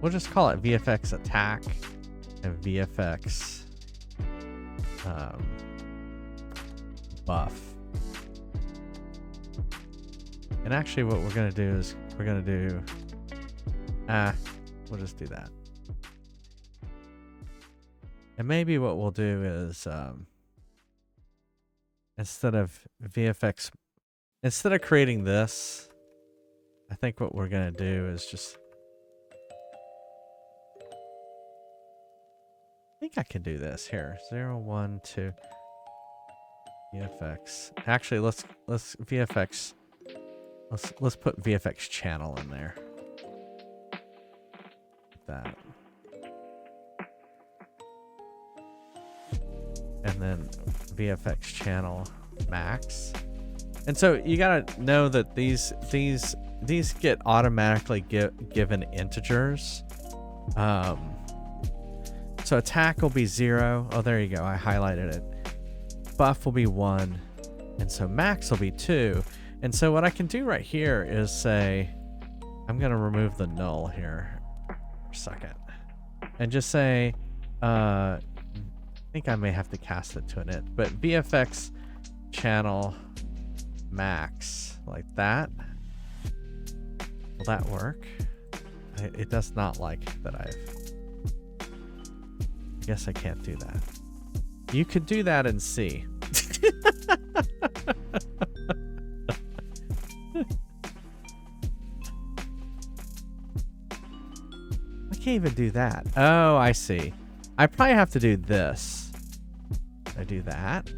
we'll just call it VFX attack and VFX buff. And actually what we're going to do is we're going to do, we'll just do that. And maybe what we'll do is, instead of creating this, I think what we're going to do is just, I think I can do this here. 0, 1, 2, VFX. Actually, let's VFX. Let's put VFX channel in there. Like that. And then VFX channel max. And so you gotta know that these get automatically given integers. So attack will be 0. Oh, there you go. I highlighted it. Buff will be 1. And so max will be 2. And so what I can do right here is say, I'm going to remove the null here for a second. And just say, I think I may have to cast it to an int, but VFX channel max, like that. Will that work? It does not like that I guess I can't do that. You could do that in C. can't even do that. Oh, I see. I probably have to do this. I do that.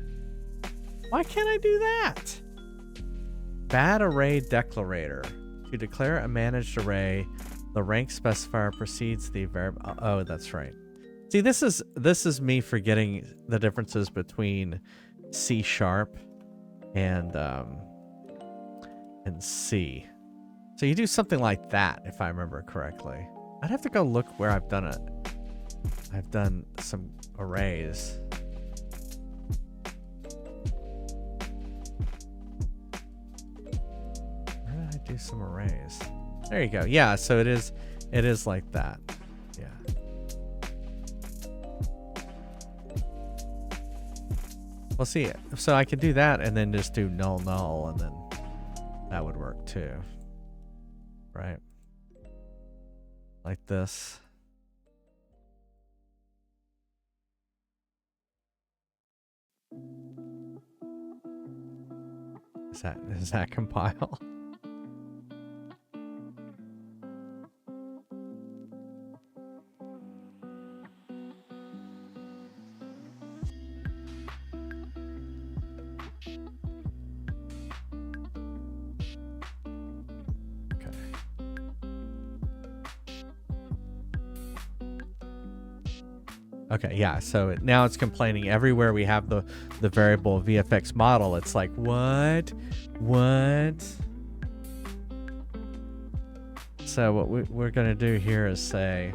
Why can't I do that? Bad array declarator. To declare a managed array, the rank specifier precedes the variable. Oh, that's right. See, this is me forgetting the differences between C# and C. So you do something like that, if I remember correctly. I'd have to go look where I've done it. I've done some arrays. Where did I do some arrays? There you go. Yeah, so it is like that. Yeah. Well, see, so I could do that and then just do null null, and then that would work too. Right? Like this. Does that compile? Okay, yeah, so now it's complaining everywhere we have the variable VFX model. It's like, what? So what we're going to do here is say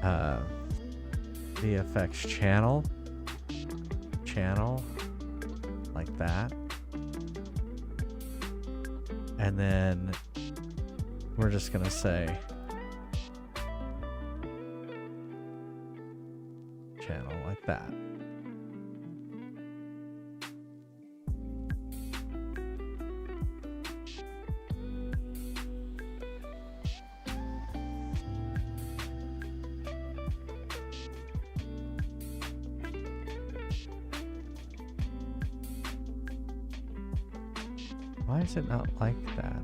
VFX channel, like that. And then we're just going to say channel like that. Why is it not like that?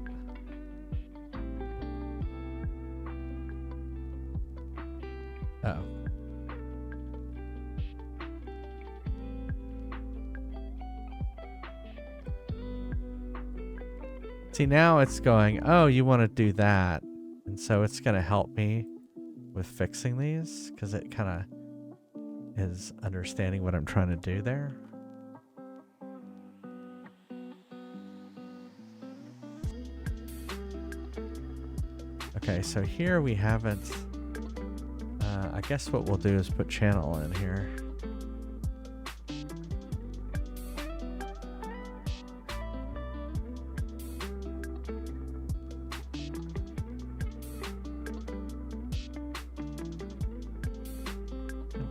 Oh. See, now it's going, oh, you want to do that. And so it's going to help me with fixing these because it kind of is understanding what I'm trying to do there. Okay, so here we haven't, I guess what we'll do is put channel in here.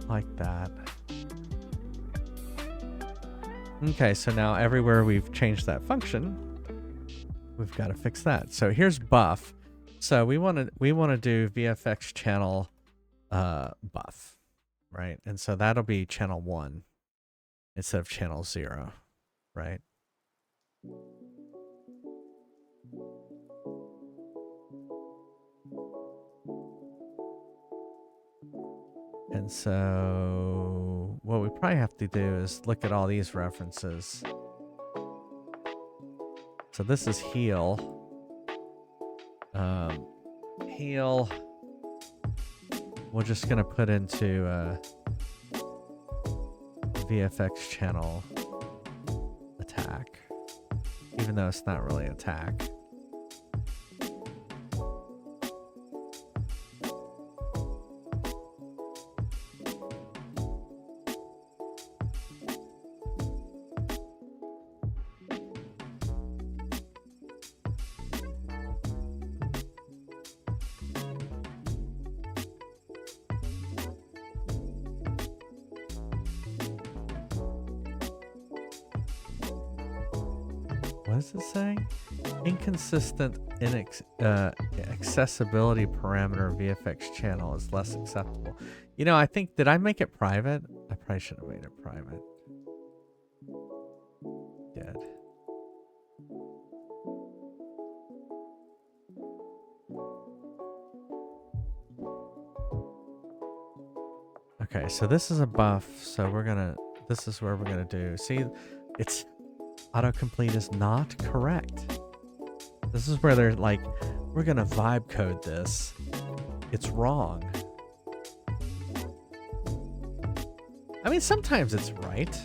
Like that. Okay, so now everywhere we've changed that function, we've got to fix that. So here's buff. So we want to do VFX channel buff, right? And so that'll be channel 1 instead of channel 0, right? And so what we probably have to do is look at all these references. So this is heal. Heal. We're just going to put into VFX channel attack, even though it's not really attack. What is it saying? Inconsistent accessibility parameter VFX channel is less acceptable. You know, I think, did I make it private? I probably should have made it private. Did. Okay, so this is a buff, so this is where we're gonna do. See, it's autocomplete is not correct. This is where they're like, we're gonna vibe code this. It's wrong. I mean, sometimes it's right.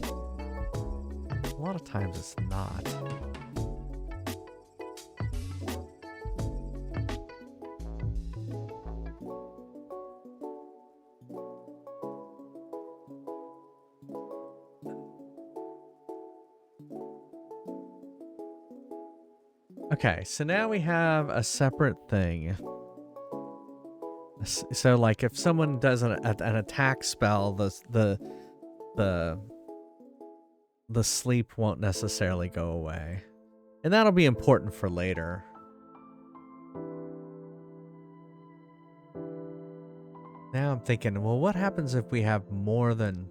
A lot of times it's not. Okay, so now we have a separate thing. So, like, if someone does an attack spell, the sleep won't necessarily go away, and that'll be important for later. Now I'm thinking, well, what happens if we have more than...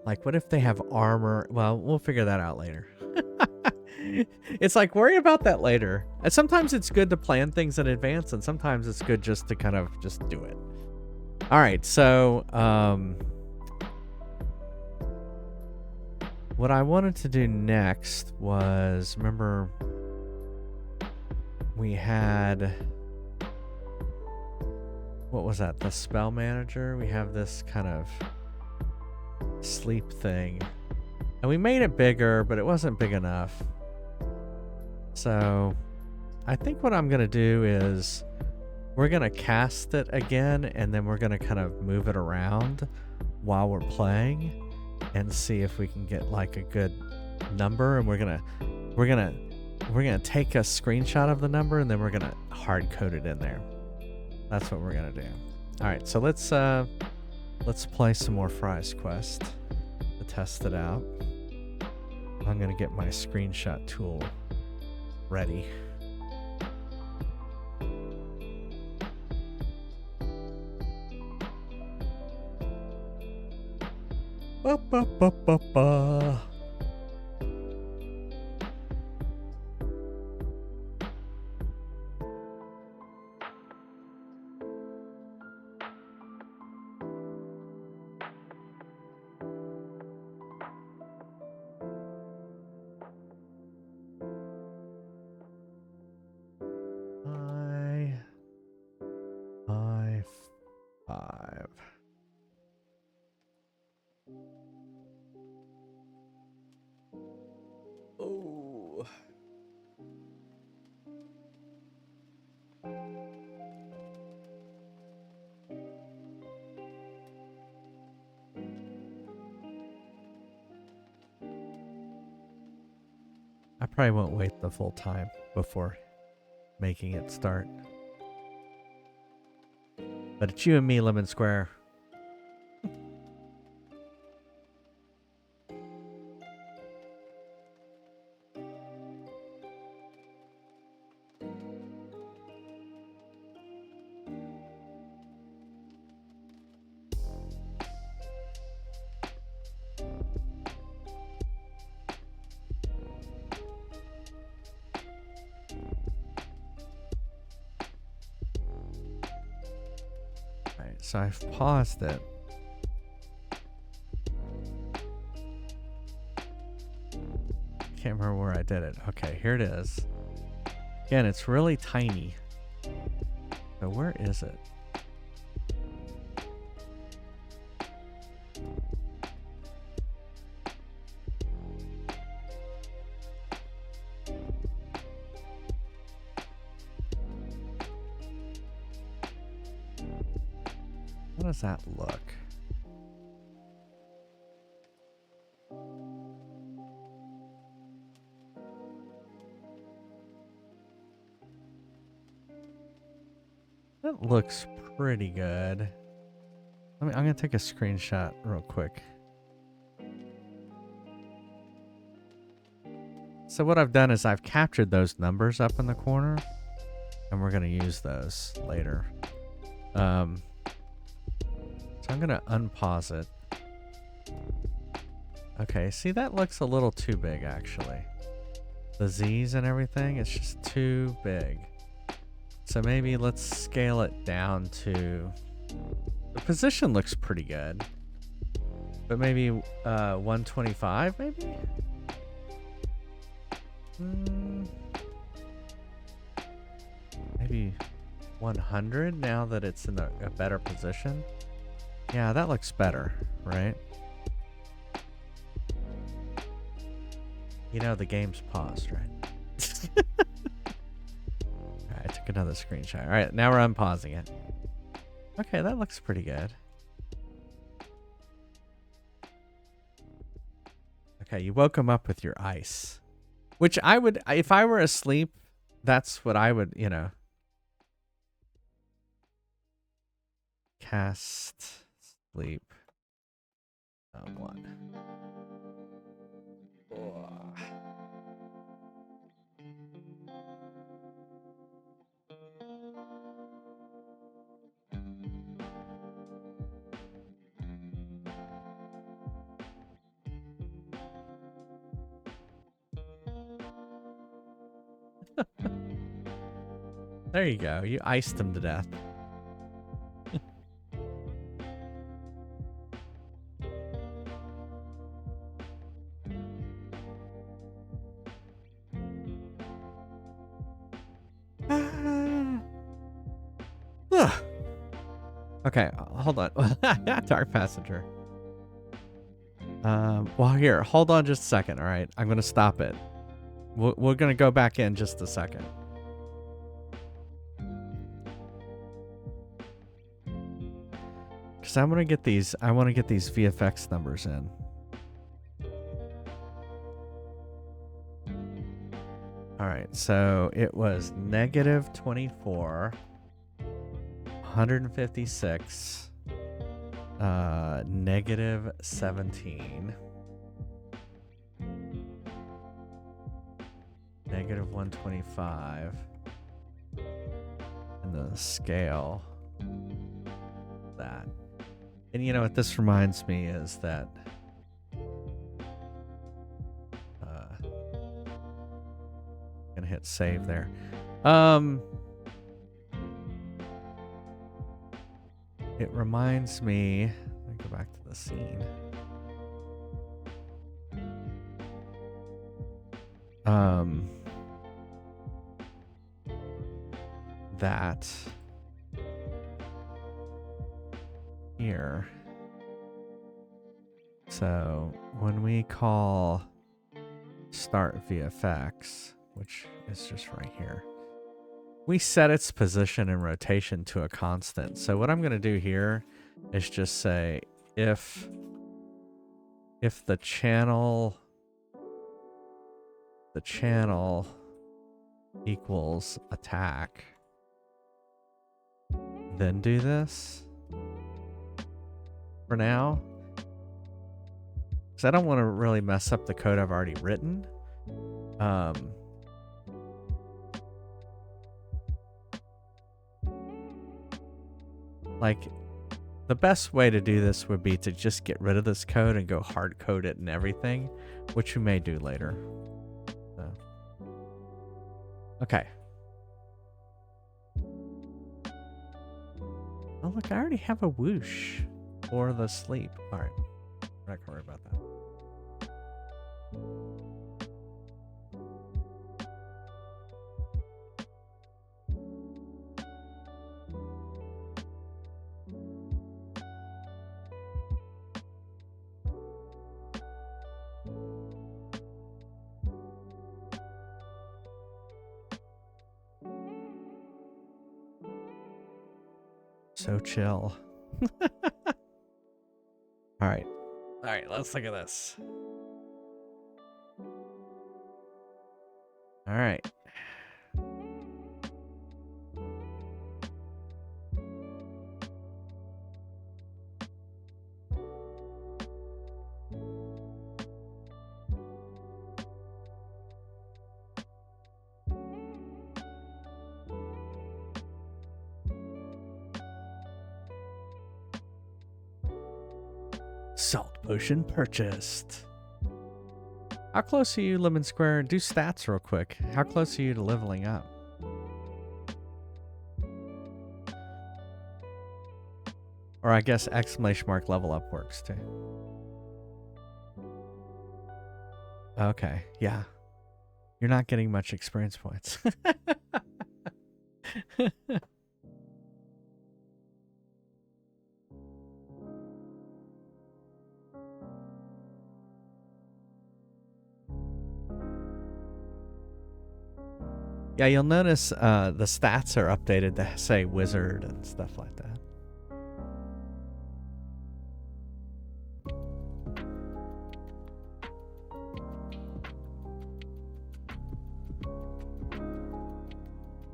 Like, what if they have armor? Well, we'll figure that out later. It's like, worry about that later. And sometimes it's good to plan things in advance, and sometimes it's good just to kind of just do it. All right, so what I wanted to do next was, remember we had, what was that? The spell manager. We have this kind of sleep thing, and we made it bigger, but it wasn't big enough. So I think what I'm going to do is we're going to cast it again, and then we're going to kind of move it around while we're playing and see if we can get like a good number. And we're going to take a screenshot of the number, and then we're going to hard code it in there. That's what we're going to do. All right, so let's play some more Fries Quest to test it out. I'm going to get my screenshot tool ready. Ba, ba, ba, ba, ba. Five. Oh. I probably won't wait the full time before making it start. But it's you and me, Lemon Square. So I've paused it. Can't remember where I did it. Okay, here it is. Again, it's really tiny. So where is it? How does that look? That looks pretty good. I'm gonna take a screenshot real quick. So what I've done is I've captured those numbers up in the corner, and we're gonna use those later. So I'm gonna unpause it. Okay, see, that looks a little too big actually. The Z's and everything, it's just too big. So maybe let's scale it down to... The position looks pretty good. But maybe 125, maybe? Maybe 100 now that it's in a better position. Yeah, that looks better, right? You know, the game's paused, right? Alright, I took another screenshot. Alright, now we're unpausing it. Okay, that looks pretty good. Okay, you woke him up with your ice. Which I would, if I were asleep, that's what I would, you know. Cast sleep. One. There you go. You iced him to death. Okay, hold on. Dark Passenger. Well, here, hold on just a second, all right? I'm going to stop it. We're going to go back in just a second. Because I want to get these VFX numbers in. All right, so it was negative 24, 156, negative 17, negative 125, and the scale, that. And you know what this reminds me is that gonna hit save there. It reminds me, let me go back to the scene. That here. So when we call start VFX, which is just right here, we set its position and rotation to a constant. So what I'm going to do here is just say if the channel equals attack, then do this for now, because I don't want to really mess up the code I've already written. Like, the best way to do this would be to just get rid of this code and go hard code it and everything, which we may do later. So. Okay. Oh, look, I already have a whoosh for the sleep. All right. We're not going to worry about that. So chill. All right, let's look at this. All right. Salt potion purchased. How close are you, Lemon Square? Do stats real quick. How close are you to leveling up? Or I guess exclamation mark level up works too. Okay, yeah. You're not getting much experience points. Yeah, you'll notice the stats are updated to say wizard and stuff like that.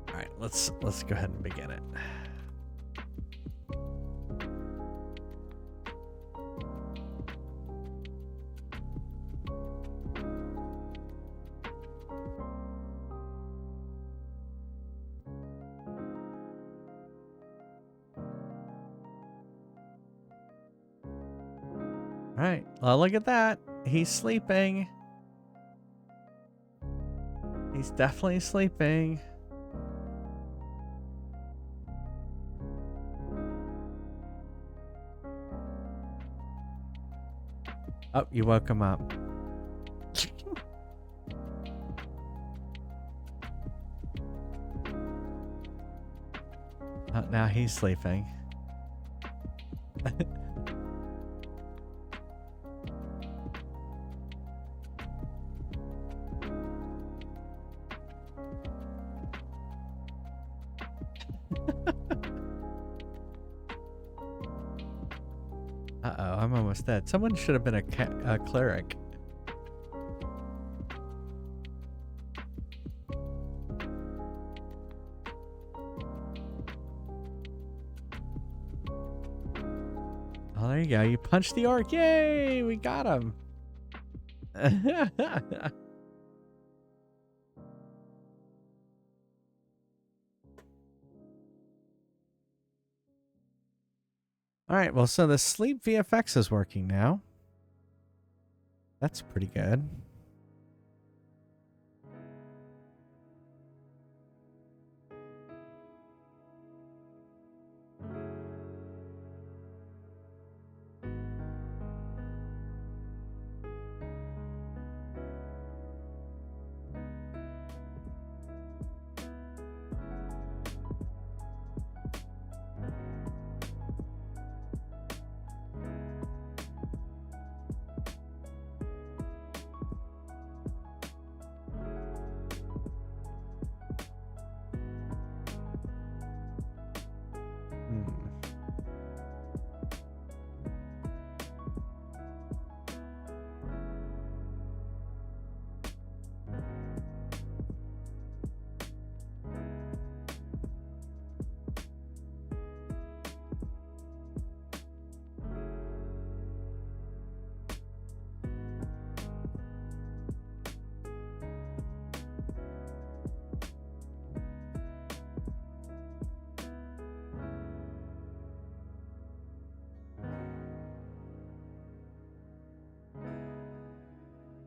All right, let's go ahead and begin it. All right, well, look at that. He's sleeping. He's definitely sleeping. Oh, you woke him up. Oh, now he's sleeping. Uh-oh, I'm almost dead. Someone should have been a cleric. Oh, there you go. You punched the orc. Yay! We got him. All right, well, so the sleep VFX is working now. That's pretty good.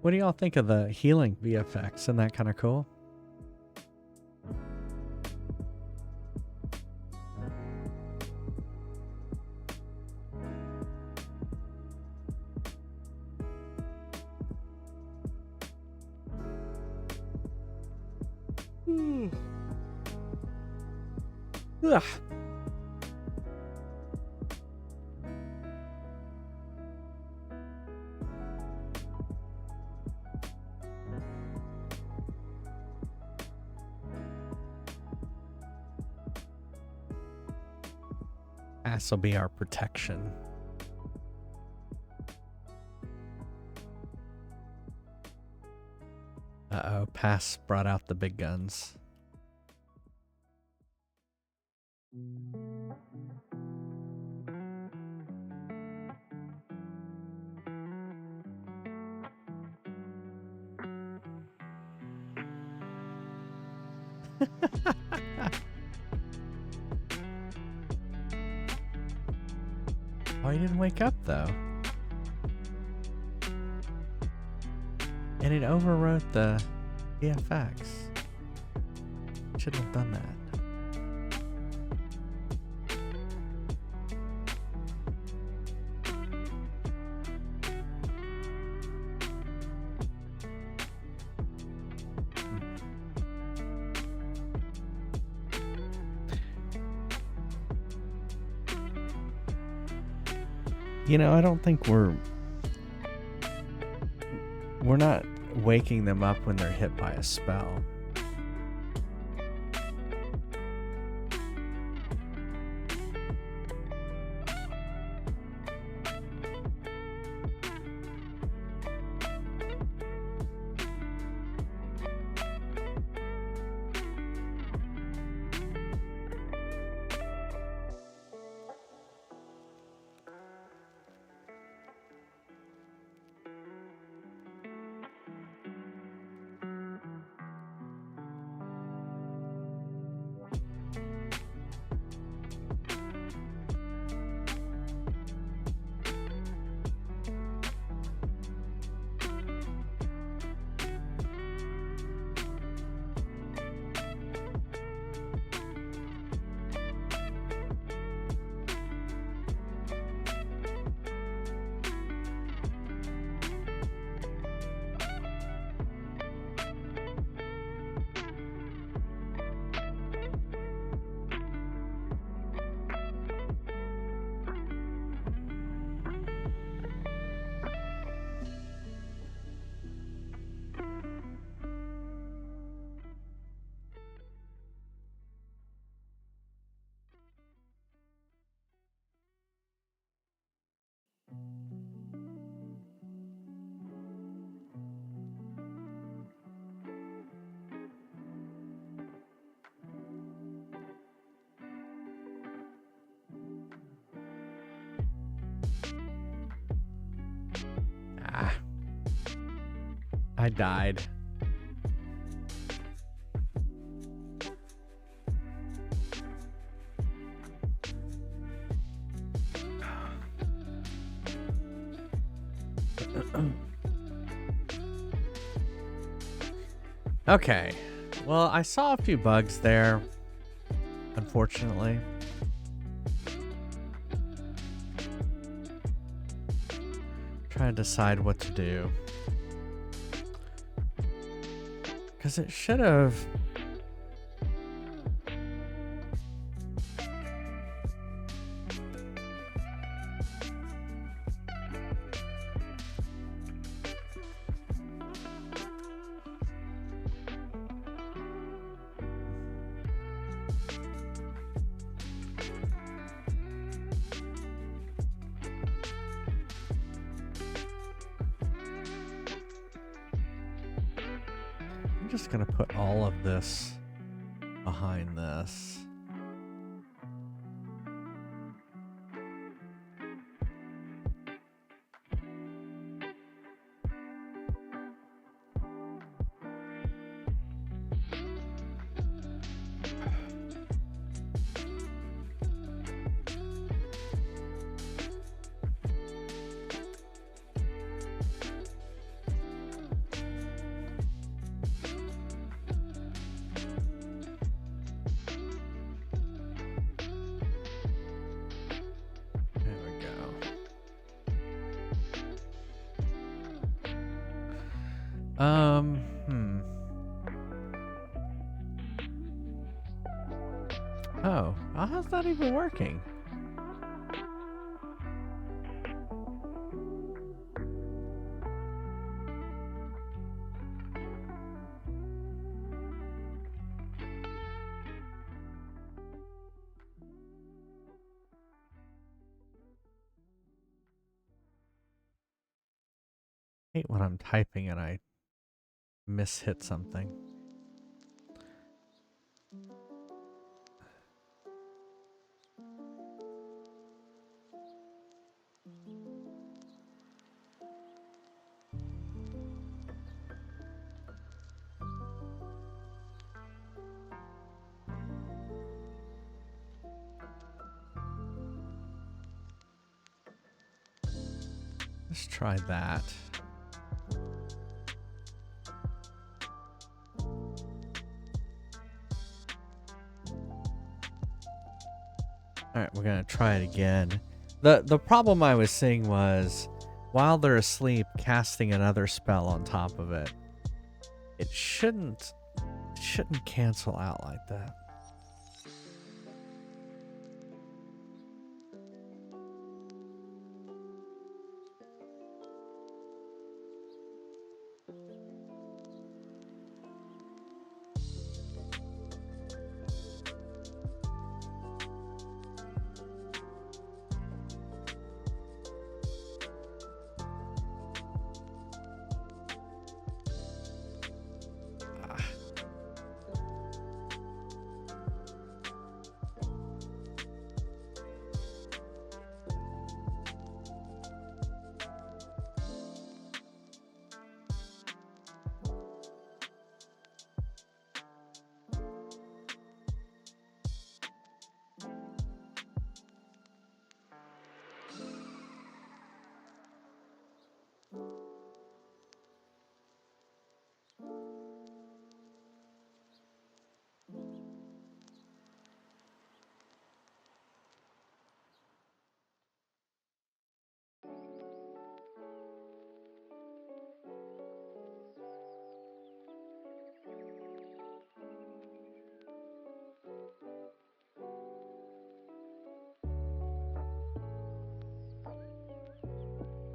What do y'all think of the healing VFX? Isn't that kind of cool? Ugh. This will be our protection. Uh-oh, Pass brought out the big guns. Oh, he didn't wake up though. And it overwrote the VFX. Shouldn't have done that. You know, I don't think we're not waking them up when they're hit by a spell. I died. Okay. Well, I saw a few bugs there, unfortunately. Trying to decide what to do. Because it should have... I'm just going to put all of this behind this. Oh, how's that even working? I hate when I'm typing and I mishit something. Let's try that. Alright, we're gonna try it again. The problem I was seeing was while they're asleep, casting another spell on top of it. It shouldn't cancel out like that.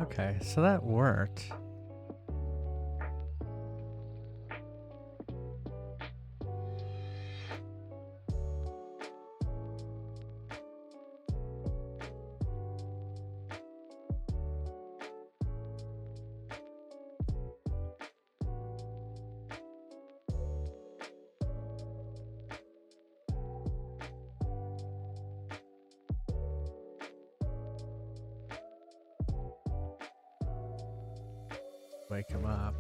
Okay, so that worked. Wake him up.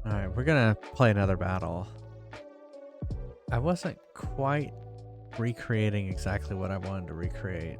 Alright, we're gonna play another battle. I wasn't quite recreating exactly what I wanted to recreate.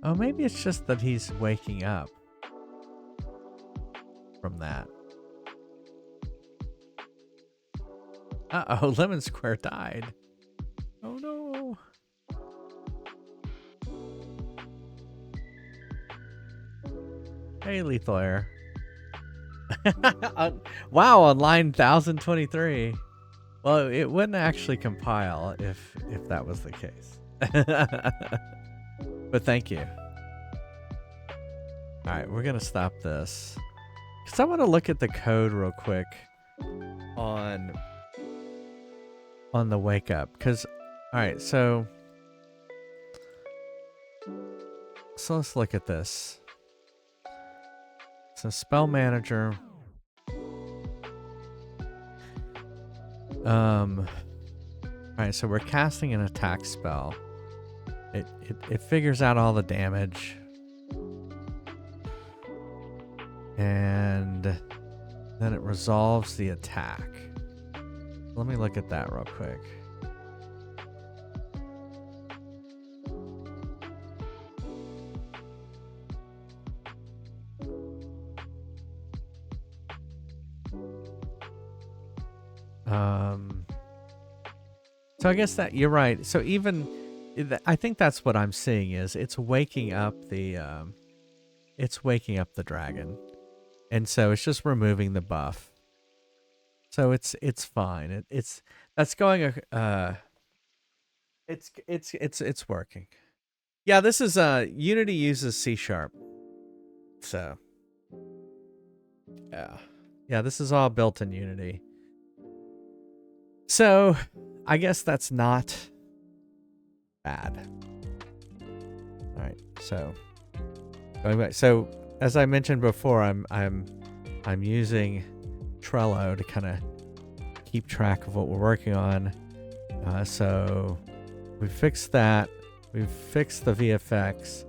Oh, maybe it's just that he's waking up from that. Uh-oh, Lemon Square died. Oh no. Hey, Lethal Air. Wow, on line 1023. Well, it wouldn't actually compile if that was the case. But thank you. All right, we're going to stop this. Because I want to look at the code real quick on the wake up. Because, all right, so let's look at this. So spell manager. All right, so we're casting an attack spell. It figures out all the damage. And then it resolves the attack. Let me look at that real quick. So I guess that you're right. So even I think that's what I'm seeing is it's waking up the dragon. And so it's just removing the buff. So it's fine. That's going it's working. Yeah, this is Unity uses C#. So yeah, this is all built in Unity. So I guess that's not bad. All right, so going back. So as I mentioned before, I'm using Trello to kind of keep track of what we're working on. So we fixed that. We've fixed the VFX.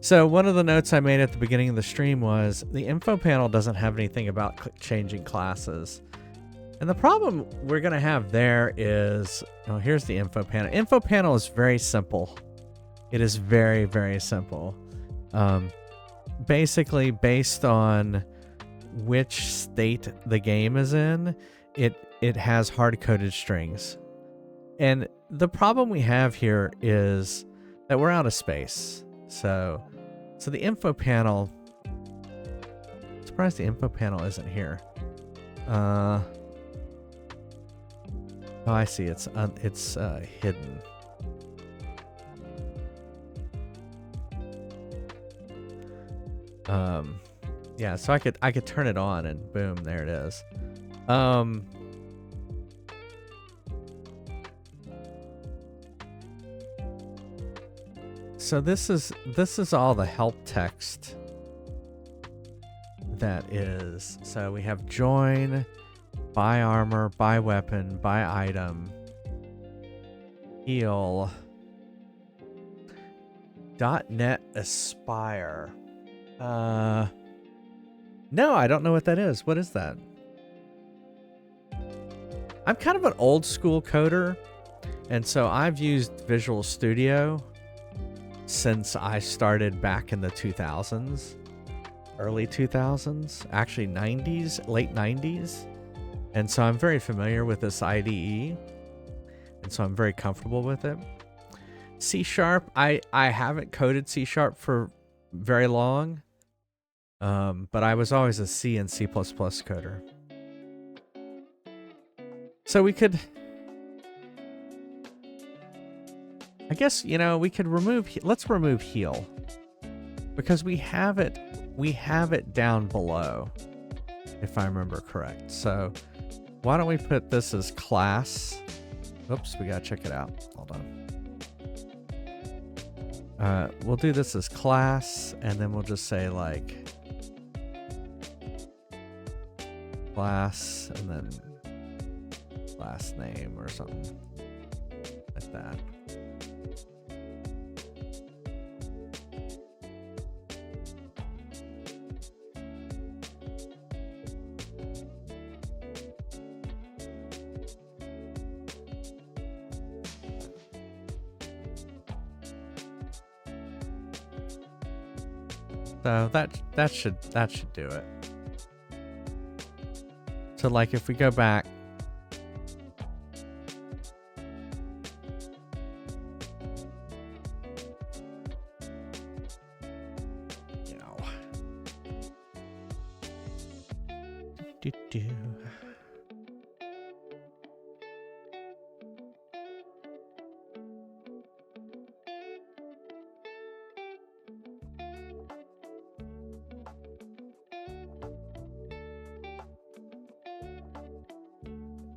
So one of the notes I made at the beginning of the stream was the info panel doesn't have anything about changing classes. And the problem we're going to have there is, oh, here's the info panel. Info panel is very simple. It is very, very simple. Basically based on which state the game is in, it has hard-coded strings. And the problem we have here is that we're out of space. So the info panel, I'm surprised the info panel isn't here. Oh, I see. It's hidden. Yeah, so I could turn it on and boom, there it is. So this is all the help text that is. So we have join, buy armor, buy weapon, buy item, heal, .NET Aspire. No, I don't know what that is. What is that? I'm kind of an old school coder, and so I've used Visual Studio since I started back in the 2000s, early 2000s, actually 90s, late 90s. And so I'm very familiar with this IDE, and so I'm very comfortable with it. C#, I haven't coded C# for very long, but I was always a C and C++ coder. So we could, I guess, you know, we could remove, let's remove heal, because we have it down below, if I remember correct. So why don't we put this as class? Oops, we gotta check it out. Hold on. We'll do this as class, and then we'll just say like class, and then last name or something like that. So that should do it. So like if we go back, you know, do.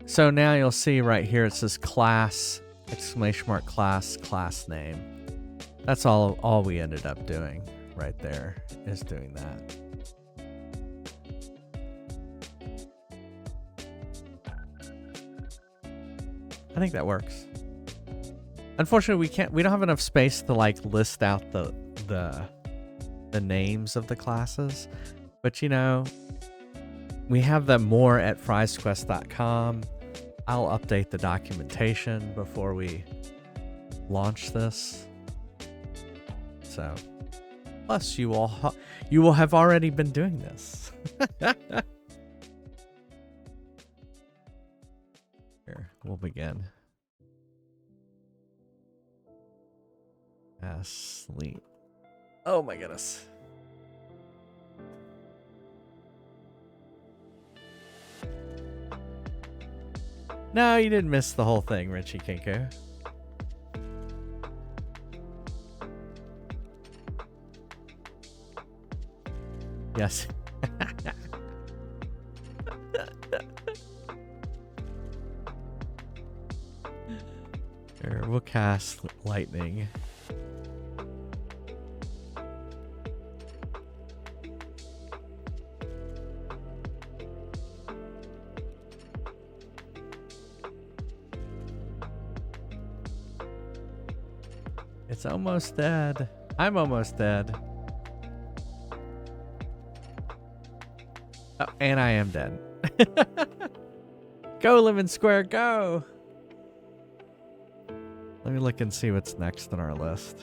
So now you'll see right here it says class, exclamation mark class, class name. That's all we ended up doing right there, is doing that. I think that works. Unfortunately, we don't have enough space to like list out the names of the classes, but you know, we have them more at friesquest.com. I'll update the documentation before we launch this. So, plus you will have already been doing this. Here, we'll begin. Sleep. Oh my goodness. No, you didn't miss the whole thing, Richie Kinko. Yes. Here, we'll cast lightning. It's almost dead. I'm almost dead. Oh, and I am dead. Go, Lemon Square, go! Let me look and see what's next on our list.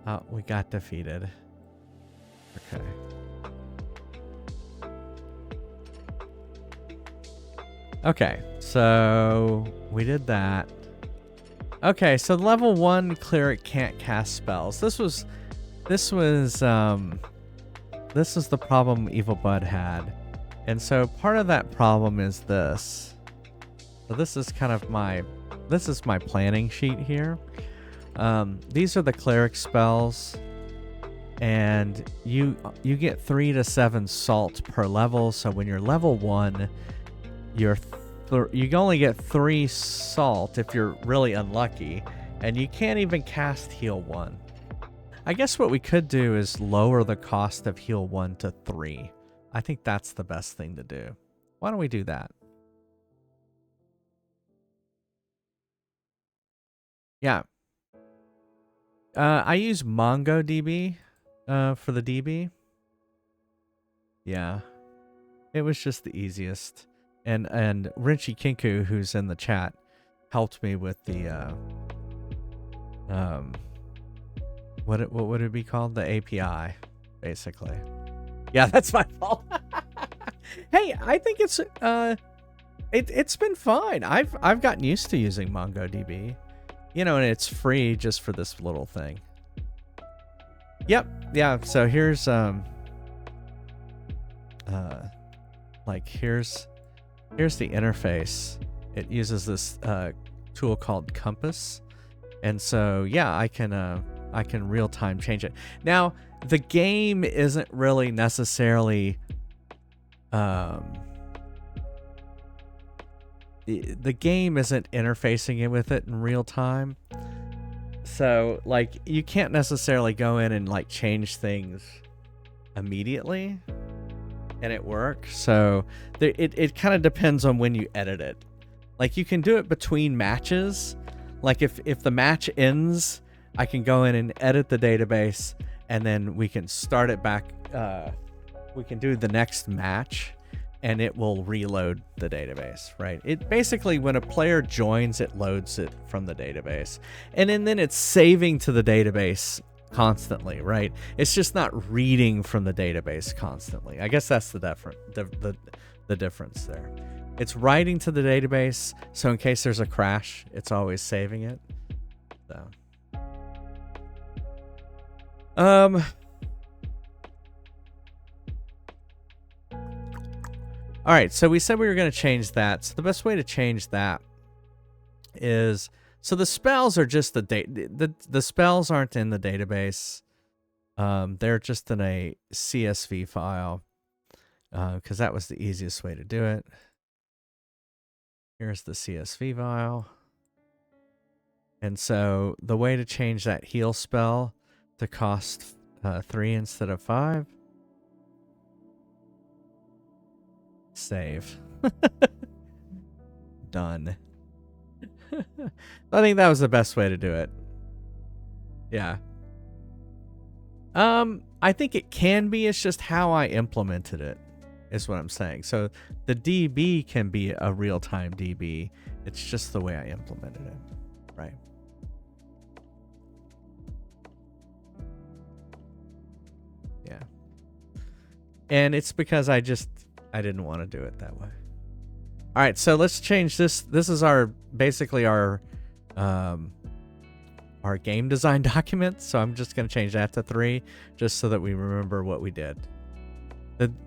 Oh, we got defeated. Okay. Okay, so we did that. Okay, so level 1 cleric can't cast spells. This was the problem Evil Bud had. And so part of that problem is this. So this is kind of my planning sheet here. These are the cleric spells, and you get 3 to 7 salt per level. So when you're level 1, you only get 3 salt if you're really unlucky, and you can't even cast heal 1. I guess what we could do is lower the cost of heal 1 to 3. I think that's the best thing to do. Why don't we do that? Yeah. I use MongoDB for the DB. Yeah. It was just the easiest. And Rinchi Kinku, who's in the chat, helped me with the what would it be called? The API, basically. Yeah, that's my fault. Hey, I think it's been fine. I've gotten used to using MongoDB. You know, and it's free just for this little thing. Yep. Yeah, so here's here's the interface. It uses this tool called Compass. And so yeah, I can real time change it. Now, the game isn't really necessarily the game isn't interfacing it with it in real time. So like you can't necessarily go in and like change things immediately and it works. So it kind of depends on when you edit it. Like you can do it between matches. Like if the match ends, I can go in and edit the database, and then we can start it back. We can do the next match, and it will reload the database, right? It basically, when a player joins, it loads it from the database, and then it's saving to the database constantly, right? It's just not reading from the database constantly. I guess that's the difference there. It's writing to the database, so in case there's a crash, it's always saving it. So, all right, so we said we were going to change that. So the best way to change that is, so the spells are just the spells aren't in the database. They're just in a CSV file, because that was the easiest way to do it. Here's the CSV file. And so the way to change that heal spell to cost 3 instead of 5. Save. Done. I think that was the best way to do it. Yeah. I think it can be. It's just how I implemented it is what I'm saying. So the DB can be a real-time DB. It's just the way I implemented it. Right. Yeah. And it's because I didn't want to do it that way. All right, so let's change this. This is basically our game design document. So I'm just going to change that to 3 just so that we remember what we did.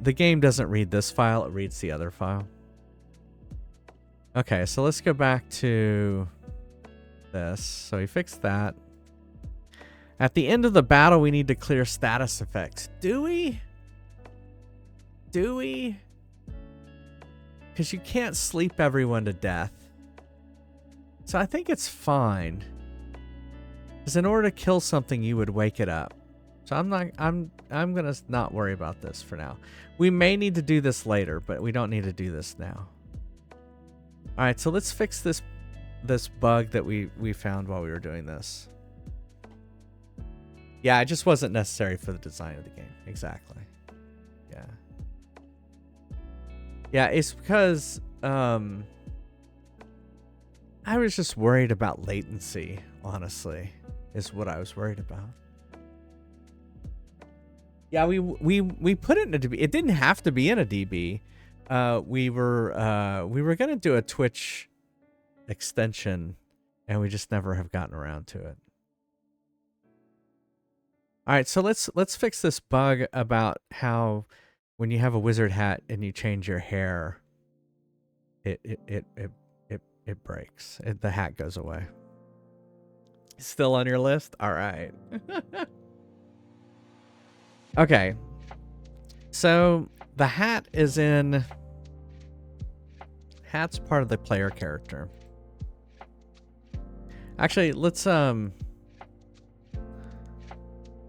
The game doesn't read this file, it reads the other file. Okay, so let's go back to this. So we fixed that. At the end of the battle, we need to clear status effects. Do we? Do we? Because you can't sleep everyone to death. So I think it's fine. Because in order to kill something, you would wake it up. So I'm gonna not worry about this for now. We may need to do this later, but we don't need to do this now. All right, so let's fix this bug that we found while we were doing this. Yeah, it just wasn't necessary for the design of the game. Exactly. Yeah. Yeah, it's because I was just worried about latency, honestly, is what I was worried about. Yeah, we put it in a DB. It didn't have to be in a DB. We were gonna do a Twitch extension, and we just never have gotten around to it. All right, so let's fix this bug about how when you have a wizard hat and you change your hair, it breaks. The hat goes away. Still on your list? All right. Okay. So the hat is in. Hat's part of the player character. Actually, let's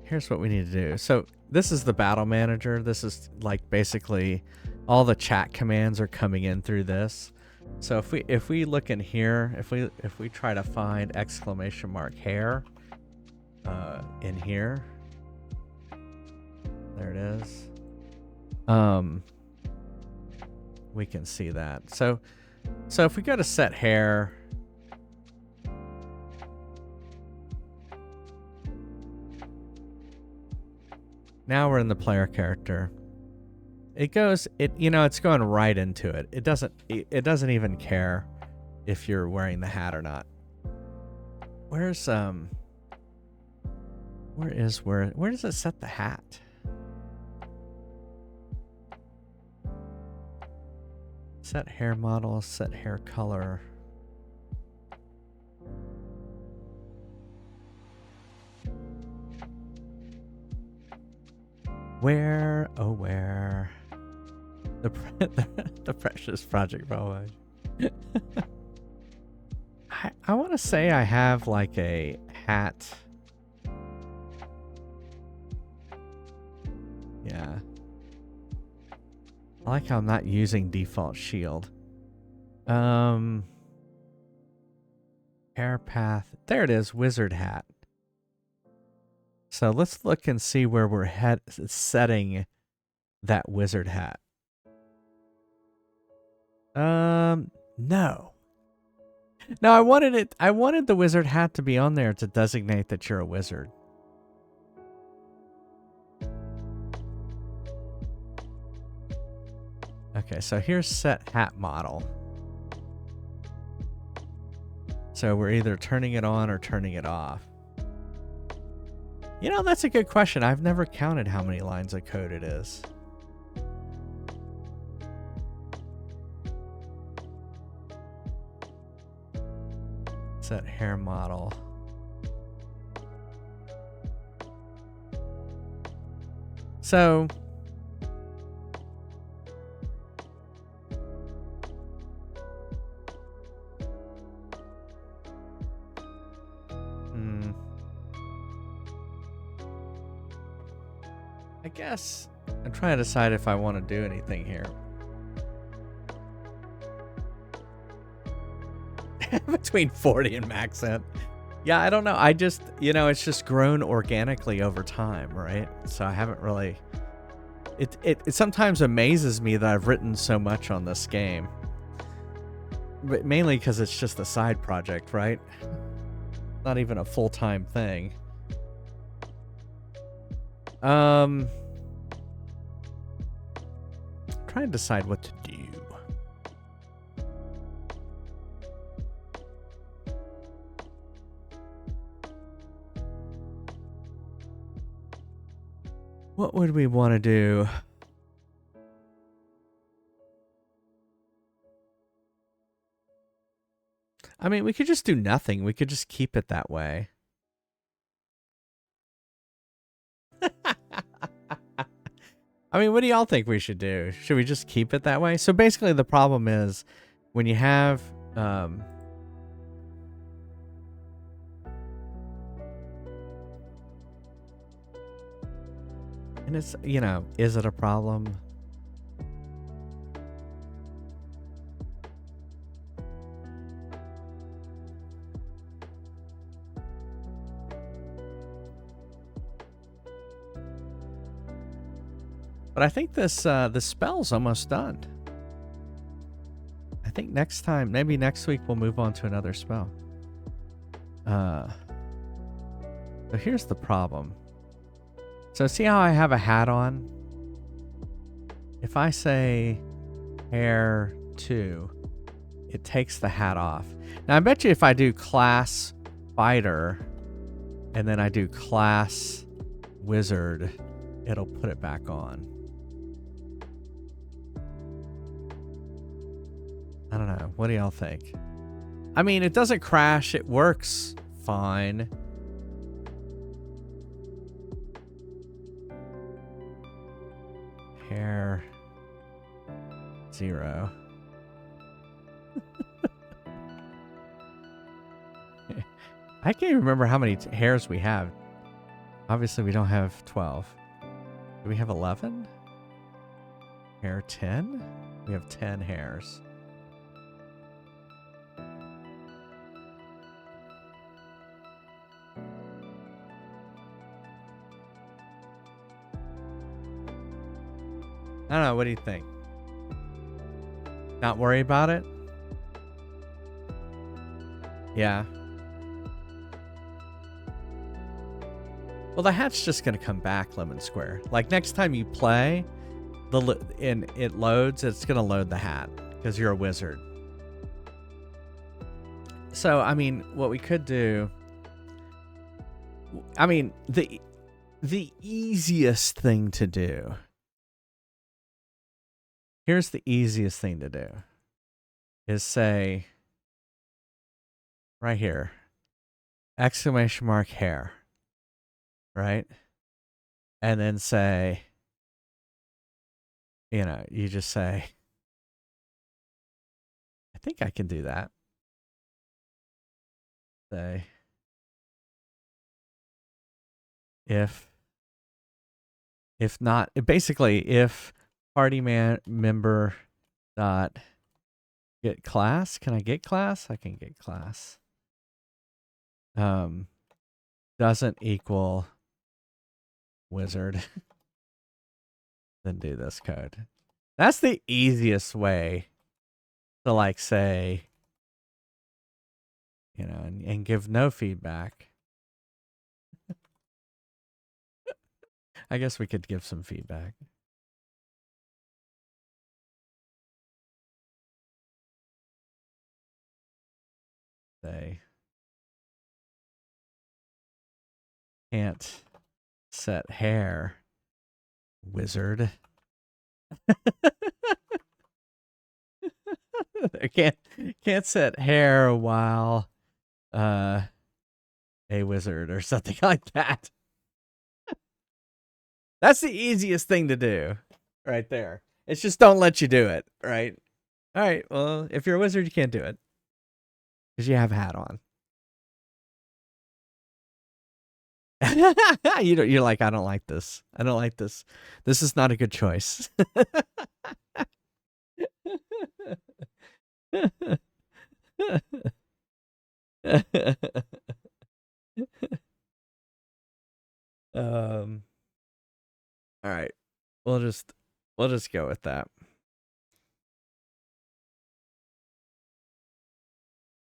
here's what we need to do. So this is the battle manager. This is like basically all the chat commands are coming in through this. So if we look in here, if we try to find !hair in here, there it is. We can see that. So if we go to set hair, now we're in the player character. It goes, it's going right into it. It doesn't even care if you're wearing the hat or not. Where does it set the hat? Set hair model, set hair color. Where, oh where? The precious project probably. I want to say I have like a hat. Yeah. I like how I'm not using default shield. Hair path. There it is, wizard hat. So let's look and see where we're setting that wizard hat. No. No, I wanted the wizard hat to be on there to designate that you're a wizard. Okay, so here's set hat model. So we're either turning it on or turning it off. That's a good question. I've never counted how many lines of code it is. Set hair model. So I guess I'm trying to decide if I want to do anything here. Between 40 and Maxent. Yeah, I don't know. I just, it's just grown organically over time, right? So I haven't really... It sometimes amazes me that I've written so much on this game. But mainly because it's just a side project, right? Not even a full-time thing. Trying to decide what to do. What would we want to do? I mean, we could just do nothing. We could just keep it that way. I mean, what do y'all think we should do? Should we just keep it that way? So basically the problem is when you have and it's, is it a problem? But I think this spell's almost done. I think next time, maybe next week, we'll move on to another spell. So here's the problem. So see how I have a hat on? If I say hair 2, it takes the hat off. Now I bet you if I do class fighter and then I do class wizard, it'll put it back on. I don't know. What do y'all think? I mean, it doesn't crash. It works fine. Hair 0. I can't even remember how many hairs we have. Obviously, we don't have 12. Do we have 11? Hair 10? We have 10 hairs. I don't know. What do you think? Not worry about it? Yeah. Well, the hat's just going to come back lemon square. Like next time you play, it loads, it's going to load the hat because you're a wizard. So, I mean, what we could do, I mean, the easiest thing to do. Here's the easiest thing to do is say right here, exclamation mark hair, right? And then say, you know, you just say, I think I can do that. Say, if not, basically, if party member dot get class. Can I get class? I can get class. Doesn't equal wizard. Then do this code. That's the easiest way to like say, you know, and give no feedback. I guess we could give some feedback. Say can't set hair, wizard. can't set hair while a wizard or something like that. That's the easiest thing to do right there. It's just don't let you do it, right? All right, well, if you're a wizard, you can't do it because you have a hat on. You're like, I don't like this. I don't like this. This is not a good choice. All right. We'll just go with that.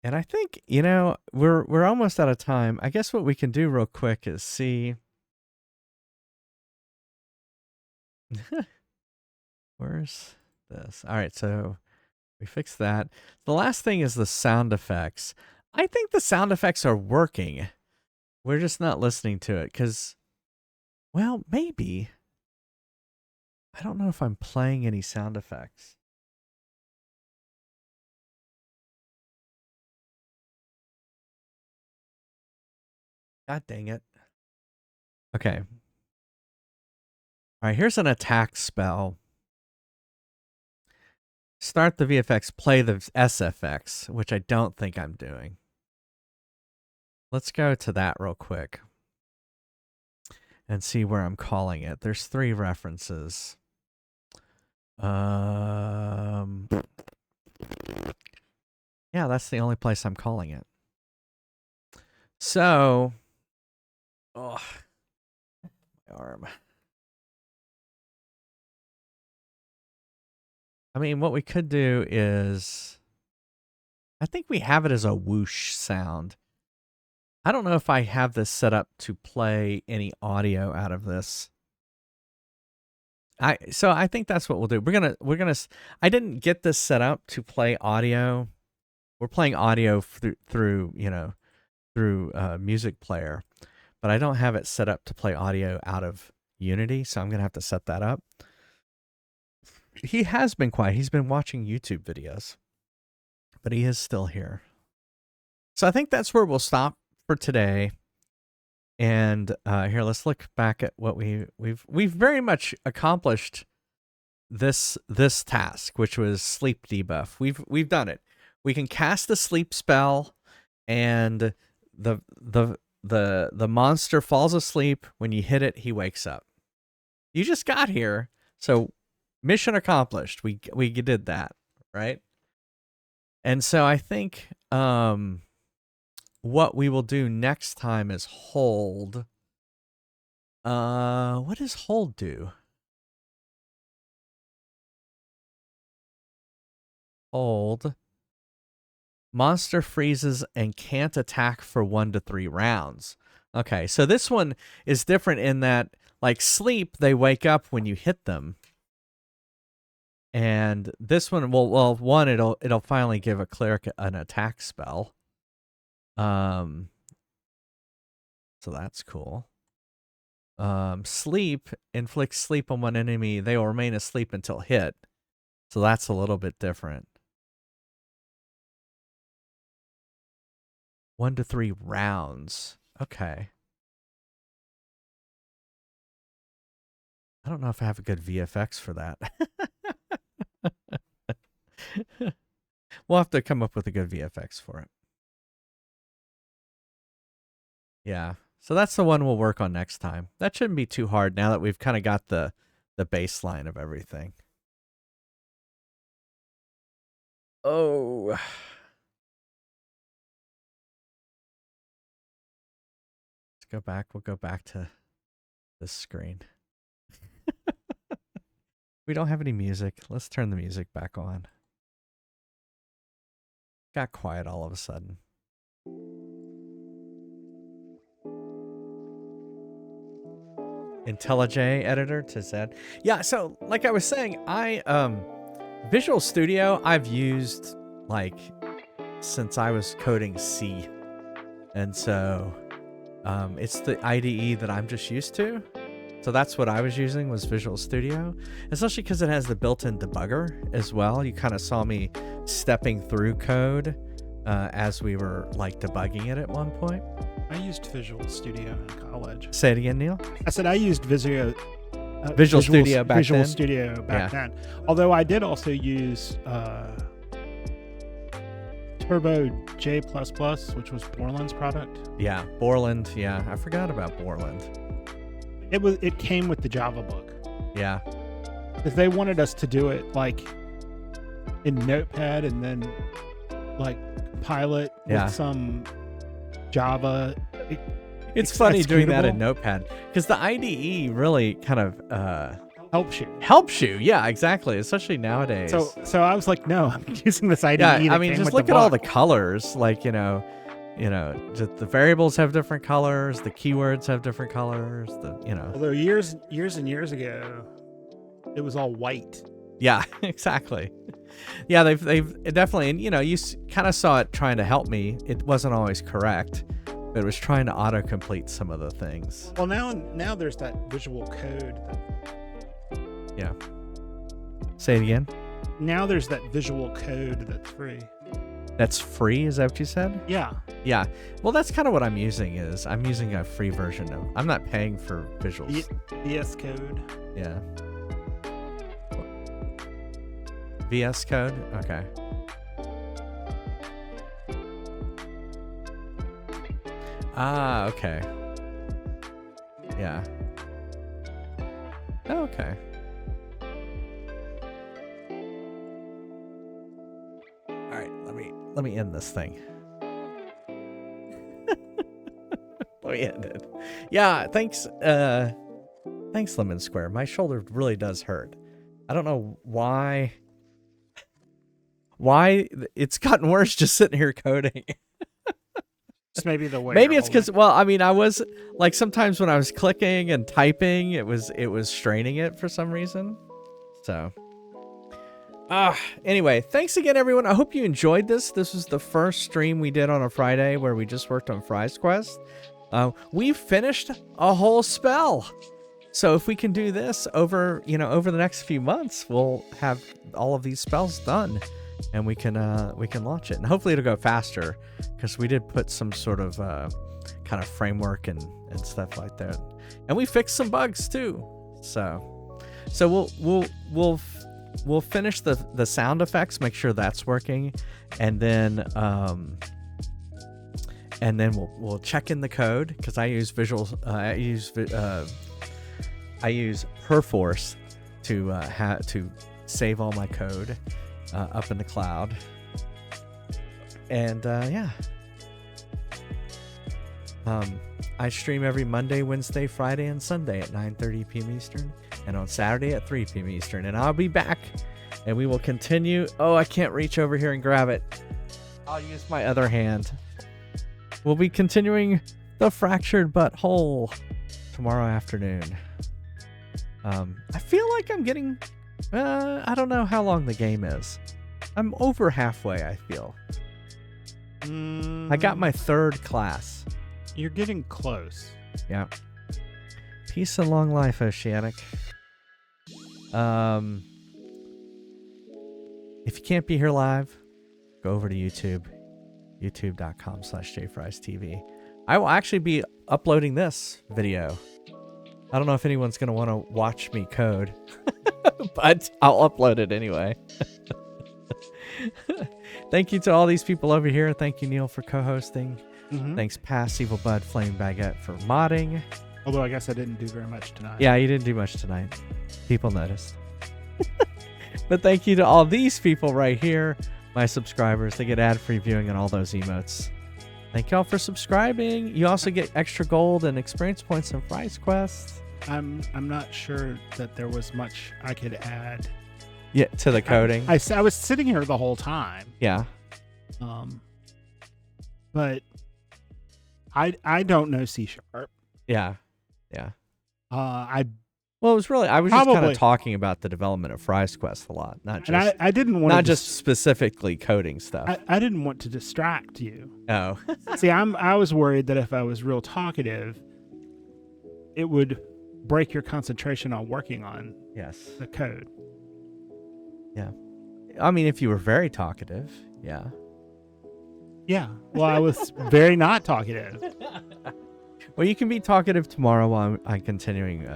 And I think, you know, we're almost out of time. I guess what we can do real quick is see. Where's this? All right, so we fixed that. The last thing is the sound effects. I think the sound effects are working. We're just not listening to it because, well, maybe. I don't know if I'm playing any sound effects. God dang it. Okay. All right, here's an attack spell. Start the VFX, play the SFX, which I don't think I'm doing. Let's go to that real quick and see where I'm calling it. There's 3 references. Yeah, that's the only place I'm calling it. So, oh, my arm. I mean, what we could do is, I think we have it as a whoosh sound. I don't know if I have this set up to play any audio out of this. So I think that's what we'll do. I didn't get this set up to play audio. We're playing audio through music player, but I don't have it set up to play audio out of Unity, so I'm going to have to set that up. He has been quiet. He's been watching YouTube videos, but he is still here. So I think that's where we'll stop for today. And here, let's look back at what we've very much accomplished this task, which was sleep debuff. We've done it. We can cast a sleep spell, and the monster falls asleep. When you hit it, he wakes up. You just got here, so mission accomplished. We did that, right? And so I think what we will do next time is hold. What does hold do? Hold. Monster freezes and can't attack for 1 to 3 rounds. Okay, so this one is different in that, like sleep, they wake up when you hit them. And this one, well, one, it'll finally give a cleric an attack spell. So that's cool. Sleep inflicts sleep on one enemy. They will remain asleep until hit. So that's a little bit different. 1 to 3 rounds. Okay. I don't know if I have a good VFX for that. We'll have to come up with a good VFX for it. Yeah. So that's the one we'll work on next time. That shouldn't be too hard now that we've kind of got the baseline of everything. Oh. Let's go back. We'll go back to this screen. We don't have any music. Let's turn the music back on. Got quiet all of a sudden. IntelliJ editor to Zed. Yeah, so like I was saying, Visual Studio I've used like since I was coding C. And so it's the IDE that I'm just used to. So that's what I was using, was Visual Studio, especially because it has the built-in debugger as well. You kind of saw me stepping through code as we were like debugging it at one point. I used Visual Studio in college. Say it again, Neil. I said I used Visual Studio back Visual then? Studio back then. Although I did also use Turbo J++, which was Borland's product. Yeah, Borland. Yeah, I forgot about Borland. It came with the Java book. Yeah. Because they wanted us to do it like in Notepad and then like pilot with some Java. It's funny doing that in Notepad because the IDE really kind of helps you. Yeah, exactly. Especially nowadays. So I was like, no, I'm using this IDE. Yeah, I mean, just look at all the colors. Like, just the variables have different colors. The keywords have different colors. Although years and years ago, it was all white. Yeah, exactly. Yeah, they've definitely, and you kind of saw it trying to help me. It wasn't always correct, but it was trying to autocomplete some of the things. Well, now there's that visual code. Yeah. Say it again. Now there's that visual code that's free. That's free? Is that what you said? Yeah. Yeah. Well, that's kind of what I'm using. I'm using a free version of. I'm not paying for visuals. VS Code. Yeah. VS Code? Okay. Ah, okay. Yeah. Oh, okay. All right, let me end this thing. Let me end it. Yeah, thanks Lemon Square. My shoulder really does hurt. I don't know why it's gotten worse just sitting here coding. It's maybe the way. Maybe it's because, well, I mean, I was like sometimes when I was clicking and typing, it was straining it for some reason. So, anyway, thanks again, everyone. I hope you enjoyed this. This was the first stream we did on a Friday where we just worked on Fries Quest. We finished a whole spell. So if we can do this over the next few months, we'll have all of these spells done. And we can launch it, and hopefully it'll go faster, because we did put some sort of kind of framework and stuff like that, and we fixed some bugs too. So we'll finish the sound effects, make sure that's working, and then we'll check in the code, because I use I use Perforce to save all my code up in the cloud. And yeah, I stream every Monday, Wednesday, Friday, and Sunday at 9:30 p.m. Eastern, and on Saturday at 3 p.m. Eastern. And I'll be back, and we will continue. Oh, I can't reach over here and grab it. I'll use my other hand. We'll be continuing the Fractured Butthole tomorrow afternoon. I feel like I'm getting... I don't know how long the game is. I'm over halfway, I feel. I got my 3rd class. You're getting close. Yeah. Peace and long life, Oceanic. If you can't be here live, go over to YouTube. youtube.com/JFriesTV. I will actually be uploading this video. I don't know if anyone's going to want to watch me code, but I'll upload it anyway. Thank you to all these people over here. Thank you, Neil, for co-hosting. Thanks, Pass, Evil Bud, Flame Baguette for modding. Although I guess I didn't do very much tonight. Yeah, you didn't do much tonight. People noticed. But thank you to all these people right here, my subscribers. They get ad-free viewing and all those emotes. Thank y'all for subscribing. You also get extra gold and experience points in Fries Quest. I'm not sure that there was much I could add. Yeah, to the coding. I was sitting here the whole time. Yeah. But I don't know C#. Yeah. Yeah. Well, it was really, I was just kind of talking about the development of Fries Quest a lot, not just, and I didn't want not just specifically coding stuff. I didn't want to distract you. Oh. See, I was worried that if I was real talkative, it would break your concentration on working on the code. Yeah. I mean, if you were very talkative, yeah. Yeah. Well, I was very not talkative. Well, you can be talkative tomorrow while I'm continuing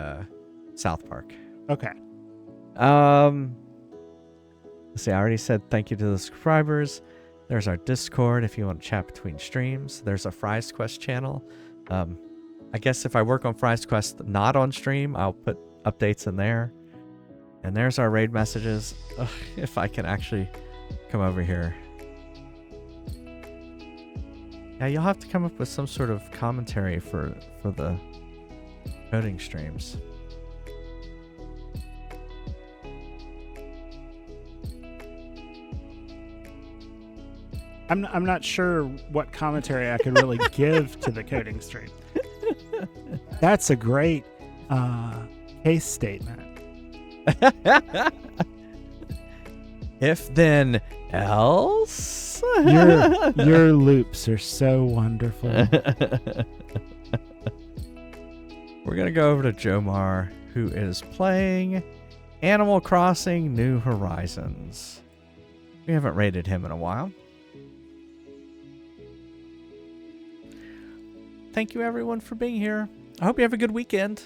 South Park. Okay. Let's see, I already said thank you to the subscribers. There's our Discord if you want to chat between streams. There's a Fries Quest channel. I guess if I work on Fries Quest not on stream, I'll put updates in there. And there's our raid messages. Ugh, if I can actually come over here. Yeah, you'll have to come up with some sort of commentary for the coding streams. I'm not sure what commentary I could really give to the coding stream. That's a great case statement. If then else. Your loops are so wonderful. We're gonna go over to Jomar, who is playing Animal Crossing New Horizons. We haven't rated him in a while. Thank you everyone for being here. I hope you have a good weekend.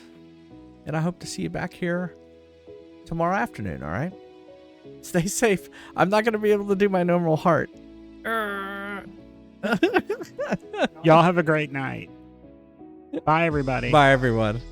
And I hope to see you back here tomorrow afternoon, all right? Stay safe. I'm not going to be able to do my normal heart. Y'all have a great night. Bye, everybody. Bye, everyone.